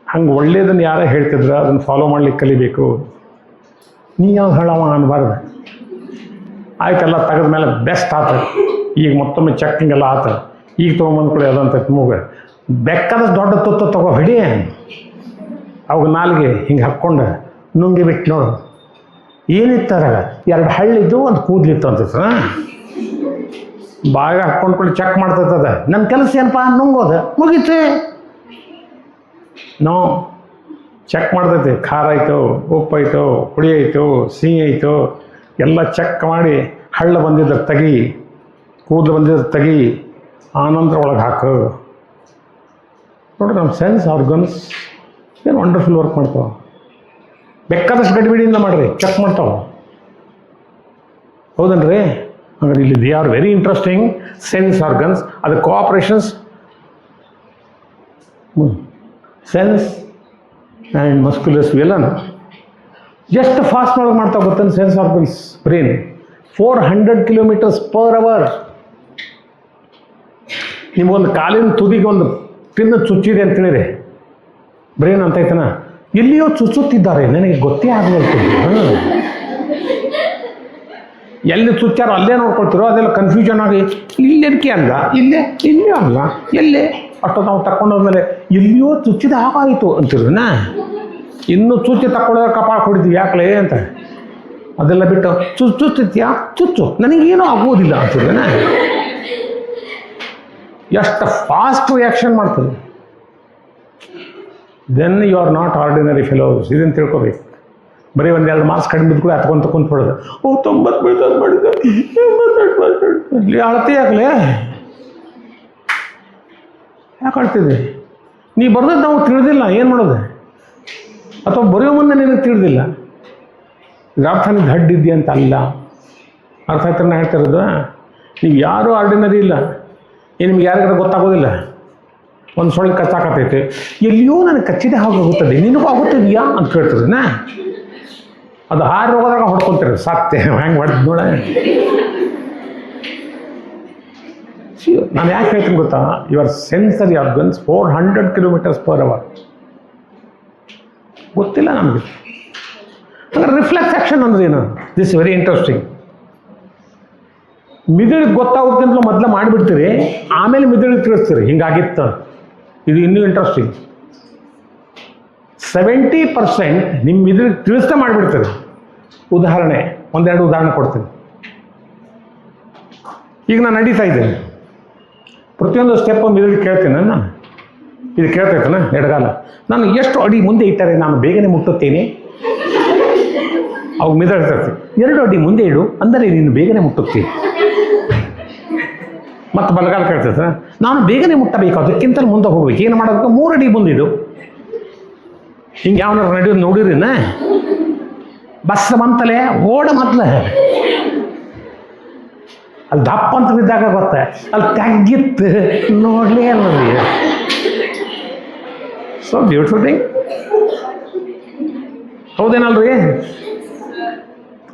ಹಂಗೆ ಒಳ್ಳೇದನ್ನು ಯಾರೇ ಹೇಳ್ತಿದ್ರೆ ಅದನ್ನು ಫಾಲೋ ಮಾಡ್ಲಿಕ್ಕೆ ಕಲಿಬೇಕು. ನೀ ಯಾವ ಹೇಳವ ಅನ್ಬಾರ್ದು. ಆಯ್ತೆಲ್ಲ ತೆಗೆದ ಮೇಲೆ ಬೆಸ್ಟ್ ಆತ. ಈಗ ಮತ್ತೊಮ್ಮೆ ಚೆಕ್ಕಿಂಗ್ ಎಲ್ಲ ಆತ. ಈಗ ತೊಗೊಂಬಂದ್ಕೊಳ್ಳಿ ಅದಂತ ಮೂಗು ಬೆಕ್ಕದಷ್ಟು ದೊಡ್ಡ ತುತ್ತ ತಗೋ ಹಿಡಿ, ಅವಾಗ ನಾಲ್ಗೆ ಹಿಂಗೆ ಹಾಕ್ಕೊಂಡು ನುಂಗಿ ಬಿಟ್ಟು ನೋಡು. ಏನಿತ್ತಾರ 2 ಹಳ್ಳಿದ್ದು ಒಂದು ಕೂದಲಿತ್ತು ಅಂತ ಬಾಗ ಹಾಕ್ಕೊಂಡ್ಕೊಳ್ಳಿ ಚೆಕ್ ಮಾಡ್ತದ. ನನ್ನ ಕೆಲಸ ಏನಪ್ಪ ನುಂಗೋದು ಮುಗೀತು. ನಾವು ಚೆಕ್ ಮಾಡ್ತೈತಿ. ಖಾರ ಆಯಿತು, ಉಪ್ಪು ಆಯಿತು, ಹುಳಿ ಆಯಿತು, ಸಿಹಿ ಆಯಿತು, ಎಲ್ಲ ಚೆಕ್ ಮಾಡಿ ಹಳ್ಳ ಬಂದಿದ್ರೆ ತೆಗಿ, ಕೂದಲು ಬಂದಿದ್ರೆ ತೆಗಿ, ಆನಂತರ ಒಳಗೆ ಹಾಕು. ನೋಡ್ರಿ ನಮ್ಮ ಸೆನ್ಸ್ ಆರ್ಗನ್ಸ್ ಏನು ವಂಡರ್ಫುಲ್ ವರ್ಕ್ ಮಾಡ್ತಾವೆ. ಬೇಕಾದಷ್ಟು ಗಡಿಬಿಡಿಯಿಂದ ಮಾಡಿರಿ, ಚೆಕ್ ಮಾಡ್ತಾವೆ. ಹೌದನ್ರಿ? ಹಂಗಾರೆ ಇಲ್ಲಿ they are very interesting sense organs. ಅದು ಕೋಆಪ್ರೇಷನ್ಸ್ ಸೆನ್ಸ್ ಆ್ಯಂಡ್ ಮಸ್ಕ್ಯುಲಸ್ ವಿಲನ್ ಎಷ್ಟು ಫಾಸ್ಟ್ ಒಳಗೆ ಮಾಡ್ತಾ ಗೊತ್ತಾನೆ ಸೆನ್ಸ್ ಆರ್ಗನ್ಸ್ ಬ್ರೈನ್ 400 km/h. ನಿಮಗೊಂದು ಕಾಲಿನ ತುದಿಗೆ ಒಂದು ಪಿನ್ ಚುಚ್ಚಿದೆ ಅಂತೇಳಿರಿ, ಬ್ರೈನ್ ಅಂತ ಐತನ ಎಲ್ಲಿಯೋ ಚುಚ್ಚುತ್ತಿದ್ದಾರೆ, ನನಗೆ ಗೊತ್ತೇ ಆಗಬೇಕು. ಎಲ್ಲಿ ಚುಚ್ಚಾರೋ ಅಲ್ಲೇ ನೋಡ್ಕೊಳ್ತಿರೋ, ಅದೆಲ್ಲ ಕನ್ಫ್ಯೂಷನ್ ಆಗಿ ಇಲ್ಲೇದಕ್ಕೆ ಅಲ್ಲ, ಇಲ್ಲೇ ಅಲ್ಲ, ಎಲ್ಲೇ ಅಷ್ಟು ನಾವು ತಗೊಂಡೋದ್ಮೇಲೆ ಎಲ್ಲಿಯೋ ಚುಚ್ಚಿದ ಹಾಗಾಯಿತು ಅಂತಿರೋಣ. ಇನ್ನೂ ಚುಚ್ಚಿ ತಗೊಳ್ಳೋದ್ರೆ ಕಪಾಳ ಹೊಡಿತೀವಿ ಯಾಕಲೇ ಅಂತ. ಅದೆಲ್ಲ ಬಿಟ್ಟು ಚುಚ್ಚುತ್ತೀಯಾ ಚುಚ್ಚು, ನನಗೇನೂ ಆಗೋದಿಲ್ಲ ಅಂತಿರೋಣ. ಎಷ್ಟು ಫಾಸ್ಟ್ ರಿಯಾಕ್ಷನ್ ಮಾಡ್ತದೆ. Then you are not ordinary fellows. ಇದನ್ನು ತಿಳ್ಕೊಬೇಕು. ಬರೀ 1-2 ಮಾರ್ಕ್ಸ್ ಕಡಿಮೆ ಬಿದ್ದು ಕೂಡ ಹತ್ಕೊಂತ ಕುಂತ್ಬಿಡೋದು. 90 ಬೀಳ್ತದೆ ಮಾಡಿದೆ, 88 ಅಳತೆ ಯಾಕಲೇ ಯಾಕೆ ಅಳ್ತಿದ್ದೆ? ನೀ ಬರ್ದದ್ದು ನಾವು ತಿಳಿದಿಲ್ಲ, ಏನು ಮಾಡೋದು? ಅಥವಾ ಬರೆಯೋ ಮುಂದೆ ನಿನಗೆ ತಿಳಿದಿಲ್ಲ. ಅರ್ಥ ನೀವು ದಡ್ಡಿದ್ದಿ ಅಂತ ಅಲ್ಲ. ಅರ್ಥ ಆಯ್ತು ನಾನು ಹೇಳ್ತಾ ಇರೋದು. ನೀವು ಯಾರೂ ಆರ್ಡಿನರಿ ಇಲ್ಲ. ನಿಮ್ಗೆ ಯಾರಿಗಾರ ಗೊತ್ತಾಗೋದಿಲ್ಲ. ಒಂದು ಸೊಳ್ಳೆ ಕಚ್ಚಾಕತ್ತೈತೆ, ಎಲ್ಲಿಯೋ ನನಗೆ ಕಚ್ಚಿದೆ ಹೋಗುತ್ತದೆ, ನಿನಗೂ ಆಗುತ್ತಿದೆಯಾ ಅಂತ ಕೇಳ್ತದೆ. ಅದು ಹಾರಿ ಹೋಗೋದಾಗ ಹೊಡ್ಕೊತಾರೆ, ಸತ್ತೆ ಹೆಂಗೆ ಹೊಡೆದು ನೋಡ. ನಾನು ಯಾಕೆ ಹೇಳ್ತೀನಿ ಗೊತ್ತಾ? Your sensory organs 400 km/h. ಗೊತ್ತಿಲ್ಲ ನಮಗೆ. ಅಂದರೆ ರಿಫ್ಲೆಕ್ಸ್ ಆ್ಯಕ್ಷನ್ ಅಂದ್ರೆ ಏನು? This very interesting. ಮಿದುಳಿಗೆ ಗೊತ್ತಾಗೋಕ್ಕಿಂತಲೂ ಮೊದಲು ಮಾಡಿಬಿಡ್ತೀರಿ, ಆಮೇಲೆ ಮಿದುಳಿಗೆ ತಿಳಿಸ್ತೀರಿ ಹಿಂಗಾಗಿತ್ತು. ಇದು ಇನ್ನೂ ಇಂಟ್ರೆಸ್ಟಿಂಗ್. 70% ನಿಮ್ಮ ಮಿದುಳಿಗೆ ತಿಳಿಸ್ತಾ ಮಾಡಿಬಿಡ್ತೀರಿ. ಉದಾಹರಣೆ, 1-2 ಉದಾಹರಣೆ ಕೊಡ್ತೀನಿ. ಈಗ ನಾನು ನಡೀತಾ ಇದ್ದೇನೆ, ಪ್ರತಿಯೊಂದು ಸ್ಟೆಪ್ ಮಿದುಳಿಗೆ ಕೇಳ್ತೀನಿ. ನಾನು ಇದು ಕೇಳ್ತೈತನ ಎಡಗಾಲ ನಾನು ಎಷ್ಟು ಅಡಿ ಮುಂದೆ ಇಟ್ಟರೆ ನಾನು ಬೇಗನೆ ಮುಟ್ಟುತ್ತೇನೆ. ಅವು ಮಿದಳ್ತೈತಿ. 2 ಅಡಿ ಮುಂದೆ ಇಡು ಅಂದರೆ ನೀನು ಬೇಗನೆ ಮುಟ್ಟುತ್ತೀನಿ. ಮತ್ತು ಬಲಗಾಲ ಕೇಳ್ತೈತೆ, ನಾನು ಬೇಗನೆ ಮುಟ್ಟಬೇಕು, ಅದಕ್ಕಿಂತ ಮುಂದೆ ಹೋಗ್ಬೇಕು, ಏನು ಮಾಡೋದಕ್ಕೆ 3 ಅಡಿ ಮುಂದಿಡು. ಹಿಂಗೆ ಯಾವನಾರು ನಡೆಯೋದು ನೋಡಿರಿನ? ಬಸ್ ಬಂತಲೇ ಓಡ ಮೊದಲು ಅಲ್ಲಿ ದಪ್ಪ ಅಂತ ಬಿದ್ದಾಗ ಗೊತ್ತ, ಅಲ್ಲಿ ತಗ್ಗಿತ್ತು ನೋಡಲೇ ಅನ್ನೋದು. So beautiful thing. ಹೌದೇನಲ್ರಿ?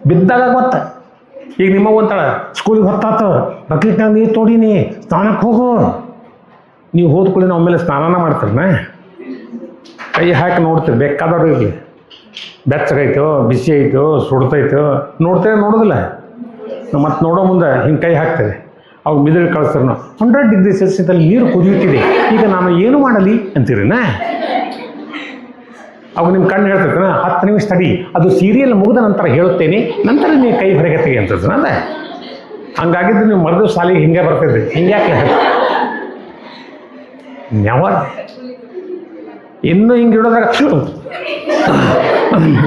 ಬಿದ್ದಾಗ ಗೊತ್ತ. ಈಗ ನಿಮ್ಮ ಒಂಥರ ಸ್ಕೂಲಿಗೆ ಹೊತ್ತಾತ, ಬಕೆಟ್ನಾಗ ನೀರು ತೋಡೀನಿ, ಸ್ನಾನಕ್ಕೆ ಹೋಗು. ನೀವು ಹೋದ್ಕೊಳ್ಳಿ ನಾವು ಮೇಲೆ ಸ್ನಾನ ಮಾಡ್ತೀರನ, ಕೈ ಹಾಕಿ ನೋಡ್ತೀರಿ. ಬೇಕಾದವ್ರು ಇರಲಿ, ಬೆಚ್ಚಗೈತೋ ಬಿಸಿ ಐತೋ ಸುಡ್ತೈತೋ ನೋಡ್ತೇವೆ, ನೋಡೋದಿಲ್ಲ. ಮತ್ತು ನೋಡೋ ಮುಂದೆ ಹಿಂಗೆ ಕೈ ಹಾಕ್ತಾರೆ, ಅವಾಗ ಮಿದುಳು ಕಳಿಸ್ತಾರೆ. ನಾವು 100 ಡಿಗ್ರಿ ಸೆಲ್ಸಿಯಸ್ಸಲ್ಲಿ ನೀರು ಕುದಿಯುತ್ತಿದೆ, ಈಗ ನಾನು ಏನು ಮಾಡಲಿ ಅಂತೀರಿನ? ಅವಾಗ ನಿಮ್ಮ ಕಣ್ಣು ಹೇಳ್ತೈತೆ 10 ನಿಮಿಷ ತಡಿ, ಅದು ಸೀರಿಯಲ್ ಮುಗಿದ ನಂತರ ಹೇಳುತ್ತೇನೆ, ನಂತರ ನೀವು ಕೈ ಹೊರಗೆ ತೆಗಿ ಅಂತದ. ಅದೇ ಹಂಗಾಗಿದ್ದು ನೀವು ಮರದು ಸಾಲಿಗೆ ಹಿಂಗೆ ಬರ್ತಿದ್ರಿ. ಹಿಂಗ್ಯಾಕೆ ನೆವರ್. ಇನ್ನೂ ಹಿಂಗೆ ಇಡೋದಾಗ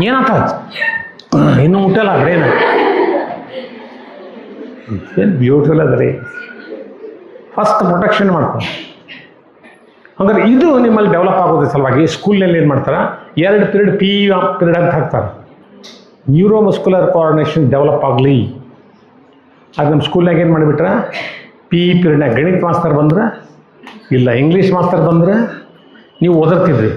ಏನಾತ ಇನ್ನೂ ಮುಟ್ಟಲ್ಲ ಅದ್ರೇನು. ಏನು ಬ್ಯೂಟಿಫುಲ್ ಅದ್ರಿ. ಫಸ್ಟ್ ಪ್ರೊಟೆಕ್ಷನ್ ಮಾಡ್ತಾರೆ. ಹಂಗಾರೆ ಇದು ನಿಮ್ಮಲ್ಲಿ ಡೆವಲಪ್ ಆಗೋದ್ರ ಸಲುವಾಗಿ ಸ್ಕೂಲ್ನಲ್ಲಿ ಏನು ಮಾಡ್ತಾರೆ, 2 ಪೀರಿಯಡ್ ಪೀರಿಯಡ್ ಅಂತ ಹಾಕ್ತಾರೆ. ನ್ಯೂರೋಮಸ್ಕ್ಯುಲರ್ ಕೋಆರ್ಡಿನೇಷನ್ ಡೆವಲಪ್ ಆಗಲಿ. ಅದು ನಮ್ಮ ಸ್ಕೂಲ್ನಾಗ ಏನು ಮಾಡಿಬಿಟ್ರೆ, ಪೀರಿಯಡ್ನಾಗ ಗಣಿತ ಮಾಸ್ತರ್ ಬಂದ್ರೆ ಇಲ್ಲ ಇಂಗ್ಲೀಷ್ ಮಾಸ್ತರ್ ಬಂದ್ರೆ ನೀವು ಓದಿರ್ತಿದ್ರಿ.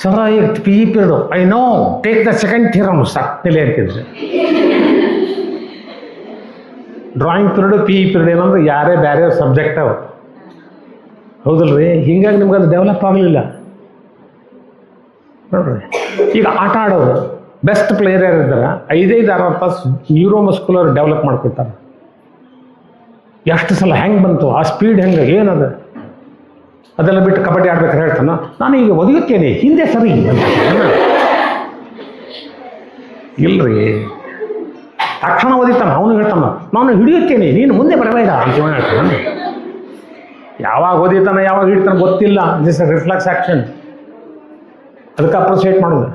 ಸರ ಈಗ period I know take the second theorem ಸಕ್ತಿಲೆ ಅಂತಿದ್ರಿ. Drawing period P E period ಏನಂದ್ರೆ ಯಾರೇ ಬೇರೆ ಸಬ್ಜೆಕ್ಟ್ ಅವು, ಹೌದಲ್ರಿ? ಹಿಂಗಾಗಿ ನಿಮ್ಗೆ ಅದು ಡೆವಲಪ್ ಆಗಲಿಲ್ಲ ನೋಡ್ರಿ. ಈಗ ಆಟ ಆಡೋರು ಬೆಸ್ಟ್ ಪ್ಲೇಯರ್ ಯಾರು ಇದ್ದಾರೆ, 5-6 ತಾಸು ನ್ಯೂರೋಮಸ್ಕ್ಯುಲರ್ ಡೆವಲಪ್ ಮಾಡ್ಕೊತಾರೆ. ಎಷ್ಟು ಸಲ ಹೆಂಗೆ ಬಂತು, ಆ ಸ್ಪೀಡ್ ಹೆಂಗೆ, ಏನದು ಅದೆಲ್ಲ ಬಿಟ್ಟು ಕಬಡ್ಡಿ ಆಡ್ಬೇಕಾದ್ರೆ ಹೇಳ್ತಾನೆ, ನಾನು ಈಗ ಒದಗುತ್ತೇನೆ ಹಿಂದೆ ಸರಿ ಅಂತ. ಇಲ್ರಿ, ತಕ್ಷಣ ಓದಿತಾನ, ಅವನು ಹೇಳ್ತಾನ ನಾನು ಹಿಡಿಯುತ್ತೇನೆ ನೀನು ಮುಂದೆ ಬರಬೇಡ ಅಂತ ಹೇಳ್ತಾನೆ. ಯಾವಾಗ ಓದಿತಾನೆ ಯಾವಾಗ ಹಿಡಿತಾನೆ ಗೊತ್ತಿಲ್ಲ. ದಿಸ್ ರಿಫ್ಲೆಕ್ಸ್ ಆ್ಯಕ್ಷನ್, ಅದಕ್ಕೆ ಅಪ್ರಿಸಿಯೇಟ್ ಮಾಡೋದು.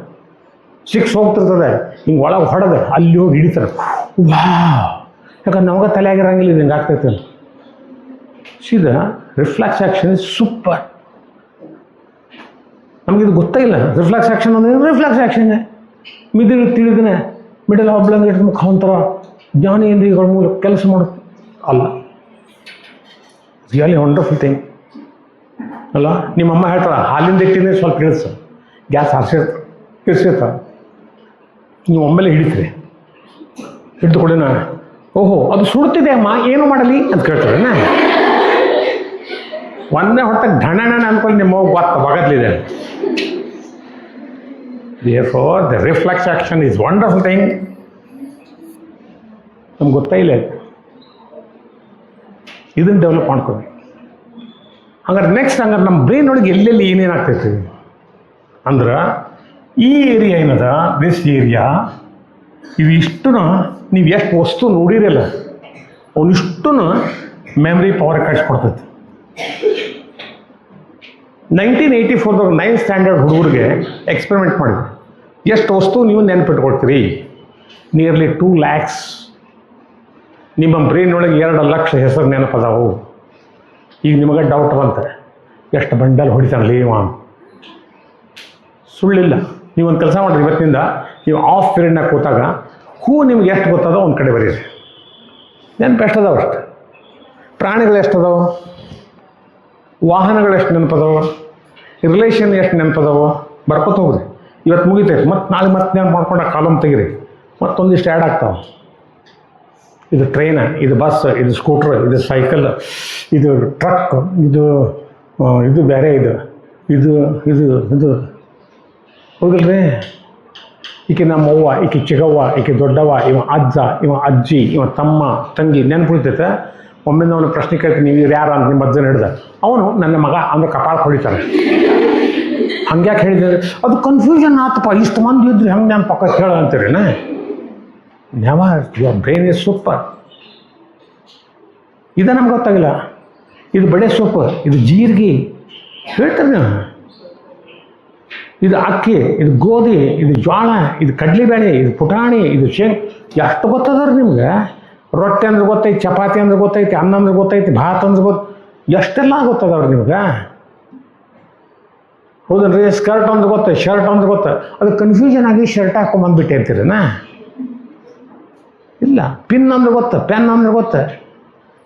6 ಹೋಗ್ತಿರ್ತದೆ, ಹಿಂಗೆ ಒಳಗೆ ಹೊಡೆದು ಅಲ್ಲಿ ಹೋಗಿ ಹಿಡಿತಾರೆ. ವಾ, ಯಾಕಂದ್ರೆ ನಮಗೆ ತಲೆ ಆಗಿರಂಗಿಲ್ಲ, ಇದು ಹಿಂಗೆ ಆಗ್ತೈತೆ ಅಂತ. ಸೀದಾ ರಿಫ್ಲೆಕ್ಸ್ ಆ್ಯಕ್ಷನ್ ಇಸ್ ಸೂಪರ್. ನಮಗಿದು ಗೊತ್ತಾಗಿಲ್ಲ. ರಿಫ್ಲೆಕ್ಸ್ ಆ್ಯಕ್ಷನ್ ಅಂದರೆ ರಿಫ್ಲೆಕ್ಸ್ ಆ್ಯಕ್ಷನ್ ತಿಳಿದನೆ ಮಿಡಲ್ ಒಬ್ಳಂಗೆ ಇಟ್ಟು ಮುಖಾಂತರ ಜ್ಞಾನೇಂದ್ರಿಯಗಳ ಮೂಲಕ ಕೆಲಸ ಮಾಡೋದು ಅಲ್ಲ. ರಿಯಲಿ ವಂಡರ್ಫುಲ್ ಥಿಂಗ್ ಅಲ್ಲ. ನಿಮ್ಮಮ್ಮ ಹೇಳ್ತಾಳೆ ಹಾಲಿಂದ ಇಟ್ಟಿನೇ ಸ್ವಲ್ಪ ಇಳಿಸು, ಗ್ಯಾಸ್ ಇಳಿಸಿರ್ತಾರೆ, ನೀವು ಒಮ್ಮೆಲೆ ಹಿಡಿತೀರಿ. ಹಿಡಿದು ಕೊಡಿ ನಾನು, ಓಹೋ ಅದು ಸುಡ್ತಿದೆ ಅಮ್ಮ ಏನು ಮಾಡಲಿ ಅಂತ ಕೇಳ್ತಾರೆ. ಒಂದೇ ಹೊಟ್ಟೆ ಢಣಣ ಅನ್ಕೊಂಡು ನಿಮ್ಮ ಗೊತ್ತ ಬಗದ್ಲಿದೆ. Therefore, the reflex action is wonderful thing. ನಮ್ಗೆ ಗೊತ್ತಾಯಿಲ್ಲ, ಇದನ್ನು ಡೆವಲಪ್ ಮಾಡ್ಕೋಬೇಕು. ಹಂಗಾರೆ ನೆಕ್ಸ್ಟ್ ಹಂಗಾರೆ ನಮ್ಮ ಬ್ರೈನ್ ಒಳಗೆ ಎಲ್ಲೆಲ್ಲಿ ಏನೇನು ಆಗ್ತೈತಿ ಅಂದ್ರೆ, ಈ ಏರಿಯಾ ಏನದ, ದಿಸ್ ಏರಿಯಾ, ಇವು ಇಷ್ಟು ನೀವು ಎಷ್ಟು ವಸ್ತು ನೋಡಿರಲ್ಲ ಅವನಿಷ್ಟು ಮೆಮ್ರಿ ಪವರ್ ಕಟ್ಸ್ಕೊಡ್ತೈತಿ. 1984 9th ಸ್ಟ್ಯಾಂಡರ್ಡ್ ಹುಡುಗರಿಗೆ ಎಕ್ಸ್ಪೆರಿಮೆಂಟ್ ಮಾಡಿದ್ವಿ. ಎಷ್ಟು ವಸ್ತು ನೀವು ನೆನಪಿಟ್ಕೊಳ್ತೀರಿ? Nearly 2 lakhs. ನಿಮ್ಮ ಬ್ರೈನ್ ಒಳಗೆ 2 ಲಕ್ಷ ಹೆಸರು ನೆನಪದಾವು. ಈಗ ನಿಮಗೆ ಡೌಟ್ ಬಂತೆ, ಎಷ್ಟು ಬಂಡಲ್ ಹೊಡಿತಾನಲ್ಲ ಇವ. ಸುಳ್ಳಿಲ್ಲ. ನೀವೊಂದು ಕೆಲಸ ಮಾಡಿರಿ, ಇವತ್ತಿನಿಂದ ನೀವು ಆಫ್ ಪೀರಿಯಡ್ನಾಗ ಕೂತಾಗ ನಿಮ್ಗೆ ಎಷ್ಟು ಗೊತ್ತದೋ ಒಂದು ಕಡೆ ಬರೀರಿ. ನೆನಪು ಎಷ್ಟದಾವ ಅಷ್ಟು. ಪ್ರಾಣಿಗಳು ಎಷ್ಟದಾವು, ವಾಹನಗಳು ಎಷ್ಟು ನೆನಪದಾವ, ರಿಲೇಷನ್ ಎಷ್ಟು ನೆನಪದಾವ, ಬರ್ಕೊತ ಹೋಗ್ರಿ. ಇವತ್ತು ಮುಗಿತೈತೆ, ಮತ್ತು ನಾಳೆ ಮತ್ತೆ ನೆನಪು ಮಾಡ್ಕೊಂಡು ಕಾಲಮ್ ತೆಗಿರಿ, ಮತ್ತೊಂದಿಷ್ಟು ಆ್ಯಡ್ ಆಗ್ತಾವೆ. ಇದು ಟ್ರೈನ, ಇದು ಬಸ್, ಇದು ಸ್ಕೂಟ್ರ್, ಇದು ಸೈಕಲ್, ಇದು ಟ್ರಕ್, ಇದು ಬೇರೆ, ಇದು ಇದು ಇದು ಇದು ಹೌದಲ್ರಿ? ಈಕೆ ನಮ್ಮವ್ವ, ಈಕೆ ಚಿಗವ್ವ, ಈಕೆ ದೊಡ್ಡವ್ವ, ಇವ ಅಜ್ಜ, ಇವ ಅಜ್ಜಿ, ಇವ ತಮ್ಮ ತಂಗಿ ನೆನಪು ಉಳಿತೈತೆ. ಒಮ್ಮೆ ಅವನು ಪ್ರಶ್ನೆ ಕೇಳ್ತೀನಿ, ನೀವು ಇವ್ರು ಯಾರು ಅಂತ ನಿಮ್ಮ ಅಜ್ಜನ ಹಿಡ್ದ, ಅವನು ನನ್ನ ಮಗ ಅಂದ್ರೆ ಕಪಾಳ ಹೊಡಿತಾನೆ. ಹಂಗ್ಯಾಕೆ ಹೇಳಿದ್ರೆ ಅದು ಕನ್ಫ್ಯೂಷನ್ ಆತಪ್ಪ, ಇಷ್ಟು ಮಂದಿ ಇದ್ರಿ ಹಂಗೆ ನಾನು ಪಕ್ಕ ಕೇಳೋ ಅಂತೀರಿ. Never, your brain is super. ಇದು ನಮ್ಗೆ ಗೊತ್ತಾಗಿಲ್ಲ. ಇದು ಬಡೆ ಸೊಪ್ಪು, ಇದು ಜೀರಿಗೆ ಹೇಳ್ತಾರೆ ನೀವು. ಇದು ಅಕ್ಕಿ, ಇದು ಗೋಧಿ, ಇದು ಜೋಳ, ಇದು ಕಡಲೆಬೇಳೆ, ಇದು ಪುಟಾಣಿ, ಇದು ಎಷ್ಟು ಗೊತ್ತದ್ರಿ ನಿಮ್ಗೆ? ರೊಟ್ಟಿ ಅಂದ್ರೆ ಗೊತ್ತೈತಿ, ಚಪಾತಿ ಅಂದ್ರೆ ಗೊತ್ತೈತಿ, ಅನ್ನ ಅಂದ್ರೆ ಗೊತ್ತೈತಿ, ಭಾತ್ ಅಂದ್ರೆ ಎಷ್ಟೆಲ್ಲ ಗೊತ್ತದವ್ರಿ ನಿಮ್ಗೆ, ಹೌದಲ್ರಿ? ಸ್ಕರ್ಟ್ ಅಂದ್ರೆ ಗೊತ್ತ, ಶರ್ಟ್ ಅಂದ್ರೆ ಗೊತ್ತ. ಅದು ಕನ್ಫ್ಯೂಷನ್ ಆಗಿ ಶರ್ಟ್ ಹಾಕೊಂಬಂದ್ಬಿಟ್ಟೆ ಅಂತೀರಿನಾ? ಇಲ್ಲ. ಪಿನ್ ಅಂದ್ರೆ ಗೊತ್ತ, ಪೆನ್ ಅಂದ್ರೆ ಗೊತ್ತ.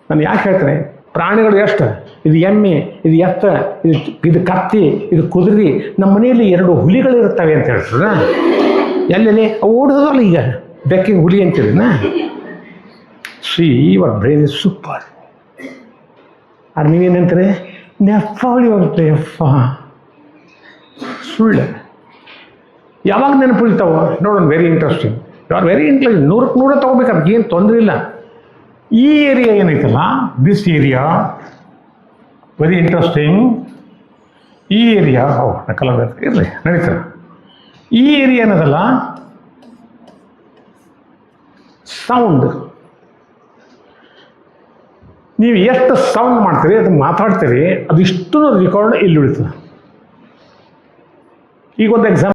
ನಾನು ಯಾಕೆ ಹೇಳ್ತೇನೆ, ಪ್ರಾಣಿಗಳು ಎಷ್ಟು, ಇದು ಎಮ್ಮೆ, ಇದು ಎತ್ತ, ಇದು ಕತ್ತಿ, ಇದು ಕುದುರೆ. ನಮ್ಮ ಮನೆಯಲ್ಲಿ 2 ಹುಲಿಗಳಿರ್ತವೆ ಅಂತ ಹೇಳ್ತಾರೆ. ಎಲ್ಲೆಲ್ಲಿ ಓಡೋದಲ್ಲ ಈಗ ಬೆಕ್ಕಿಗೆ ಹುಲಿ ಅಂತೀರಿನಾ? Your brain is super. ಅದು ನೀವೇನಂತಾರೆ, ನೆಫ ಹೊಳಿಯುವಂತೆ ಎಫ. ಸುಳ್ಳು. ಯಾವಾಗ ನೆನಪುಳಿತಾವ ನೋಡೋಣ. Very interesting. You are very intelligent. 100ಕ್ಕೆ 100 ತೊಗೋಬೇಕಾದ್ರೆ ಏನು ತೊಂದರೆ ಇಲ್ಲ. ಈ ಏರಿಯಾ ಏನೈತಲ್ಲ, ದಿಸ್ ಏರಿಯಾ ವೆರಿ ಇಂಟ್ರೆಸ್ಟಿಂಗ್. ಈ ಏರಿಯಾ ನಕಲ ಇರಲಿ ನಡೀತಾರೆ. ಈ ಏರಿಯಾ ಏನದಲ್ಲ, ಸೌಂಡ್. ನೀವು ಎಷ್ಟು ಸೌಂಡ್ ಮಾಡ್ತೀರಿ, ಅದು ಮಾತಾಡ್ತೀರಿ, ಅದು ಇಷ್ಟು ರೆಕಾರ್ಡ್ ಇಲ್ಲಿ ಉಳಿತದೆ. ಈಗ ಒಂದು ಎಕ್ಸಾಂಪಲ್